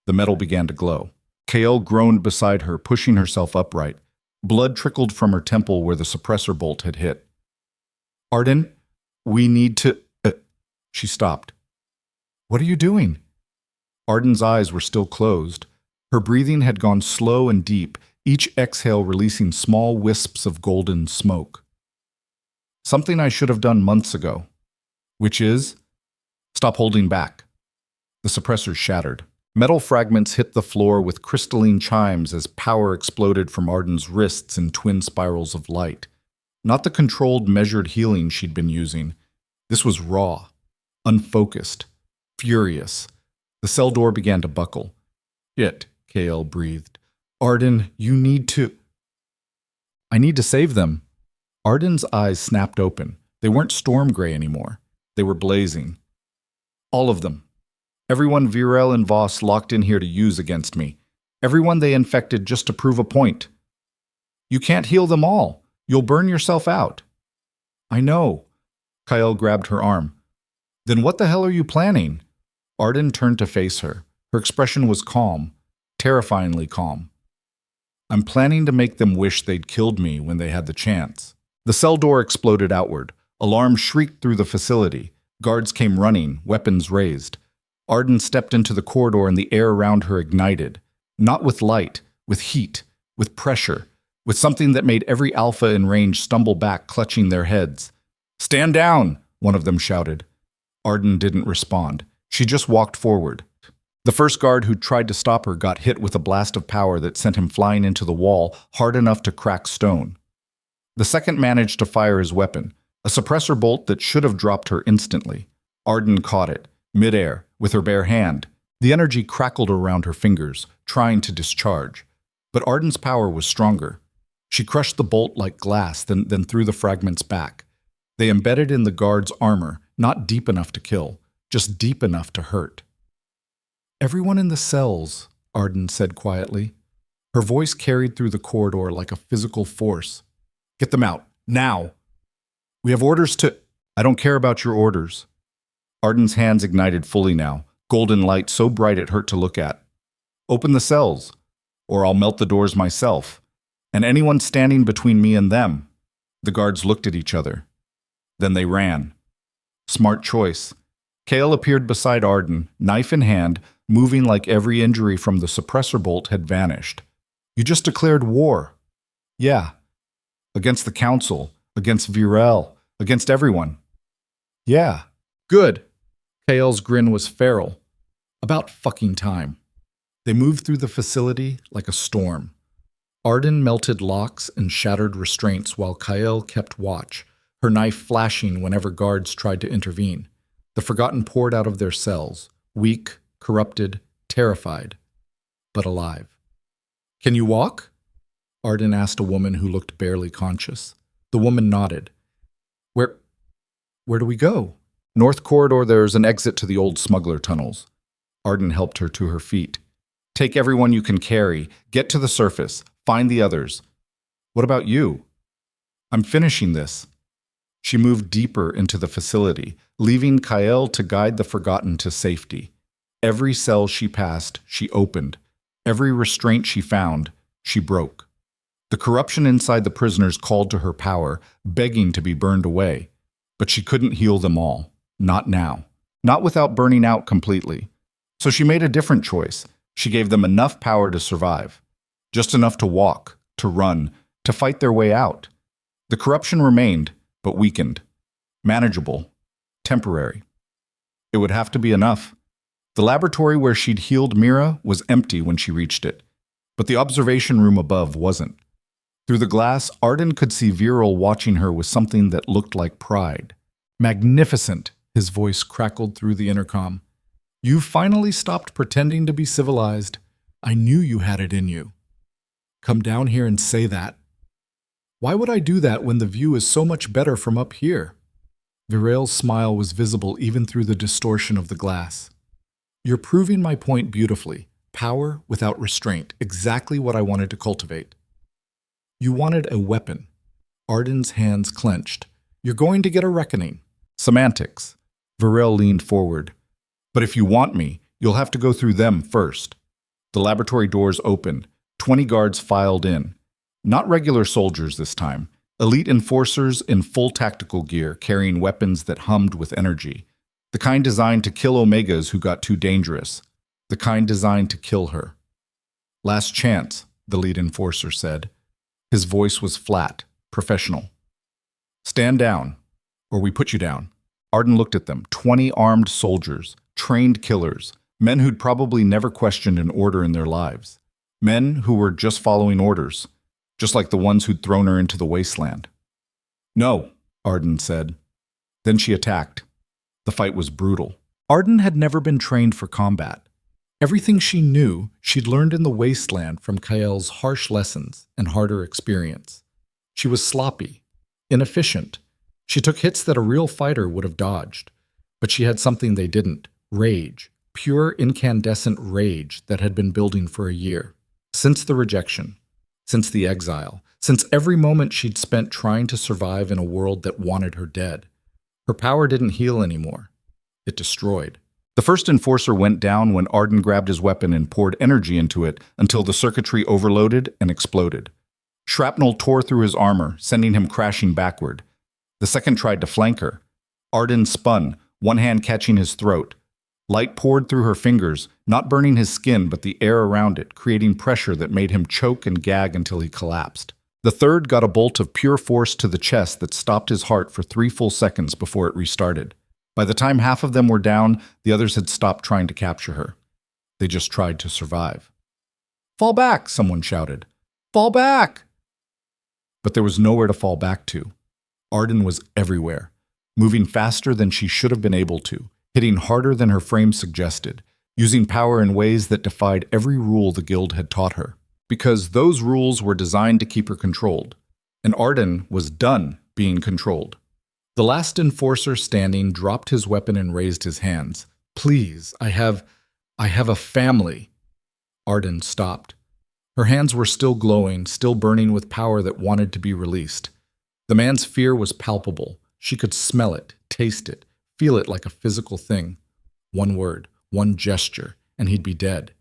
The metal began to glow. Kael groaned beside her, pushing herself upright. Blood trickled from her temple where the suppressor bolt had hit. Arden, we need to... She stopped. What are you doing? Arden's eyes were still closed. Her breathing had gone slow and deep, each exhale releasing small wisps of golden smoke. Something I should have done months ago. Which is? Stop holding back. The suppressors shattered. Metal fragments hit the floor with crystalline chimes as power exploded from Arden's wrists in twin spirals of light. Not the controlled, measured healing she'd been using. This was raw, unfocused, furious. The cell door began to buckle. It, Kael breathed. Arden, you need to... I need to save them. Arden's eyes snapped open. They weren't storm gray anymore. They were blazing. All of them. Everyone Virel and Voss locked in here to use against me. Everyone they infected just to prove a point. You can't heal them all. You'll burn yourself out. I know. Kyle grabbed her arm. Then what the hell are you planning? Arden turned to face her. Her expression was calm, terrifyingly calm. I'm planning to make them wish they'd killed me when they had the chance. The cell door exploded outward. Alarms shrieked through the facility. Guards came running, weapons raised. Arden stepped into the corridor and the air around her ignited. Not with light, with heat, with pressure, with something that made every alpha in range stumble back, clutching their heads. Stand down, one of them shouted. Arden didn't respond. She just walked forward. The first guard who tried to stop her got hit with a blast of power that sent him flying into the wall, hard enough to crack stone. The second managed to fire his weapon, a suppressor bolt that should have dropped her instantly. Arden caught it, midair, with her bare hand. The energy crackled around her fingers, trying to discharge. But Arden's power was stronger. She crushed the bolt like glass, then threw the fragments back. They embedded in the guard's armor, not deep enough to kill, just deep enough to hurt. Everyone in the cells, Arden said quietly. Her voice carried through the corridor like a physical force. Get them out, now! We have orders to— I don't care about your orders. Arden's hands ignited fully now, golden light so bright it hurt to look at. Open the cells, or I'll melt the doors myself. And anyone standing between me and them. The guards looked at each other. Then they ran. Smart choice. Kale appeared beside Arden, knife in hand, moving like every injury from the suppressor bolt had vanished. You just declared war. Yeah. Against the council, against Virel, against everyone. Yeah. Good. Kale's grin was feral. About fucking time. They moved through the facility like a storm. Arden melted locks and shattered restraints while Kyle kept watch, her knife flashing whenever guards tried to intervene. The Forgotten poured out of their cells, weak, corrupted, terrified, but alive. Can you walk? Arden asked a woman who looked barely conscious. The woman nodded. Where do we go? North corridor, there's an exit to the old smuggler tunnels. Arden helped her to her feet. Take everyone you can carry. Get to the surface. Find the others. What about you? I'm finishing this. She moved deeper into the facility, leaving Kyle to guide the Forgotten to safety. Every cell she passed, she opened. Every restraint she found, she broke. The corruption inside the prisoners called to her power, begging to be burned away. But she couldn't heal them all. Not now. Not without burning out completely. So she made a different choice. She gave them enough power to survive. Just enough to walk, to run, to fight their way out. The corruption remained, but weakened. Manageable. Temporary. It would have to be enough. The laboratory where she'd healed Mira was empty when she reached it, but the observation room above wasn't. Through the glass, Arden could see Viral watching her with something that looked like pride. Magnificent, his voice crackled through the intercom. You've finally stopped pretending to be civilized. I knew you had it in you. Come down here and say that. Why would I do that when the view is so much better from up here? Viral's smile was visible even through the distortion of the glass. You're proving my point beautifully. Power without restraint, exactly what I wanted to cultivate. You wanted a weapon. Arden's hands clenched. You're going to get a reckoning. Semantics. Viral leaned forward. But if you want me, you'll have to go through them first. The laboratory doors opened. 20 guards filed in. Not regular soldiers this time. Elite enforcers in full tactical gear, carrying weapons that hummed with energy. The kind designed to kill Omegas who got too dangerous. The kind designed to kill her. Last chance, the lead enforcer said. His voice was flat, professional. Stand down, or we put you down. Arden looked at them. 20 armed soldiers, trained killers, men who'd probably never questioned an order in their lives. Men who were just following orders, just like the ones who'd thrown her into the wasteland. No, Arden said. Then she attacked. The fight was brutal. Arden had never been trained for combat. Everything she knew, she'd learned in the wasteland from Kael's harsh lessons and harder experience. She was sloppy, inefficient. She took hits that a real fighter would have dodged. But she had something they didn't: rage, pure incandescent rage that had been building for a year. Since the rejection, since the exile, since every moment she'd spent trying to survive in a world that wanted her dead. Her power didn't heal anymore. It destroyed. The first enforcer went down when Arden grabbed his weapon and poured energy into it until the circuitry overloaded and exploded. Shrapnel tore through his armor, sending him crashing backward. The second tried to flank her. Arden spun, one hand catching his throat. Light poured through her fingers, not burning his skin but the air around it, creating pressure that made him choke and gag until he collapsed. The third got a bolt of pure force to the chest that stopped his heart for 3 full seconds before it restarted. By the time half of them were down, the others had stopped trying to capture her. They just tried to survive. "Fall back!" someone shouted. "Fall back!" But there was nowhere to fall back to. Arden was everywhere, moving faster than she should have been able to, hitting harder than her frame suggested, using power in ways that defied every rule the guild had taught her. Because those rules were designed to keep her controlled, and Arden was done being controlled. The last enforcer standing dropped his weapon and raised his hands. "Please, I have a family." Arden stopped. Her hands were still glowing, still burning with power that wanted to be released. The man's fear was palpable. She could smell it, taste it, feel it like a physical thing. One word, one gesture, and he'd be dead.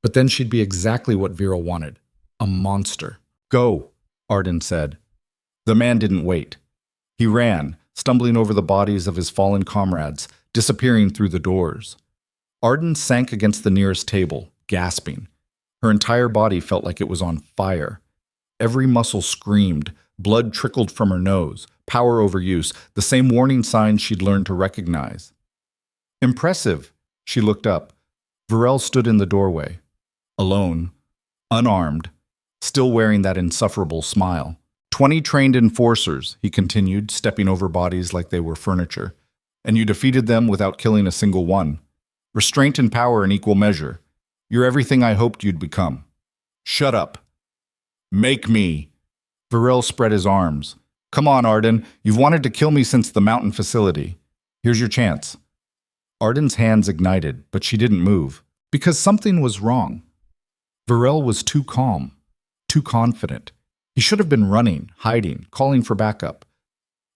But then she'd be exactly what Vera wanted: a monster. "Go," Arden said. The man didn't wait. He ran, stumbling over the bodies of his fallen comrades, disappearing through the doors. Arden sank against the nearest table, gasping. Her entire body felt like it was on fire. Every muscle screamed, blood trickled from her nose, power overuse, the same warning signs she'd learned to recognize. "Impressive." She looked up. Varel stood in the doorway, alone, unarmed, still wearing that insufferable smile. 20 trained enforcers," he continued, stepping over bodies like they were furniture. "And you defeated them without killing a single one. Restraint and power in equal measure. You're everything I hoped you'd become." "Shut up." "Make me." Varel spread his arms. "Come on, Arden. You've wanted to kill me since the mountain facility. Here's your chance." Arden's hands ignited, but she didn't move. Because something was wrong. Varel was too calm, too confident. He should have been running, hiding, calling for backup.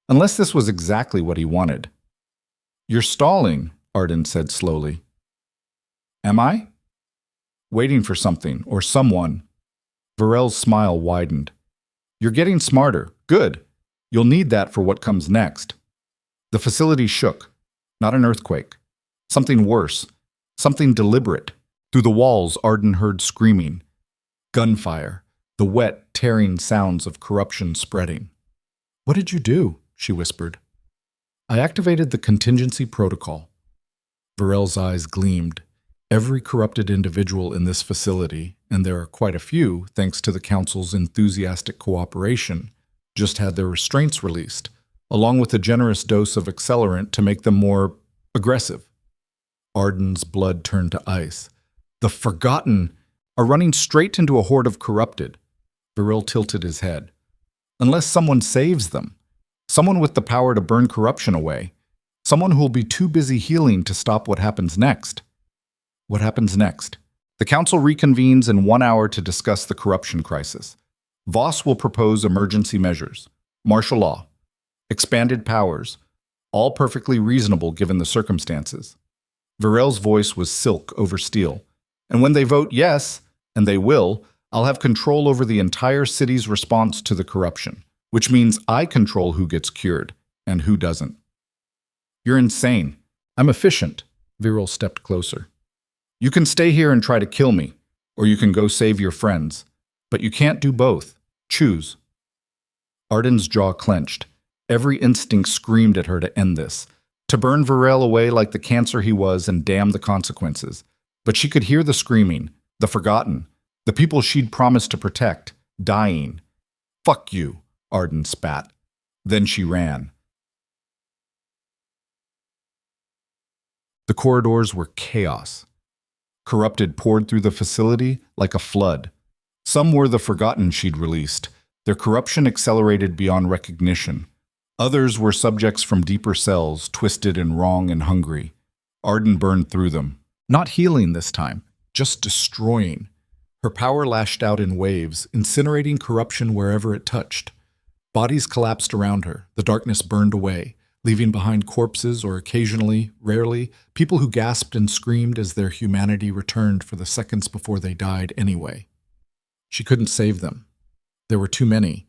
Unless this was exactly what he wanted. "You're stalling," Arden said slowly. "Am I?" "Waiting for something, or someone." Varel's smile widened. "You're getting smarter. Good. You'll need that for what comes next." The facility shook. Not an earthquake. Something worse. Something deliberate. Through the walls, Arden heard screaming. Gunfire. The wet, tearing sounds of corruption spreading. "What did you do?" she whispered. "I activated the contingency protocol." Varel's eyes gleamed. Every corrupted individual in this facility, and there are quite a few thanks to the Council's enthusiastic cooperation, just had their restraints released, along with a generous dose of accelerant to make them more aggressive. Arden's blood turned to ice. The Forgotten are running straight into a horde of corrupted. Varel tilted his head. Unless someone saves them. Someone with the power to burn corruption away. Someone who will be too busy healing to stop what happens next. What happens next? The Council reconvenes in 1 hour to discuss the corruption crisis. Voss will propose emergency measures, martial law, expanded powers, all perfectly reasonable given the circumstances. Varel's voice was silk over steel. And when they vote yes, and they will, I'll have control over the entire city's response to the corruption, which means I control who gets cured and who doesn't. You're insane. I'm efficient. Varel stepped closer. You can stay here and try to kill me, or you can go save your friends. But you can't do both. Choose. Arden's jaw clenched. Every instinct screamed at her to end this, to burn Varel away like the cancer he was and damn the consequences. But she could hear the screaming, the forgotten, the people she'd promised to protect, dying. Fuck you, Arden spat. Then she ran. The corridors were chaos. Corrupted poured through the facility like a flood. Some were the forgotten she'd released, Their corruption accelerated beyond recognition. Others were subjects from deeper cells, twisted and wrong and hungry. Arden burned through them. Not healing this time, just destroying. Her power lashed out in waves, incinerating corruption wherever it touched. Bodies collapsed around her, the darkness burned away, leaving behind corpses or occasionally, rarely, people who gasped and screamed as their humanity returned for the seconds before they died anyway. She couldn't save them. There were too many.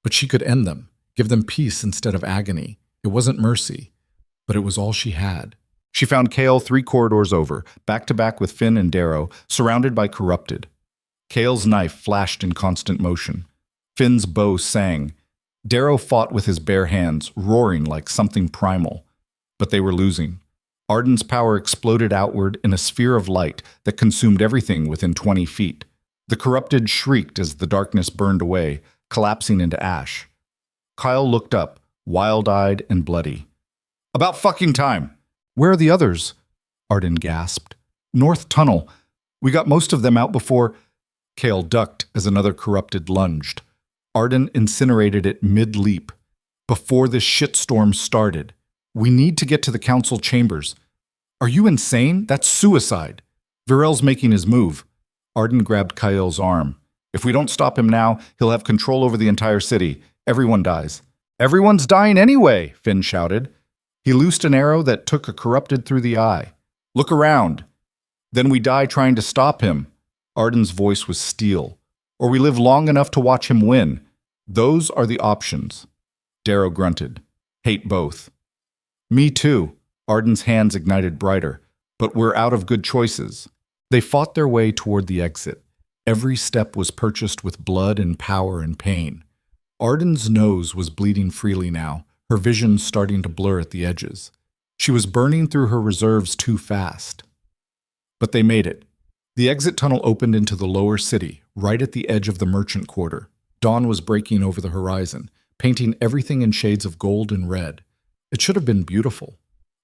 But she could end them, give them peace instead of agony. It wasn't mercy, but it was all she had. She found Kale 3 corridors over, back to back with Finn and Darrow, surrounded by corrupted. Kale's knife flashed in constant motion. Finn's bow sang. Darrow fought with his bare hands, roaring like something primal. But they were losing. Arden's power exploded outward in a sphere of light that consumed everything within 20 feet. The corrupted shrieked as the darkness burned away, collapsing into ash. Kyle looked up, wild-eyed and bloody. "About fucking time! Where are the others?" Arden gasped. "North Tunnel. We got most of them out before—" Kale ducked as another corrupted lunged. Arden incinerated it mid-leap. "Before this shitstorm started. We need to get to the council chambers." "Are you insane? That's suicide." "Virel's making his move." Arden grabbed Kyle's arm. "If we don't stop him now, he'll have control over the entire city. Everyone dies." "Everyone's dying anyway," Finn shouted. He loosed an arrow that took a corrupted through the eye. "Look around." "Then we die trying to stop him." Arden's voice was steel. "Or we live long enough to watch him win. Those are the options." Darrow grunted. "Hate both." "Me too." Arden's hands ignited brighter. "But we're out of good choices." They fought their way toward the exit. Every step was purchased with blood and power and pain. Arden's nose was bleeding freely now, her vision starting to blur at the edges. She was burning through her reserves too fast. But they made it. The exit tunnel opened into the lower city, right at the edge of the merchant quarter. Dawn was breaking over the horizon, painting everything in shades of gold and red. It should have been beautiful.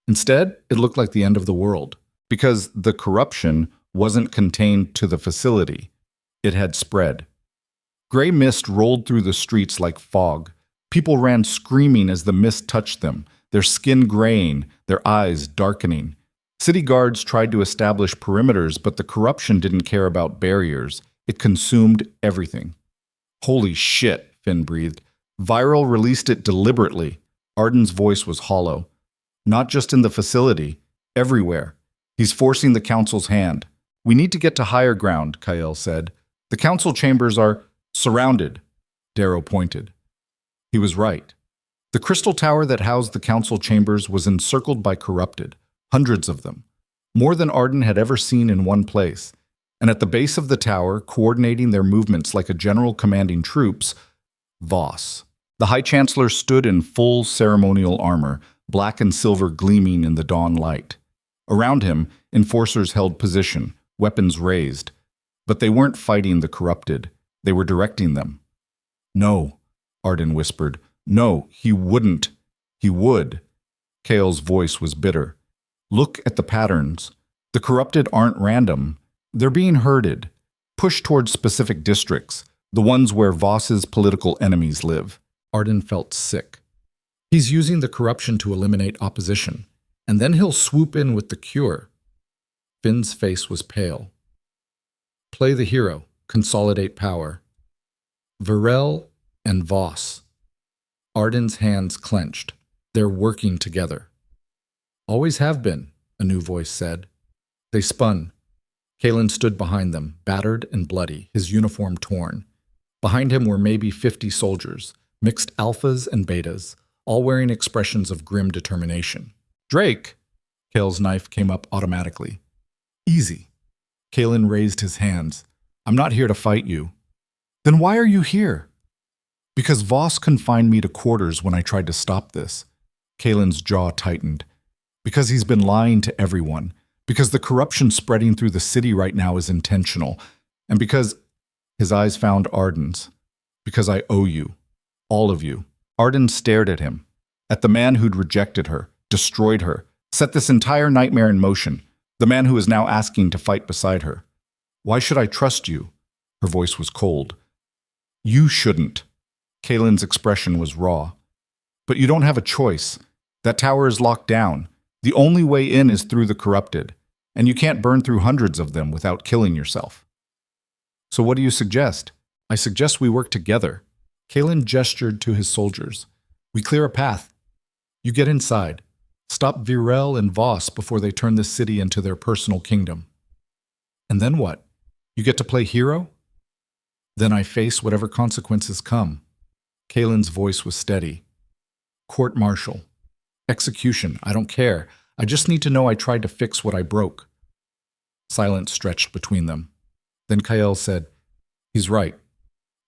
Instead, it looked like the end of the world, because the corruption wasn't contained to the facility. It had spread. Gray mist rolled through the streets like fog. People ran screaming as the mist touched them, their skin graying, their eyes darkening. City guards tried to establish perimeters, but the corruption didn't care about barriers. It consumed everything. "Holy shit," Finn breathed. "Virel released it deliberately." Arden's voice was hollow. "Not just in the facility, everywhere. He's forcing the council's hand." "We need to get to higher ground," Kyle said. "The council chambers are surrounded." Darrow pointed. He was right. The crystal tower that housed the council chambers was encircled by corrupted, hundreds of them, more than Arden had ever seen in one place. And at the base of the tower, coordinating their movements like a general commanding troops, Voss. The High Chancellor stood in full ceremonial armor, black and silver gleaming in the dawn light. Around him, enforcers held position, weapons raised. But they weren't fighting the corrupted. They were directing them. "No," Arden whispered. "No, he wouldn't. He would." Kale's voice was bitter. "Look at the patterns. The corrupted aren't random. They're being herded, pushed towards specific districts, the ones where Voss's political enemies live." Arden felt sick. He's using the corruption to eliminate opposition, and then he'll swoop in with the cure. Finn's face was pale. "Play the hero, consolidate power." Virel and Voss. Arden's hands clenched. They're working together. "Always have been," a new voice said. They spun. Kalen stood behind them, battered and bloody, his uniform torn. Behind him were maybe 50 soldiers, mixed alphas and betas, all wearing expressions of grim determination. "Drake!" Kale's knife came up automatically. "Easy." Kalen raised his hands. "I'm not here to fight you." "Then why are you here?" "Because Voss confined me to quarters when I tried to stop this." Kalen's jaw tightened. "Because he's been lying to everyone. Because the corruption spreading through the city right now is intentional. And because—" His eyes found Arden's. "Because I owe you. All of you." Arden stared at him. At the man who'd rejected her, destroyed her, set this entire nightmare in motion. The man who is now asking to fight beside her. "Why should I trust you?" Her voice was cold. "You shouldn't." Kalen's expression was raw. But you don't have a choice. That tower is locked down. The only way in is through the corrupted, and you can't burn through hundreds of them without killing yourself. So what do you suggest? I suggest we work together. Kalen gestured to his soldiers. We clear a path. You get inside. Stop Virel and Voss before they turn this city into their personal kingdom. And then what? You get to play hero? Then I face whatever consequences come. Kalen's voice was steady. Court-martial. Execution, I don't care. I just need to know I tried to fix what I broke. Silence stretched between them. Then Kael said, He's right.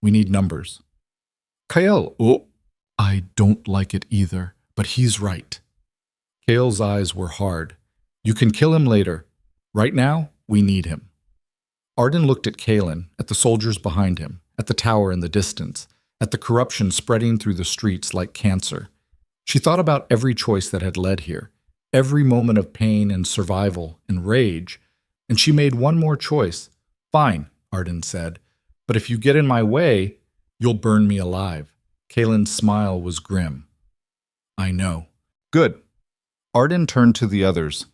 We need numbers. Kael, oh, I don't like it either, but he's right. Kael's eyes were hard. You can kill him later. Right now, we need him. Arden looked at Kalen, at the soldiers behind him, at the tower in the distance, at the corruption spreading through the streets like cancer. She thought about every choice that had led here, every moment of pain and survival and rage, and she made one more choice. Fine, Arden said, but if you get in my way, you'll burn me alive. Kalen's smile was grim. I know. Good. Arden turned to the others.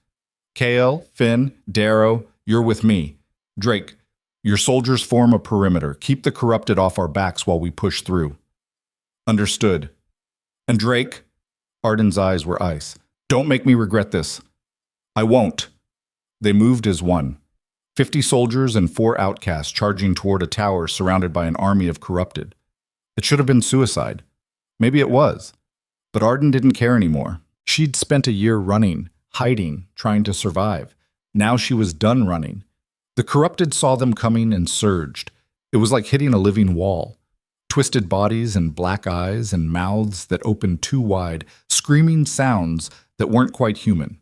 Kael, Finn, Darrow, you're with me. Drake, your soldiers form a perimeter. Keep the corrupted off our backs while we push through. Understood. And Drake? Arden's eyes were ice. Don't make me regret this. I won't. They moved as one. 50 soldiers and 4 outcasts charging toward a tower surrounded by an army of corrupted. It should have been suicide. Maybe it was. But Arden didn't care anymore. She'd spent a year running, hiding, trying to survive. Now she was done running. The corrupted saw them coming and surged. It was like hitting a living wall. Twisted bodies and black eyes and mouths that opened too wide, screaming sounds that weren't quite human.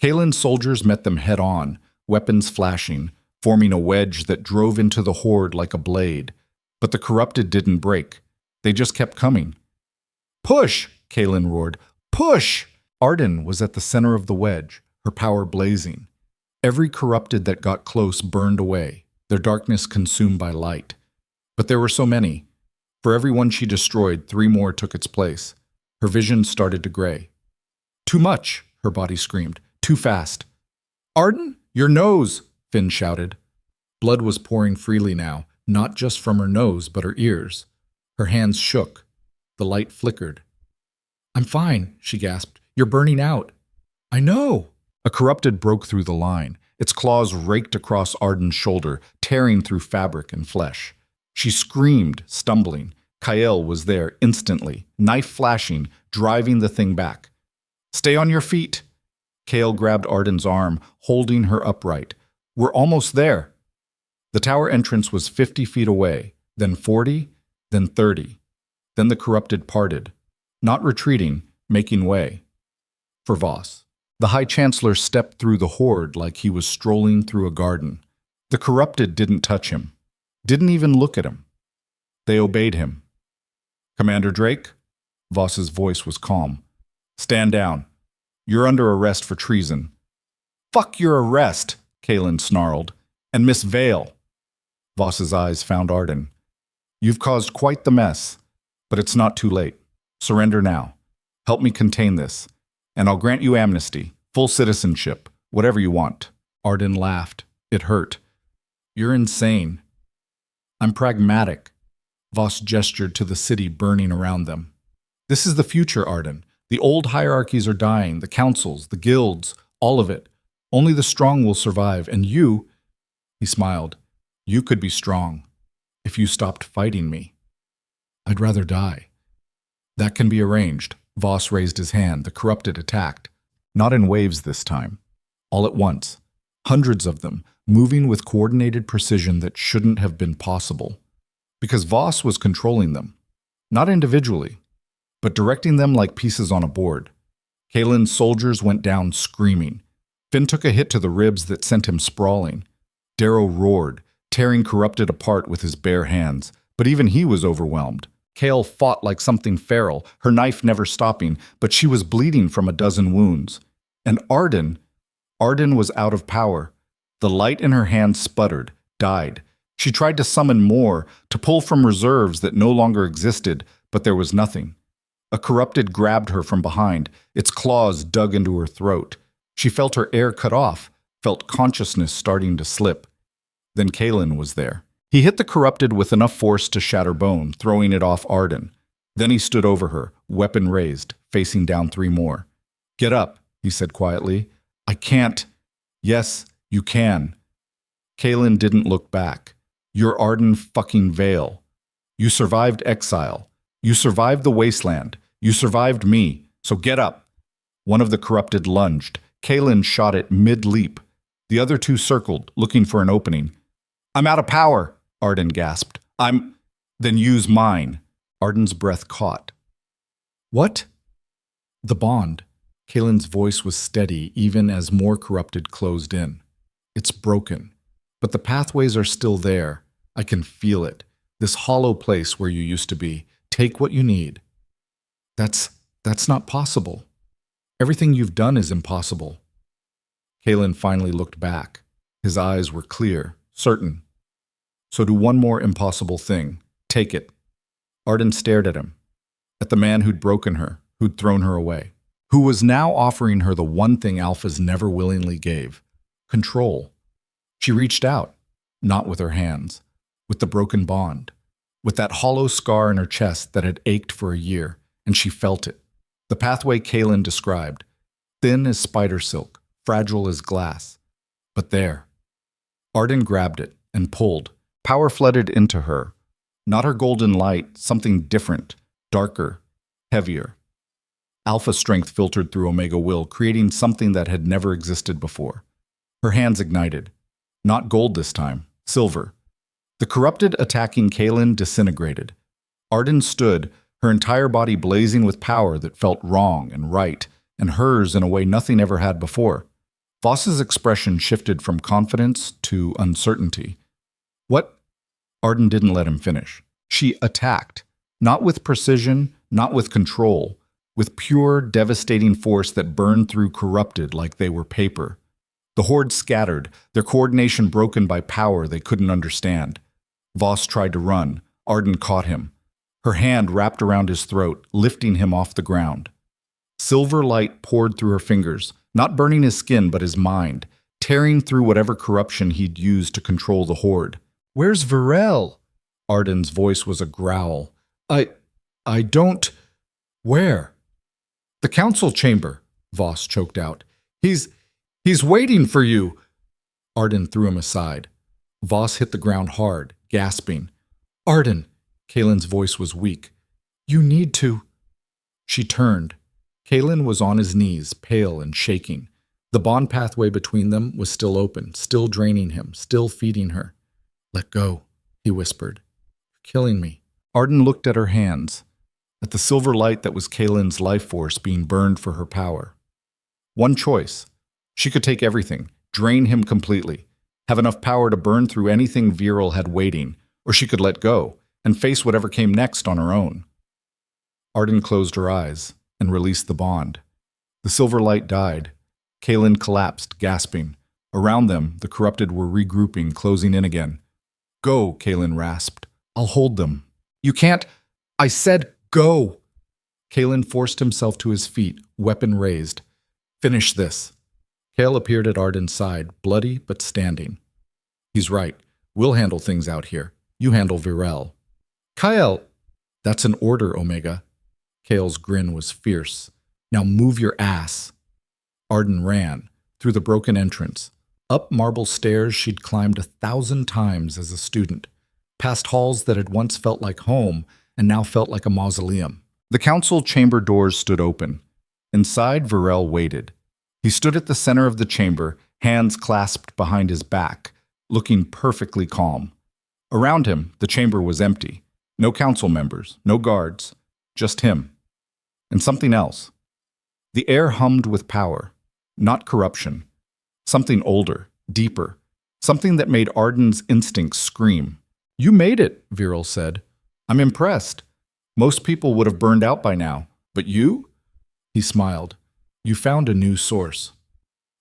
Kalen's soldiers met them head-on, weapons flashing, forming a wedge that drove into the horde like a blade. But the corrupted didn't break. They just kept coming. Push! Kalen roared. Push! Arden was at the center of the wedge, her power blazing. Every corrupted that got close burned away, their darkness consumed by light. But there were so many. For every one she destroyed, 3 more took its place. Her vision started to gray. Too much, her body screamed. Too fast. Arden, your nose, Finn shouted. Blood was pouring freely now, not just from her nose, but her ears. Her hands shook. The light flickered. I'm fine, she gasped. You're burning out. I know. A corrupted broke through the line. Its claws raked across Arden's shoulder, tearing through fabric and flesh. She screamed, stumbling. Kael was there instantly, knife flashing, driving the thing back. Stay on your feet. Kael grabbed Arden's arm, holding her upright. We're almost there. The tower entrance was 50 feet away, then 40, then 30. Then the corrupted parted, not retreating, making way. For Voss. The High Chancellor stepped through the horde like he was strolling through a garden. The corrupted didn't touch him, didn't even look at him. They obeyed him. Commander Drake? Voss's voice was calm. Stand down. You're under arrest for treason. Fuck your arrest, Kalen snarled. And Miss Vale. Voss's eyes found Arden. You've caused quite the mess, but it's not too late. Surrender now. Help me contain this, and I'll grant you amnesty, full citizenship, whatever you want. Arden laughed. It hurt. You're insane. I'm pragmatic. Voss gestured to the city burning around them. This is the future, Arden. The old hierarchies are dying, the councils, the guilds, all of it. Only the strong will survive, and you, he smiled, you could be strong if you stopped fighting me. I'd rather die. That can be arranged. Voss raised his hand. The corrupted attacked. Not in waves this time. All at once. Hundreds of them, moving with coordinated precision that shouldn't have been possible. Because Voss was controlling them. Not individually, but directing them like pieces on a board. Kalen's soldiers went down screaming. Finn took a hit to the ribs that sent him sprawling. Darrow roared, tearing corrupted apart with his bare hands, but even he was overwhelmed. Kael fought like something feral, her knife never stopping, but she was bleeding from a dozen wounds. And Arden was out of power. The light in her hand sputtered, died. She tried to summon more, to pull from reserves that no longer existed, but there was nothing. A corrupted grabbed her from behind, its claws dug into her throat. She felt her air cut off, felt consciousness starting to slip. Then Kalen was there. He hit the corrupted with enough force to shatter bone, throwing it off Arden. Then he stood over her, weapon raised, facing down 3 more. "Get up," he said quietly. "I can't." "Yes, you can." Kalen didn't look back. "You're Arden fucking Vale. You survived exile. You survived the wasteland. You survived me. So get up." One of the corrupted lunged. Kalen shot it mid-leap. The other 2 circled, looking for an opening. "I'm out of power," Arden gasped. "Then use mine." Arden's breath caught. "What?" "The bond." Kalen's voice was steady even as more corrupted closed in. "It's broken. But the pathways are still there. I can feel it. This hollow place where you used to be. Take what you need." That's not possible. Everything you've done is impossible." Kalen finally looked back. His eyes were clear, certain. "So do one more impossible thing. Take it." Arden stared at him, at the man who'd broken her, who'd thrown her away, who was now offering her the one thing alphas never willingly gave: control. She reached out, not with her hands, with the broken bond, with that hollow scar in her chest that had ached for a year, and she felt it. The pathway Kalen described, thin as spider silk, fragile as glass. But there. Arden grabbed it and pulled. Power flooded into her. Not her golden light, something different, darker, heavier. Alpha strength filtered through Omega will, creating something that had never existed before. Her hands ignited. Not gold this time, silver. The corrupted attacking Kalen disintegrated. Arden stood, her entire body blazing with power that felt wrong and right, and hers in a way nothing ever had before. Voss's expression shifted from confidence to uncertainty. "What?" Arden didn't let him finish. She attacked, not with precision, not with control, with pure, devastating force that burned through corrupted like they were paper. The horde scattered, their coordination broken by power they couldn't understand. Voss tried to run. Arden caught him. Her hand wrapped around his throat, lifting him off the ground. Silver light poured through her fingers, not burning his skin but his mind, tearing through whatever corruption he'd used to control the horde. "Where's Varel?" Arden's voice was a growl. I don't... Where?" "The council chamber," Voss choked out. He's waiting for you." Arden threw him aside. Voss hit the ground hard, gasping. "Arden," Kalen's voice was weak. "You need to..." She turned. Kalen was on his knees, pale and shaking. The bond pathway between them was still open, still draining him, still feeding her. "Let go," he whispered. "You're killing me." Arden looked at her hands, at the silver light that was Kalen's life force being burned for her power. One choice. She could take everything, drain him completely, have enough power to burn through anything Viral had waiting, or she could let go and face whatever came next on her own. Arden closed her eyes and released the bond. The silver light died. Kalen collapsed, gasping. Around them, the corrupted were regrouping, closing in again. "Go," Kalen rasped. "I'll hold them." "You can't." "I said go." Kalen forced himself to his feet, weapon raised. "Finish this." Kale appeared at Arden's side, bloody but standing. "He's right. We'll handle things out here. You handle Virel." "Kyle!" "That's an order, Omega." Kale's grin was fierce. "Now move your ass." Arden ran, through the broken entrance, up marble stairs she'd climbed 1,000 times as a student, past halls that had once felt like home and now felt like a mausoleum. The council chamber doors stood open. Inside, Virel waited. He stood at the center of the chamber, hands clasped behind his back, looking perfectly calm. Around him, the chamber was empty. No council members, no guards, just him. And something else. The air hummed with power, not corruption. Something older, deeper, something that made Arden's instincts scream. "You made it," Viral said. "I'm impressed. Most people would have burned out by now. But you?" He smiled. "You found a new source."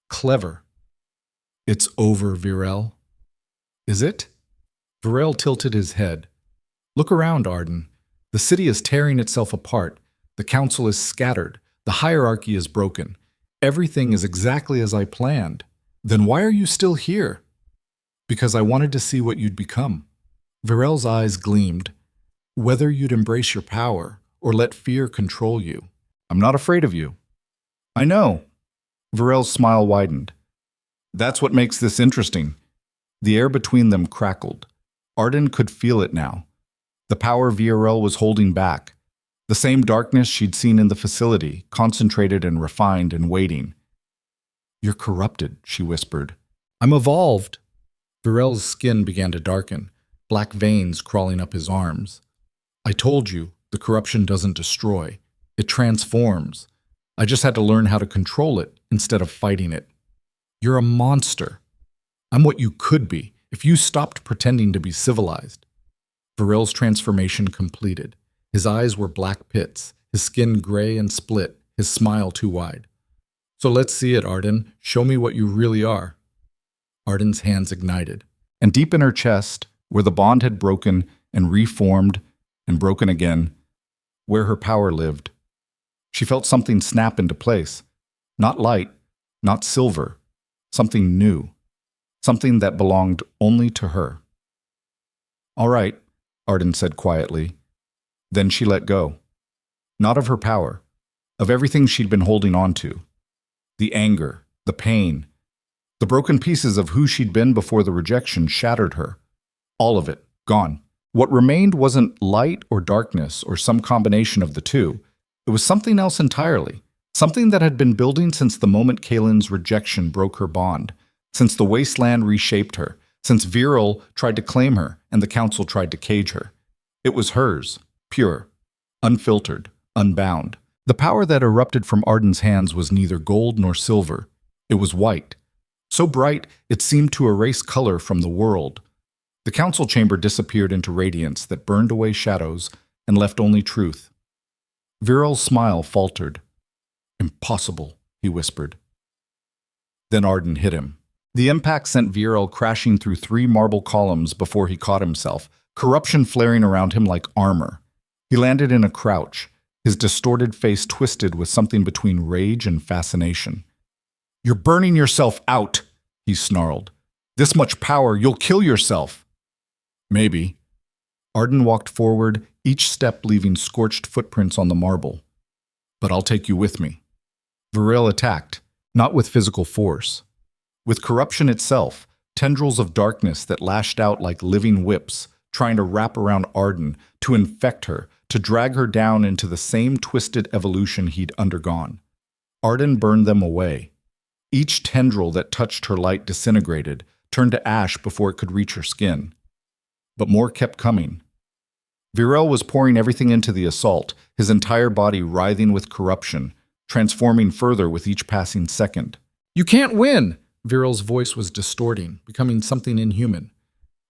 "Clever." "It's over, Virel." "Is it?" Varel tilted his head. Look around, Arden. The city is tearing itself apart. The council is scattered. The hierarchy is broken. Everything is exactly as I planned. Then why are you still here? Because I wanted to see what you'd become. Varel's eyes gleamed. Whether you'd embrace your power or let fear control you. I'm not afraid of you. I know. Varel's smile widened. That's what makes this interesting. The air between them crackled. Arden could feel it now. The power Varel was holding back. The same darkness she'd seen in the facility, concentrated and refined and waiting. You're corrupted, she whispered. I'm evolved. Varel's skin began to darken, black veins crawling up his arms. I told you, the corruption doesn't destroy. It transforms. I just had to learn how to control it instead of fighting it. You're a monster. I'm what you could be if you stopped pretending to be civilized. Varel's transformation completed. His eyes were black pits, his skin gray and split, his smile too wide. So let's see it, Arden. Show me what you really are. Arden's hands ignited, and deep in her chest, where the bond had broken and reformed and broken again, where her power lived, she felt something snap into place. Not light, not silver, something new, something that belonged only to her. All right, Arden said quietly. Then she let go. Not of her power, of everything she'd been holding on to. The anger, the pain, the broken pieces of who she'd been before the rejection shattered her. All of it, gone. What remained wasn't light or darkness or some combination of the two. It was something else entirely. Something that had been building since the moment Kalen's rejection broke her bond, since the wasteland reshaped her, since Viral tried to claim her and the council tried to cage her. It was hers, pure, unfiltered, unbound. The power that erupted from Arden's hands was neither gold nor silver. It was white. So bright, it seemed to erase color from the world. The council chamber disappeared into radiance that burned away shadows and left only truth. Viral's smile faltered. Impossible, he whispered. Then Arden hit him. The impact sent Viral crashing through 3 marble columns before he caught himself, corruption flaring around him like armor. He landed in a crouch, his distorted face twisted with something between rage and fascination. You're burning yourself out, he snarled. This much power, you'll kill yourself. Maybe. Arden walked forward, each step leaving scorched footprints on the marble. But I'll take you with me. Viral attacked, not with physical force. With corruption itself, tendrils of darkness that lashed out like living whips, trying to wrap around Arden, to infect her, to drag her down into the same twisted evolution he'd undergone. Arden burned them away. Each tendril that touched her light disintegrated, turned to ash before it could reach her skin. But more kept coming. Viral was pouring everything into the assault, his entire body writhing with corruption, transforming further with each passing second. You can't win! Viral's voice was distorting, becoming something inhuman.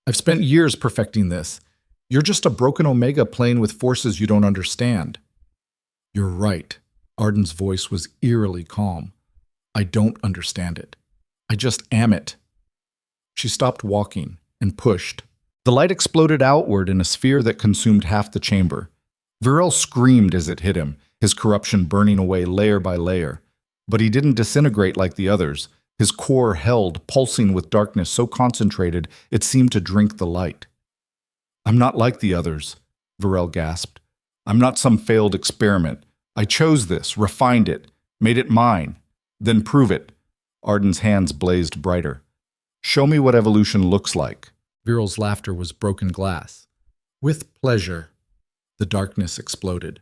I've spent years perfecting this. You're just a broken Omega playing with forces you don't understand. You're right. Arden's voice was eerily calm. I don't understand it. I just am it. She stopped walking and pushed. The light exploded outward in a sphere that consumed half the chamber. Viral screamed as it hit him, his corruption burning away layer by layer. But he didn't disintegrate like the others. His core held, pulsing with darkness so concentrated it seemed to drink the light. I'm not like the others, Viral gasped. I'm not some failed experiment. I chose this, refined it, made it mine. Then prove it. Arden's hands blazed brighter. Show me what evolution looks like. Viral's laughter was broken glass. With pleasure. The darkness exploded.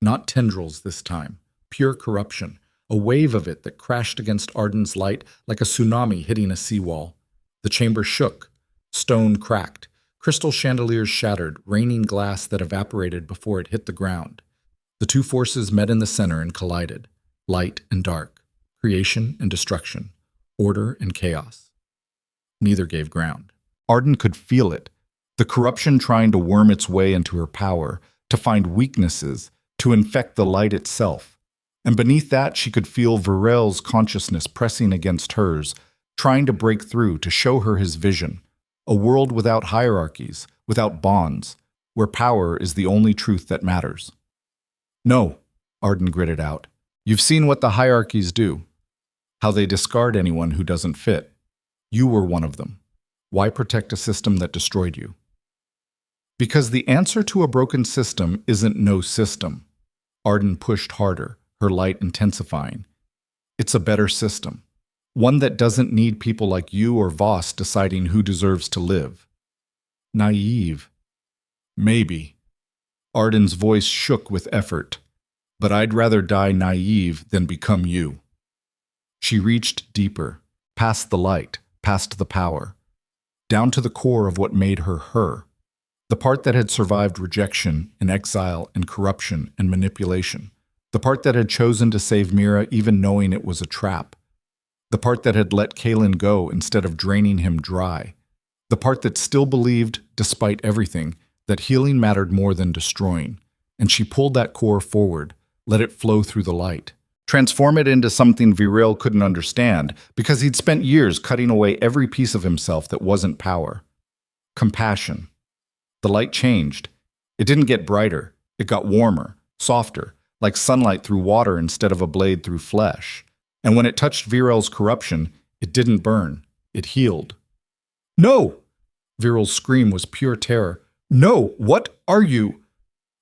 Not tendrils this time. Pure corruption. A wave of it that crashed against Arden's light like a tsunami hitting a seawall. The chamber shook. Stone cracked. Crystal chandeliers shattered, raining glass that evaporated before it hit the ground. The two forces met in the center and collided. Light and dark. Creation and destruction. Order and chaos. Neither gave ground. Arden could feel it. The corruption trying to worm its way into her power, to find weaknesses, to infect the light itself. And beneath that, she could feel Viral's consciousness pressing against hers, trying to break through, to show her his vision. A world without hierarchies, without bonds, where power is the only truth that matters. No, Arden gritted out. You've seen what the hierarchies do, how they discard anyone who doesn't fit. You were one of them. Why protect a system that destroyed you? Because the answer to a broken system isn't no system. Arden pushed harder, her light intensifying. It's a better system. One that doesn't need people like you or Voss deciding who deserves to live. Naive. Maybe. Arden's voice shook with effort. But I'd rather die naive than become you. She reached deeper, past the light, past the power, down to the core of what made her her. The part that had survived rejection and exile and corruption and manipulation. The part that had chosen to save Mira even knowing it was a trap. The part that had let Kalen go instead of draining him dry. The part that still believed, despite everything, that healing mattered more than destroying. And she pulled that core forward, let it flow through the light. Transform it into something Virel couldn't understand because he'd spent years cutting away every piece of himself that wasn't power. Compassion. The light changed. It didn't get brighter. It got warmer, softer, like sunlight through water instead of a blade through flesh. And when it touched Virel's corruption, it didn't burn. It healed. No! Virel's scream was pure terror. No! What are you?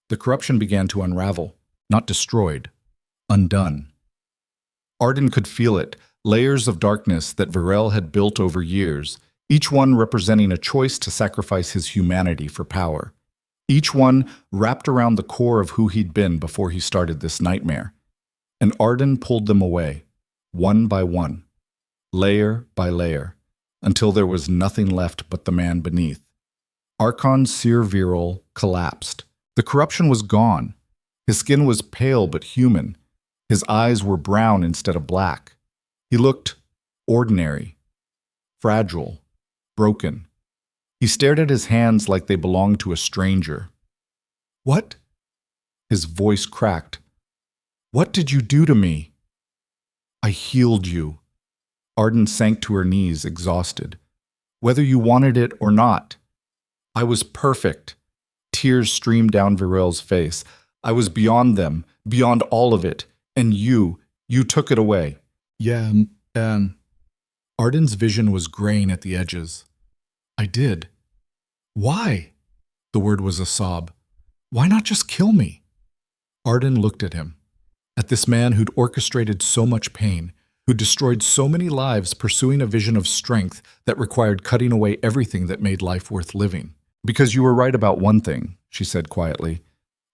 The corruption began to unravel, not destroyed, undone. Arden could feel it, layers of darkness that Virel had built over years, each one representing a choice to sacrifice his humanity for power. Each one wrapped around the core of who he'd been before he started this nightmare. And Arden pulled them away, one by one, layer by layer, until there was nothing left but the man beneath. Archon Sir Virel collapsed. The corruption was gone. His skin was pale but human. His eyes were brown instead of black. He looked ordinary, fragile, broken. He stared at his hands like they belonged to a stranger. What? His voice cracked. What did you do to me? I healed you. Arden sank to her knees, exhausted. Whether you wanted it or not. I was perfect. Tears streamed down Virel's face. I was beyond them, beyond all of it. And you took it away. Yeah, Arden's vision was graying at the edges. I did. Why? The word was a sob. Why not just kill me? Arden looked at him. At this man who'd orchestrated so much pain, who destroyed so many lives pursuing a vision of strength that required cutting away everything that made life worth living. Because you were right about one thing, she said quietly.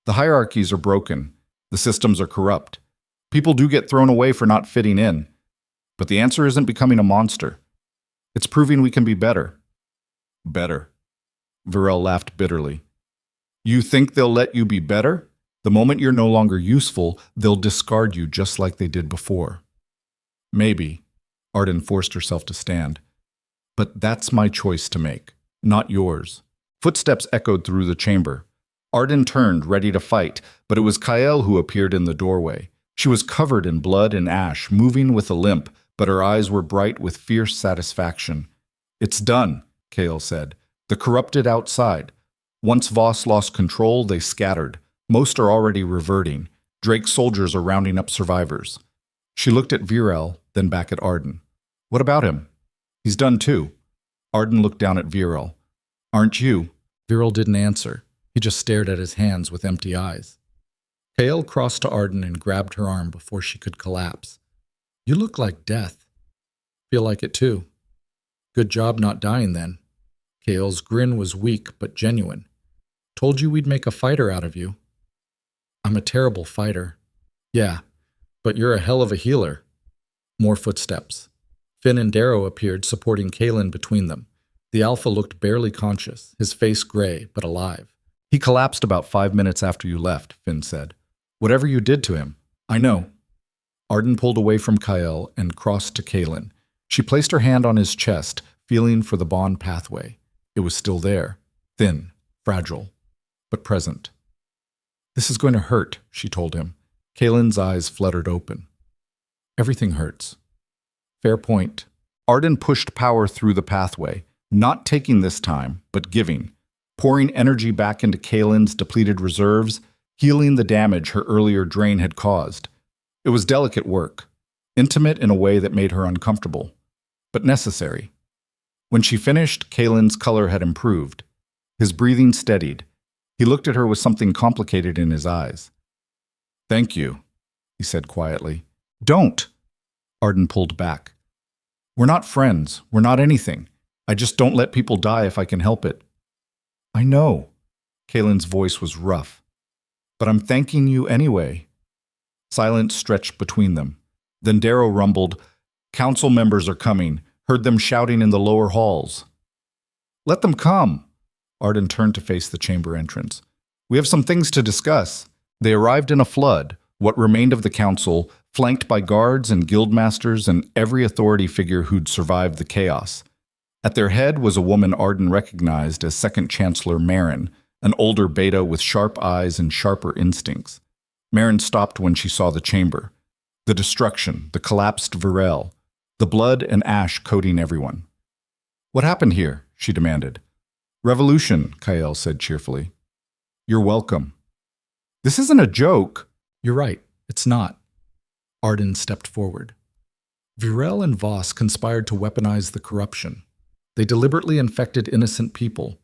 The hierarchies are broken. The systems are corrupt. People do get thrown away for not fitting in. But the answer isn't becoming a monster. It's proving we can be better. Better. Virel laughed bitterly. You think they'll let you be better? The moment you're no longer useful, they'll discard you just like they did before. Maybe. Arden forced herself to stand. But that's my choice to make, not yours. Footsteps echoed through the chamber. Arden turned, ready to fight, but it was Kael who appeared in the doorway. She was covered in blood and ash, moving with a limp, but her eyes were bright with fierce satisfaction. It's done, Kael said. The corrupted outside. Once Voss lost control, they scattered. Most are already reverting. Drake's soldiers are rounding up survivors. She looked at Virel, then back at Arden. What about him? He's done too. Arden looked down at Virel. Aren't you? Virel didn't answer. He just stared at his hands with empty eyes. Kael crossed to Arden and grabbed her arm before she could collapse. You look like death. Feel like it too. Good job not dying then. Kael's grin was weak but genuine. Told you we'd make a fighter out of you. I'm a terrible fighter. Yeah, but you're a hell of a healer. More footsteps. Finn and Darrow appeared, supporting Kalen between them. The Alpha looked barely conscious, his face gray but alive. He collapsed about 5 minutes after you left, Finn said. Whatever you did to him, I know. Arden pulled away from Kael and crossed to Kalen. She placed her hand on his chest, feeling for the bond pathway. It was still there, thin, fragile, but present. This is going to hurt, she told him. Kalen's eyes fluttered open. Everything hurts. Fair point. Arden pushed power through the pathway, Not taking this time, but giving. Pouring energy back into Kaylin's depleted reserves, healing the damage her earlier drain had caused. It was delicate work, intimate in a way that made her uncomfortable, but necessary. When she finished, Kaylin's color had improved. His breathing steadied. He looked at her with something complicated in his eyes. "Thank you," he said quietly. "Don't!" Arden pulled back. "We're not friends. We're not anything. I just don't let people die if I can help it." "I know." Kaylin's voice was rough. "But I'm thanking you anyway." Silence stretched between them. Then Darrow rumbled, "Council members are coming. Heard them shouting in the lower halls." "Let them come." Arden turned to face the chamber entrance. "We have some things to discuss." They arrived in a flood, what remained of the council, flanked by guards and guildmasters and every authority figure who'd survived the chaos. At their head was a woman Arden recognized as Second Chancellor Marin, an older beta with sharp eyes and sharper instincts. Marin stopped when she saw the chamber. The destruction, the collapsed Virel, the blood and ash coating everyone. "What happened here?" she demanded. "Revolution," Kael said cheerfully. "You're welcome." "This isn't a joke." "You're right, it's not." Arden stepped forward. Virel and Voss conspired to weaponize the corruption. They deliberately infected innocent people,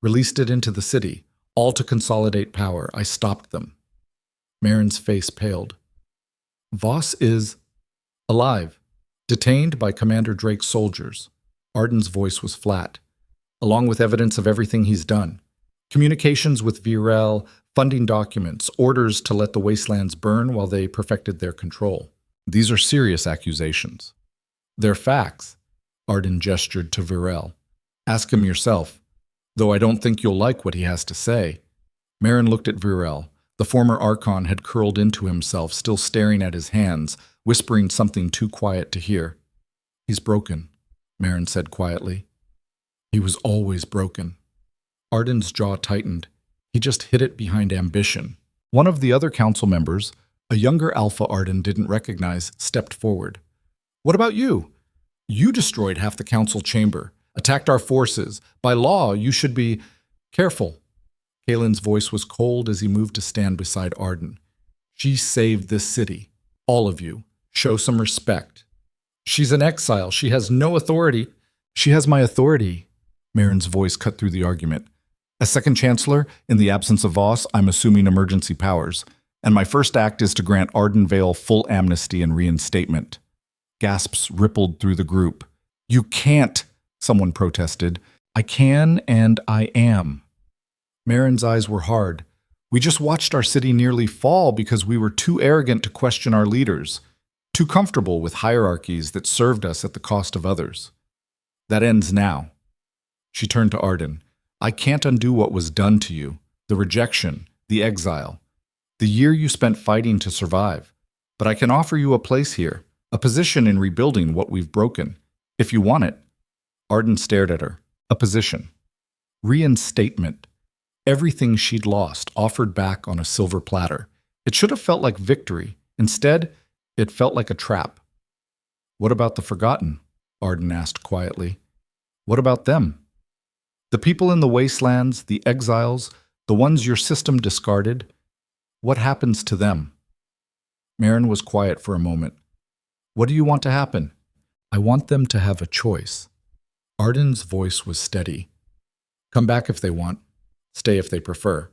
released it into the city, all to consolidate power. I stopped them. Marin's face paled. "Voss is alive, detained by Commander Drake's soldiers." Arden's voice was flat, along with evidence of everything he's done. Communications with Virel, funding documents, orders to let the wastelands burn while they perfected their control. These are serious accusations. They're facts. Arden gestured to Virel. "Ask him yourself, though I don't think you'll like what he has to say." Marin looked at Virel. The former Archon had curled into himself, still staring at his hands, whispering something too quiet to hear. "He's broken," Marin said quietly. "He was always broken." Arden's jaw tightened. He just hid it behind ambition. One of the other council members, a younger Alpha Arden didn't recognize, stepped forward. "What about you? You destroyed half the council chamber, attacked our forces. By law, you should be careful." Kaylin's voice was cold as he moved to stand beside Arden. "She saved this city. All of you. Show some respect." "She's an exile. She has no authority." "She has my authority." Marin's voice cut through the argument. "As Second Chancellor, in the absence of Voss, I'm assuming emergency powers. And my first act is to grant Arden Vale full amnesty and reinstatement." Gasps rippled through the group. "You can't," someone protested. "I can and I am." Marin's eyes were hard. "We just watched our city nearly fall because we were too arrogant to question our leaders, too comfortable with hierarchies that served us at the cost of others. That ends now." She turned to Arden. "I can't undo what was done to you, the rejection, the exile, the year you spent fighting to survive. But I can offer you a place here, a position in rebuilding what we've broken, if you want it." Arden stared at her. A position. Reinstatement. Everything she'd lost offered back on a silver platter. It should have felt like victory. Instead, it felt like a trap. "What about the forgotten?" Arden asked quietly. "What about them? The people in the wastelands, the exiles, the ones your system discarded, what happens to them?" Marin was quiet for a moment. "What do you want to happen?" "I want them to have a choice." Arden's voice was steady. "Come back if they want. Stay if they prefer.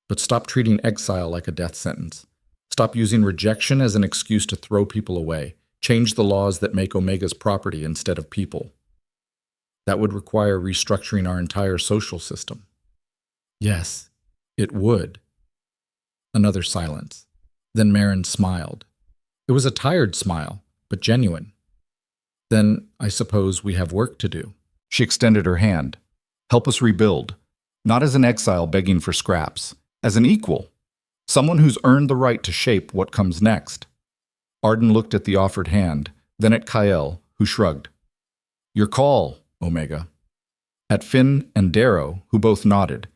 But stop treating exile like a death sentence. Stop using rejection as an excuse to throw people away. Change the laws that make Omega's property instead of people. That would require restructuring our entire social system." "Yes, it would." Another silence. Then Marin smiled. It was a tired smile, but genuine. "Then I suppose we have work to do." She extended her hand. "Help us rebuild. Not as an exile begging for scraps. As an equal. Someone who's earned the right to shape what comes next." Arden looked at the offered hand, then at Kael, who shrugged. "Your call, Omega." At Finn and Darrow, who both nodded.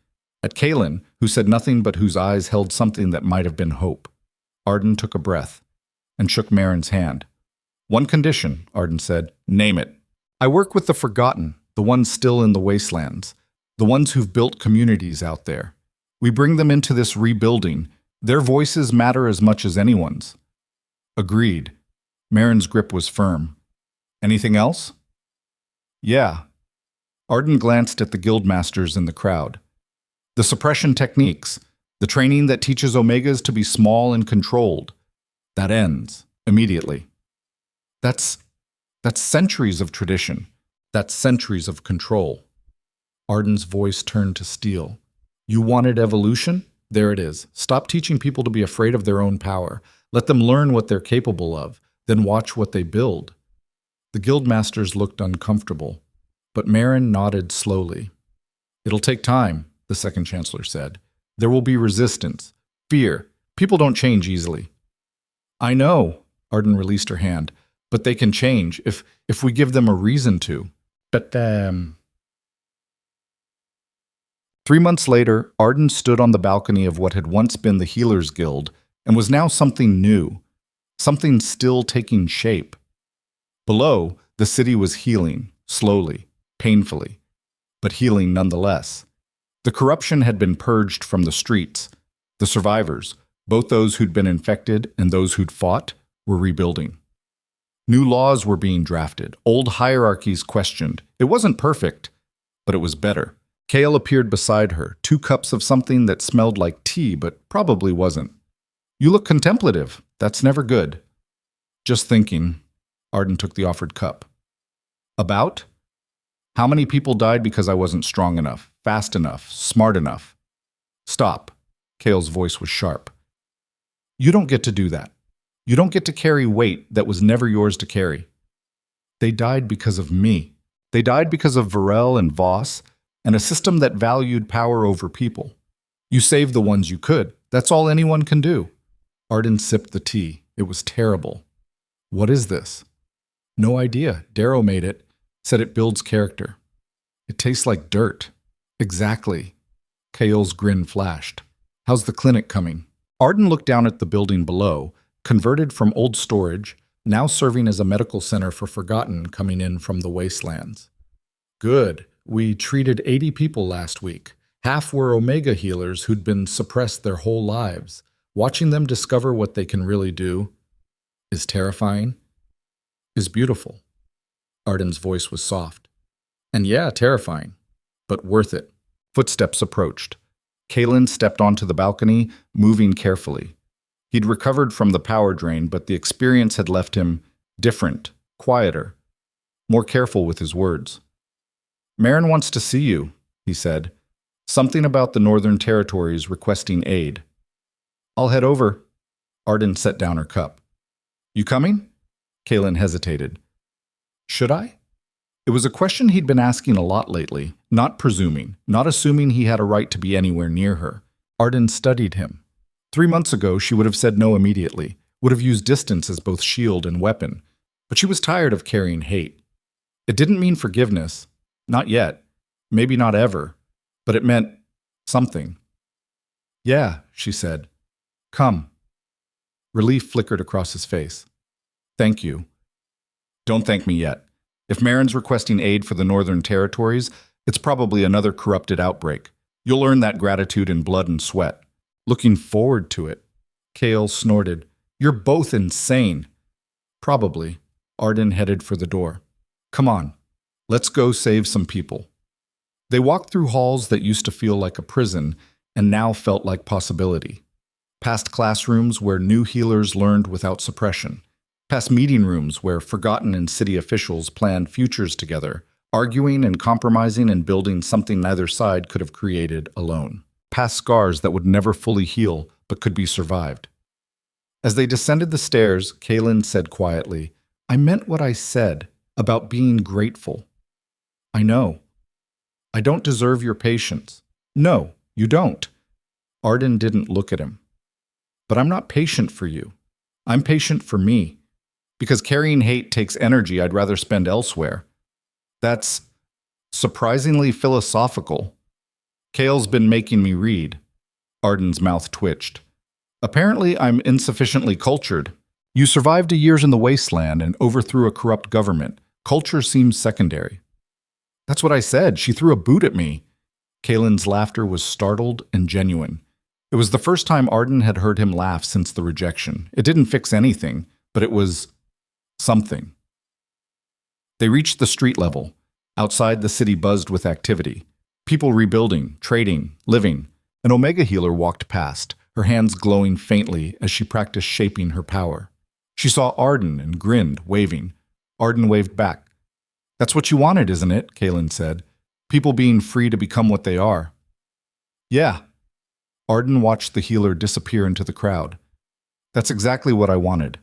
At Kaylin, who said nothing but whose eyes held something that might have been hope. Arden took a breath and shook Marin's hand. "One condition," Arden said. "Name it." "I work with the forgotten," the ones still in the wastelands, the ones who've built communities out there. We bring them into this rebuilding. Their voices matter as much as anyone's. Agreed. Marin's grip was firm. Anything else? Yeah. Arden glanced at the guildmasters in the crowd. The suppression techniques, the training that teaches Omegas to be small and controlled, that ends immediately. That's centuries of tradition. That's centuries of control. Arden's voice turned to steel. You wanted evolution? There it is. Stop teaching people to be afraid of their own power. Let them learn what they're capable of, then watch what they build. The guildmasters looked uncomfortable, but Marin nodded slowly. It'll take time, the second chancellor said. There will be resistance, fear. People don't change easily. I know, Arden released her hand, but they can change if we give them a reason to. But, 3 months later, Arden stood on the balcony of what had once been the Healers Guild and was now something new, something still taking shape. Below, the city was healing, slowly, painfully, but healing nonetheless. The corruption had been purged from the streets. The survivors, both those who'd been infected and those who'd fought, were rebuilding. New laws were being drafted, old hierarchies questioned. It wasn't perfect, but it was better. Kale appeared beside her, 2 cups of something that smelled like tea but probably wasn't. You look contemplative. That's never good. Just thinking. Arden took the offered cup. About? How many people died because I wasn't strong enough, fast enough, smart enough? Stop. Kale's voice was sharp. You don't get to do that. You don't get to carry weight that was never yours to carry. They died because of me. They died because of Varel and Voss, and a system that valued power over people. You saved the ones you could. That's all anyone can do. Arden sipped the tea. It was terrible. What is this? No idea. Darrow made it. Said it builds character. It tastes like dirt. Exactly. Kale's grin flashed. How's the clinic coming? Arden looked down at the building below, converted from old storage, now serving as a medical center for forgotten coming in from the wastelands. Good. We treated 80 people last week. Half were Omega healers who'd been suppressed their whole lives. Watching them discover what they can really do is terrifying, is beautiful. Arden's voice was soft. And yeah, terrifying, but worth it. Footsteps approached. Kalen stepped onto the balcony, moving carefully. He'd recovered from the power drain, but the experience had left him different, quieter, more careful with his words. Marin wants to see you, he said. Something about the Northern Territories requesting aid. I'll head over. Arden set down her cup. You coming? Kalen hesitated. Should I? It was a question he'd been asking a lot lately, not presuming, not assuming he had a right to be anywhere near her. Arden studied him. 3 months ago, she would have said no immediately, would have used distance as both shield and weapon, but she was tired of carrying hate. It didn't mean forgiveness. Not yet. Maybe not ever. But it meant something. Yeah, she said. Come. Relief flickered across his face. Thank you. Don't thank me yet. If Marin's requesting aid for the Northern Territories, it's probably another corrupted outbreak. You'll earn that gratitude in blood and sweat. Looking forward to it. Kale snorted. You're both insane. Probably. Arden headed for the door. Come on. Let's go save some people. They walked through halls that used to feel like a prison and now felt like possibility. Past classrooms where new healers learned without suppression. Past meeting rooms where forgotten and city officials planned futures together, arguing and compromising and building something neither side could have created alone. Past scars that would never fully heal but could be survived. As they descended the stairs, Kalen said quietly, I meant what I said about being grateful. I know. I don't deserve your patience. No, you don't. Arden didn't look at him. But I'm not patient for you. I'm patient for me. Because carrying hate takes energy I'd rather spend elsewhere. That's surprisingly philosophical. Kale's been making me read. Arden's mouth twitched. Apparently I'm insufficiently cultured. You survived a years in the wasteland and overthrew a corrupt government. Culture seems secondary. That's what I said. She threw a boot at me. Kalen's laughter was startled and genuine. It was the first time Arden had heard him laugh since the rejection. It didn't fix anything, but it was something. They reached the street level. Outside, the city buzzed with activity. People rebuilding, trading, living. An Omega healer walked past, her hands glowing faintly as she practiced shaping her power. She saw Arden and grinned, waving. Arden waved back. "That's what you wanted, isn't it?" Kalen said. "People being free to become what they are." "Yeah." Arden watched the healer disappear into the crowd. "That's exactly what I wanted."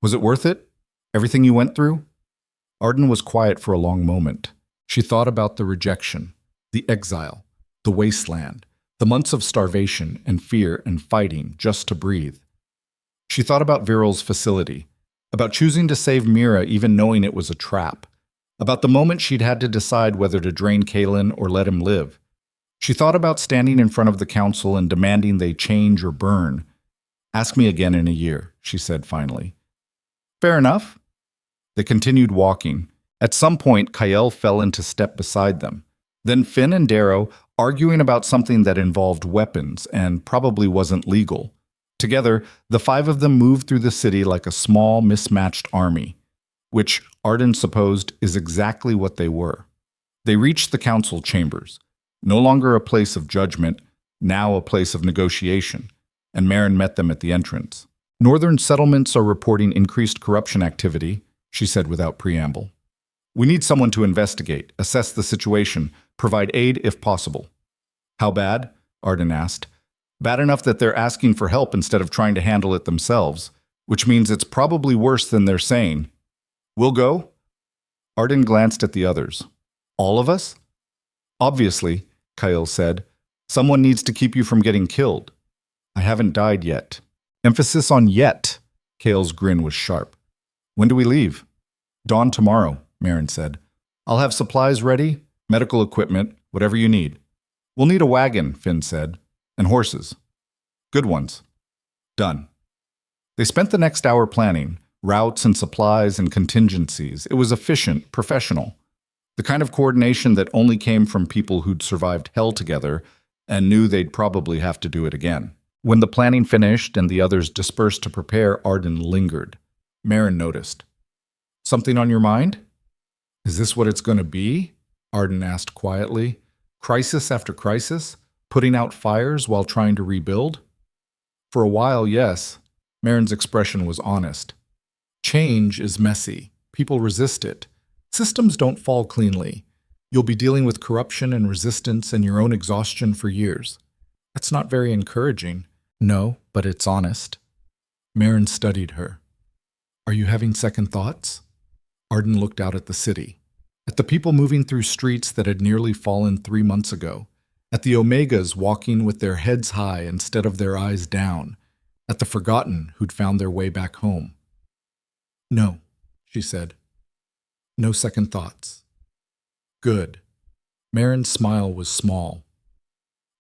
"Was it worth it? Everything you went through?" Arden was quiet for a long moment. She thought about the rejection, the exile, the wasteland, the months of starvation and fear and fighting just to breathe. She thought about Viral's facility, about choosing to save Mira even knowing it was a trap, about the moment she'd had to decide whether to drain Kalen or let him live. She thought about standing in front of the council and demanding they change or burn. "Ask me again in a year," she said finally. "Fair enough." They continued walking. At some point, Kyle fell into step beside them. Then Finn and Darrow, arguing about something that involved weapons and probably wasn't legal. Together, the five of them moved through the city like a small, mismatched army, which Arden supposed is exactly what they were. They reached the council chambers, no longer a place of judgment, now a place of negotiation, and Marin met them at the entrance. "Northern settlements are reporting increased corruption activity," she said without preamble. "We need someone to investigate, assess the situation, provide aid if possible." "How bad?" Arden asked. "Bad enough that they're asking for help instead of trying to handle it themselves, which means it's probably worse than they're saying." "We'll go?" Arden glanced at the others. "All of us?" "Obviously," Kyle said. "Someone needs to keep you from getting killed." "I haven't died yet." Emphasis on yet. Kale's grin was sharp. "When do we leave?" "Dawn tomorrow," Marin said. "I'll have supplies ready, medical equipment, whatever you need." "We'll need a wagon," Finn said, "and horses. Good ones." Done. They spent the next hour planning, routes and supplies and contingencies. It was efficient, professional. The kind of coordination that only came from people who'd survived hell together and knew they'd probably have to do it again. When the planning finished and the others dispersed to prepare, Arden lingered. Marin noticed. "Something on your mind?" "Is this what it's going to be?" Arden asked quietly. "Crisis after crisis? Putting out fires while trying to rebuild?" "For a while, yes." Marin's expression was honest. "Change is messy. People resist it. Systems don't fall cleanly. You'll be dealing with corruption and resistance and your own exhaustion for years. That's not very encouraging." "No, but it's honest." Marin studied her. "Are you having second thoughts?" Arden looked out at the city, at the people moving through streets that had nearly fallen 3 months ago, at the Omegas walking with their heads high instead of their eyes down, at the forgotten who'd found their way back home. "No," she said. "No second thoughts." "Good." Marin's smile was small.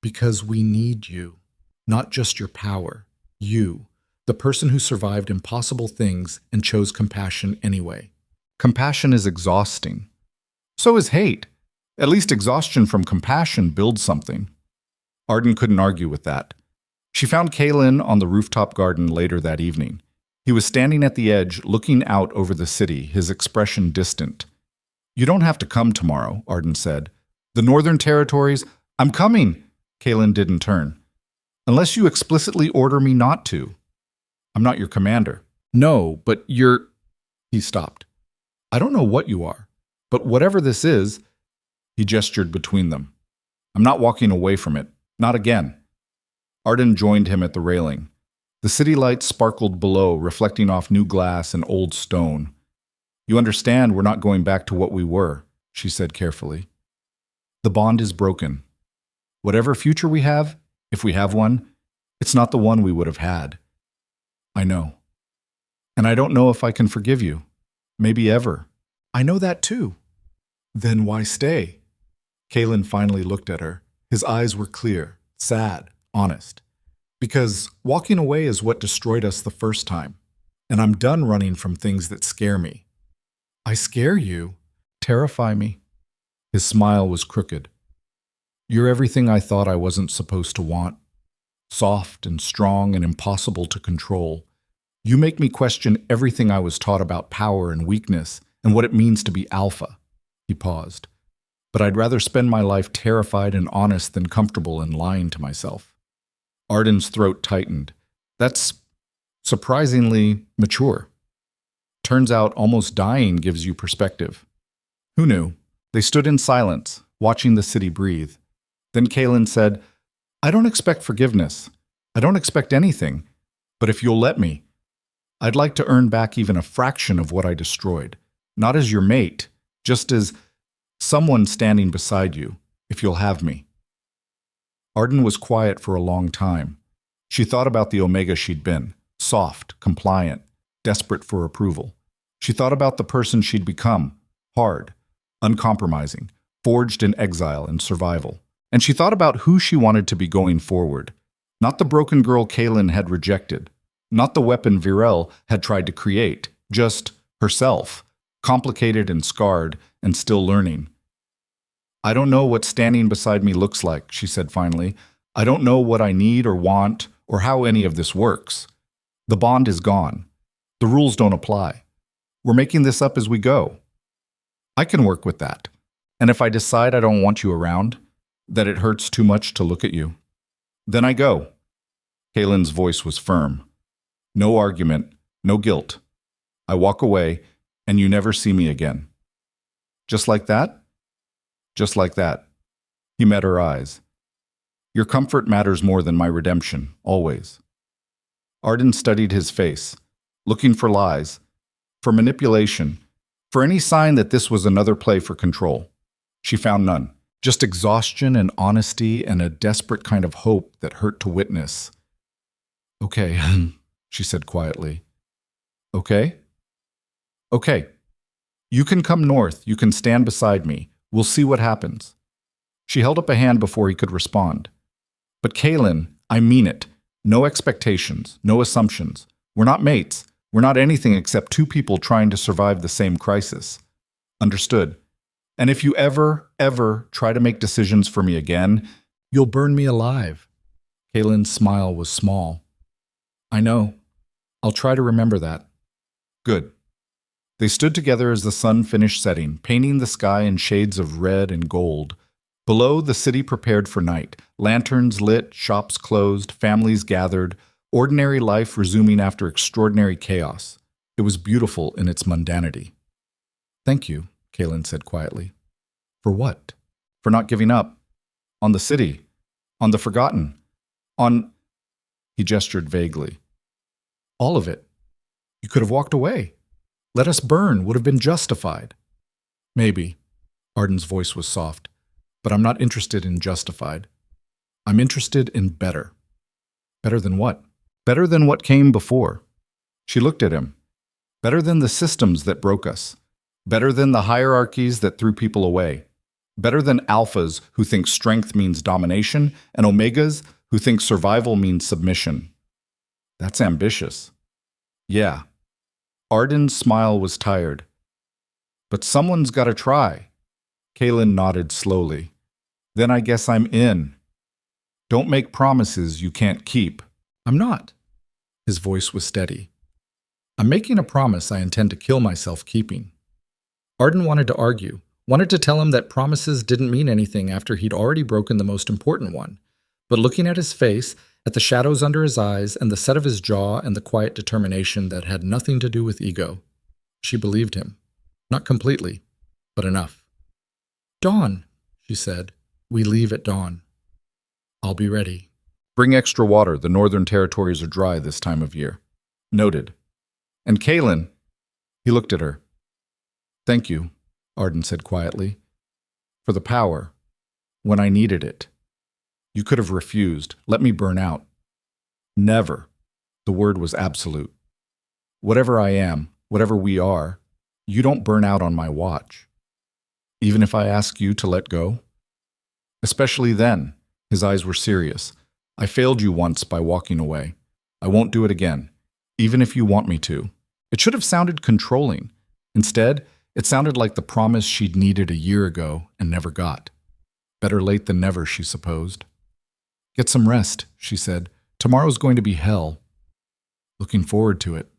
"Because we need you, not just your power. You, the person who survived impossible things and chose compassion anyway. Compassion is exhausting. So is hate. At least exhaustion from compassion builds something." Arden couldn't argue with that. She found Kalen on the rooftop garden later that evening. He was standing at the edge, looking out over the city, his expression distant. "You don't have to come tomorrow," Arden said. "The Northern Territories—" "I'm coming!" Kalen didn't turn. "Unless you explicitly order me not to." "I'm not your commander." "No, but you're—" He stopped. "I don't know what you are, but whatever this is—" He gestured between them. "I'm not walking away from it. Not again." Arden joined him at the railing. The city lights sparkled below, reflecting off new glass and old stone. "You understand we're not going back to what we were," she said carefully. "The bond is broken. Whatever future we have, if we have one, it's not the one we would have had." "I know. And I don't know if I can forgive you. Maybe ever." "I know that too." "Then why stay?" Kalen finally looked at her. His eyes were clear, sad, honest. "Because walking away is what destroyed us the first time. And I'm done running from things that scare me." "I scare you?" "Terrify me." His smile was crooked. You're everything I thought I wasn't supposed to want. Soft and strong and impossible to control. You make me question everything I was taught about power and weakness and what it means to be alpha. He paused. But I'd rather spend my life terrified and honest than comfortable in lying to myself. Arden's throat tightened. That's surprisingly mature. Turns out almost dying gives you perspective. Who knew? They stood in silence, watching the city breathe. Then Kaelin said, I don't expect forgiveness. I don't expect anything. But if you'll let me, I'd like to earn back even a fraction of what I destroyed. Not as your mate, just as someone standing beside you, if you'll have me. Arden was quiet for a long time. She thought about the Omega she'd been, soft, compliant, desperate for approval. She thought about the person she'd become, hard, uncompromising, forged in exile and survival. And she thought about who she wanted to be going forward. Not the broken girl Kaelin had rejected, not the weapon Virel had tried to create, just herself, complicated and scarred and still learning. I don't know what standing beside me looks like, she said finally. I don't know what I need or want or how any of this works. The bond is gone. The rules don't apply. We're making this up as we go. I can work with that. And if I decide I don't want you around, that it hurts too much to look at you, then I go. Kaelin's voice was firm. No argument, no guilt. I walk away, and you never see me again. Just like that? Just like that. He met her eyes. Your comfort matters more than my redemption, always. Arden studied his face, looking for lies, for manipulation, for any sign that this was another play for control. She found none. Just exhaustion and honesty and a desperate kind of hope that hurt to witness. Okay, she said quietly. Okay? Okay. You can come north. You can stand beside me. We'll see what happens. She held up a hand before he could respond. But Kaelin, I mean it. No expectations, no assumptions. We're not mates. We're not anything except two people trying to survive the same crisis. Understood. And if you ever try to make decisions for me again, you'll burn me alive. Kaelin's smile was small. I know. I'll try to remember that. Good. They stood together as the sun finished setting, painting the sky in shades of red and gold. Below, the city prepared for night. Lanterns lit, shops closed, families gathered, ordinary life resuming after extraordinary chaos. It was beautiful in its mundanity. Thank you, Kaelin said quietly. For what? For not giving up. On the city. On the forgotten. On... He gestured vaguely. All of it. You could have walked away. Let us burn would have been justified. Maybe. Arden's voice was soft. But I'm not interested in justified. I'm interested in better. Better than what? Better than what came before. She looked at him. Better than the systems that broke us. Better than the hierarchies that threw people away. Better than alphas who think strength means domination and omegas who think survival means submission. That's ambitious. Yeah. Arden's smile was tired. But someone's got to try. Kaelin nodded slowly. Then I guess I'm in. Don't make promises you can't keep. I'm not. His voice was steady. I'm making a promise I intend to kill myself keeping. Arden wanted to argue, wanted to tell him that promises didn't mean anything after he'd already broken the most important one. But looking at his face, at the shadows under his eyes and the set of his jaw and the quiet determination that had nothing to do with ego, she believed him. Not completely, but enough. Dawn, she said. We leave at dawn. I'll be ready. Bring extra water. The northern territories are dry this time of year. Noted. And Kaelin, he looked at her. Thank you, Arden said quietly, for the power, when I needed it. You could have refused, let me burn out. Never. The word was absolute. Whatever I am, whatever we are, you don't burn out on my watch. Even if I ask you to let go? Especially then, his eyes were serious. I failed you once by walking away. I won't do it again, even if you want me to. It should have sounded controlling. Instead, It sounded like the promise she'd needed a year ago and never got. Better late than never, she supposed. Get some rest, she said. Tomorrow's going to be hell. Looking forward to it.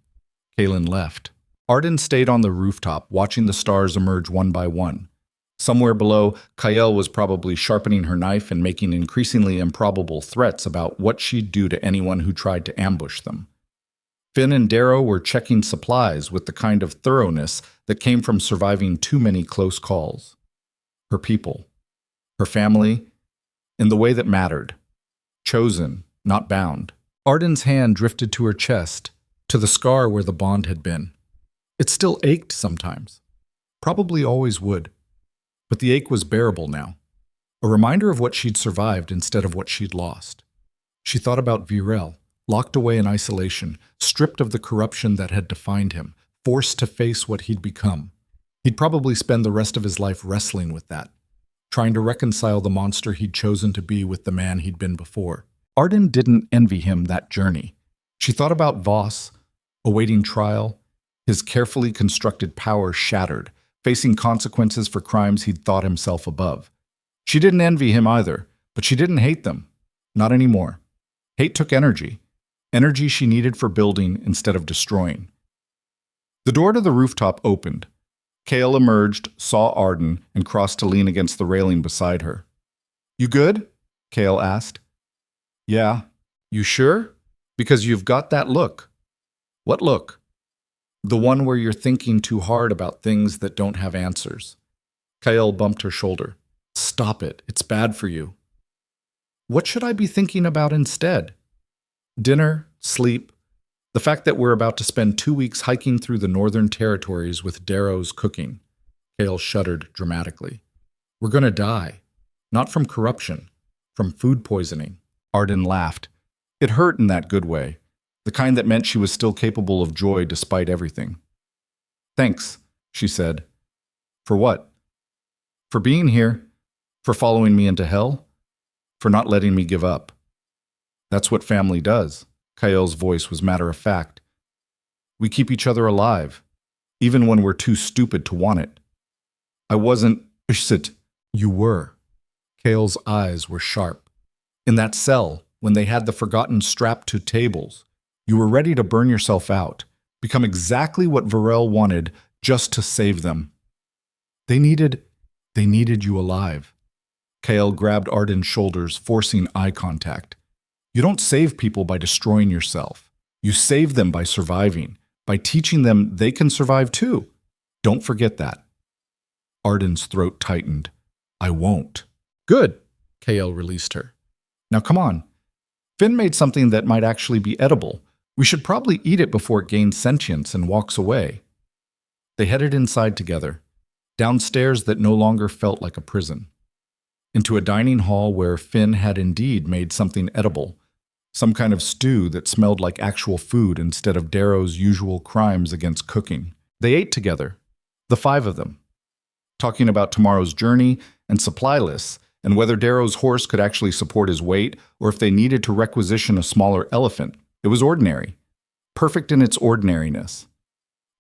Kaelin left. Arden stayed on the rooftop, watching the stars emerge one by one. Somewhere below, Kael was probably sharpening her knife and making increasingly improbable threats about what she'd do to anyone who tried to ambush them. Finn and Darrow were checking supplies with the kind of thoroughness that came from surviving too many close calls. Her people, her family, in the way that mattered. Chosen, not bound. Arden's hand drifted to her chest, to the scar where the bond had been. It still ached sometimes. Probably always would. But the ache was bearable now. A reminder of what she'd survived instead of what she'd lost. She thought about Virel, locked away in isolation, stripped of the corruption that had defined him, forced to face what he'd become. He'd probably spend the rest of his life wrestling with that, trying to reconcile the monster he'd chosen to be with the man he'd been before. Arden didn't envy him that journey. She thought about Voss, awaiting trial, his carefully constructed power shattered, facing consequences for crimes he'd thought himself above. She didn't envy him either, but she didn't hate them. Not anymore. Hate took energy. Energy she needed for building instead of destroying. The door to the rooftop opened. Kael emerged, saw Arden, and crossed to lean against the railing beside her. You good? Kael asked. Yeah. You sure? Because you've got that look. What look? The one where you're thinking too hard about things that don't have answers. Kael bumped her shoulder. Stop it. It's bad for you. What should I be thinking about instead? Dinner, sleep, the fact that we're about to spend 2 weeks hiking through the northern territories with Darrow's cooking. Kael shuddered dramatically. We're going to die. Not from corruption. From food poisoning. Arden laughed. It hurt in that good way. The kind that meant she was still capable of joy despite everything. Thanks, she said. For what? For being here. For following me into hell. For not letting me give up. That's what family does. Kael's voice was matter-of-fact. We keep each other alive, even when we're too stupid to want it. I wasn't... Ishsit. You were. Kael's eyes were sharp. In that cell, when they had the forgotten strapped to tables, you were ready to burn yourself out, become exactly what Virel wanted just to save them. They needed you alive. Kael grabbed Arden's shoulders, forcing eye contact. You don't save people by destroying yourself. You save them by surviving, by teaching them they can survive too. Don't forget that. Arden's throat tightened. I won't. Good, Kael released her. Now come on. Finn made something that might actually be edible. We should probably eat it before it gains sentience and walks away. They headed inside together, downstairs that no longer felt like a prison, into a dining hall where Finn had indeed made something edible, some kind of stew that smelled like actual food instead of Darrow's usual crimes against cooking. They ate together, the 5 of them, talking about tomorrow's journey and supply lists, and whether Darrow's horse could actually support his weight, or if they needed to requisition a smaller elephant. It was ordinary, perfect in its ordinariness.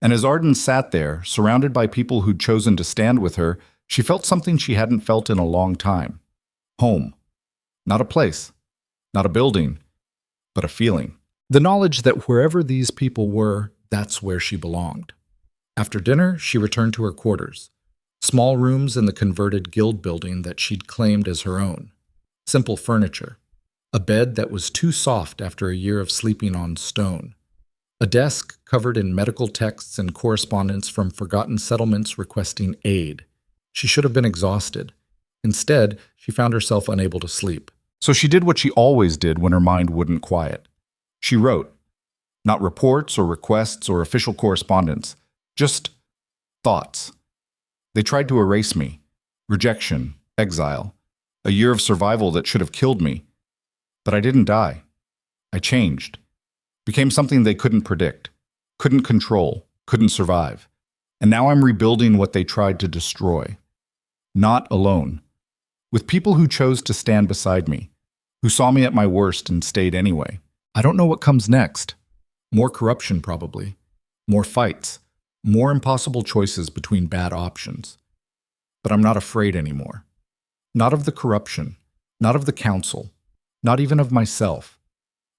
And as Arden sat there, surrounded by people who'd chosen to stand with her, she felt something she hadn't felt in a long time. Home. Not a place, not a building, but a feeling. The knowledge that wherever these people were, that's where she belonged. After dinner, she returned to her quarters. Small rooms in the converted guild building that she'd claimed as her own. Simple furniture. A bed that was too soft after a year of sleeping on stone. A desk covered in medical texts and correspondence from forgotten settlements requesting aid. She should have been exhausted. Instead, she found herself unable to sleep. So she did what she always did when her mind wouldn't quiet. She wrote. Not reports or requests or official correspondence. Just thoughts. They tried to erase me. Rejection, exile, a year of survival that should have killed me. But I didn't die. I changed. Became something they couldn't predict, couldn't control, couldn't survive. And now I'm rebuilding what they tried to destroy. Not alone. With people who chose to stand beside me, who saw me at my worst and stayed anyway. I don't know what comes next. More corruption, probably. More fights. more impossible choices between bad options. But I'm not afraid anymore. Not of the corruption, not of the council, not even of myself.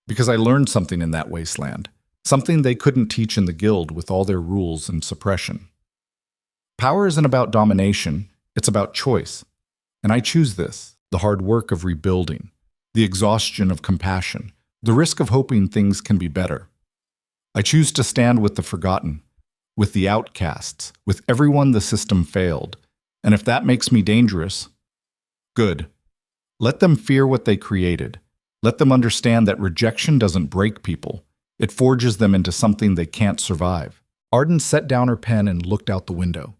Because I learned something in that wasteland, something they couldn't teach in the guild with all their rules and suppression. Power isn't about domination, it's about choice. And I choose this, the hard work of rebuilding, the exhaustion of compassion, the risk of hoping things can be better. I choose to stand with the forgotten, with the outcasts, with everyone the system failed. And if that makes me dangerous, good. Let them fear what they created. Let them understand that rejection doesn't break people. It forges them into something they can't survive. Arden set down her pen and looked out the window.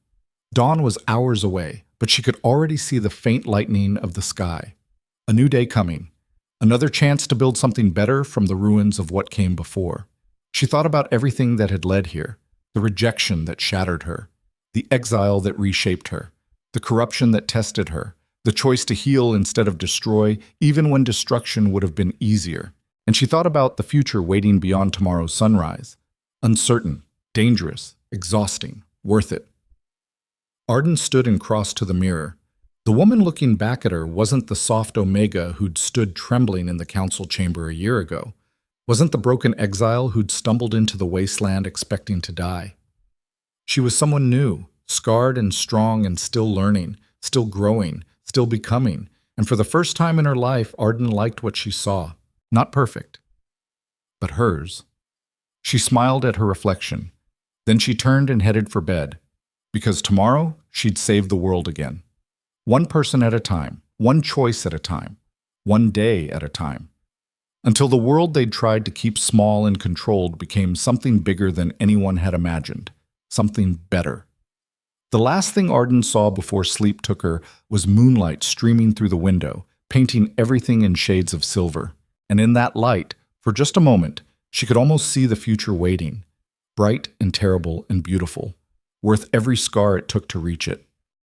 Dawn was hours away, but she could already see the faint lightening of the sky. A new day coming. Another chance to build something better from the ruins of what came before. She thought about everything that had led here, the rejection that shattered her, the exile that reshaped her, the corruption that tested her, the choice to heal instead of destroy, even when destruction would have been easier. And she thought about the future waiting beyond tomorrow's sunrise. Uncertain, dangerous, exhausting, worth it. Arden stood and crossed to the mirror. The woman looking back at her wasn't the soft Omega who'd stood trembling in the council chamber a year ago. Wasn't the broken exile who'd stumbled into the wasteland expecting to die. She was someone new, scarred and strong and still learning, still growing, still becoming. And for the first time in her life, Arden liked what she saw. Not perfect, but hers. She smiled at her reflection. Then she turned and headed for bed. Because tomorrow, she'd save the world again. One person at a time, one choice at a time, one day at a time. Until the world they'd tried to keep small and controlled became something bigger than anyone had imagined, something better. The last thing Arden saw before sleep took her was moonlight streaming through the window, painting everything in shades of silver. And in that light, for just a moment, she could almost see the future waiting, bright and terrible and beautiful, worth every scar it took to reach it.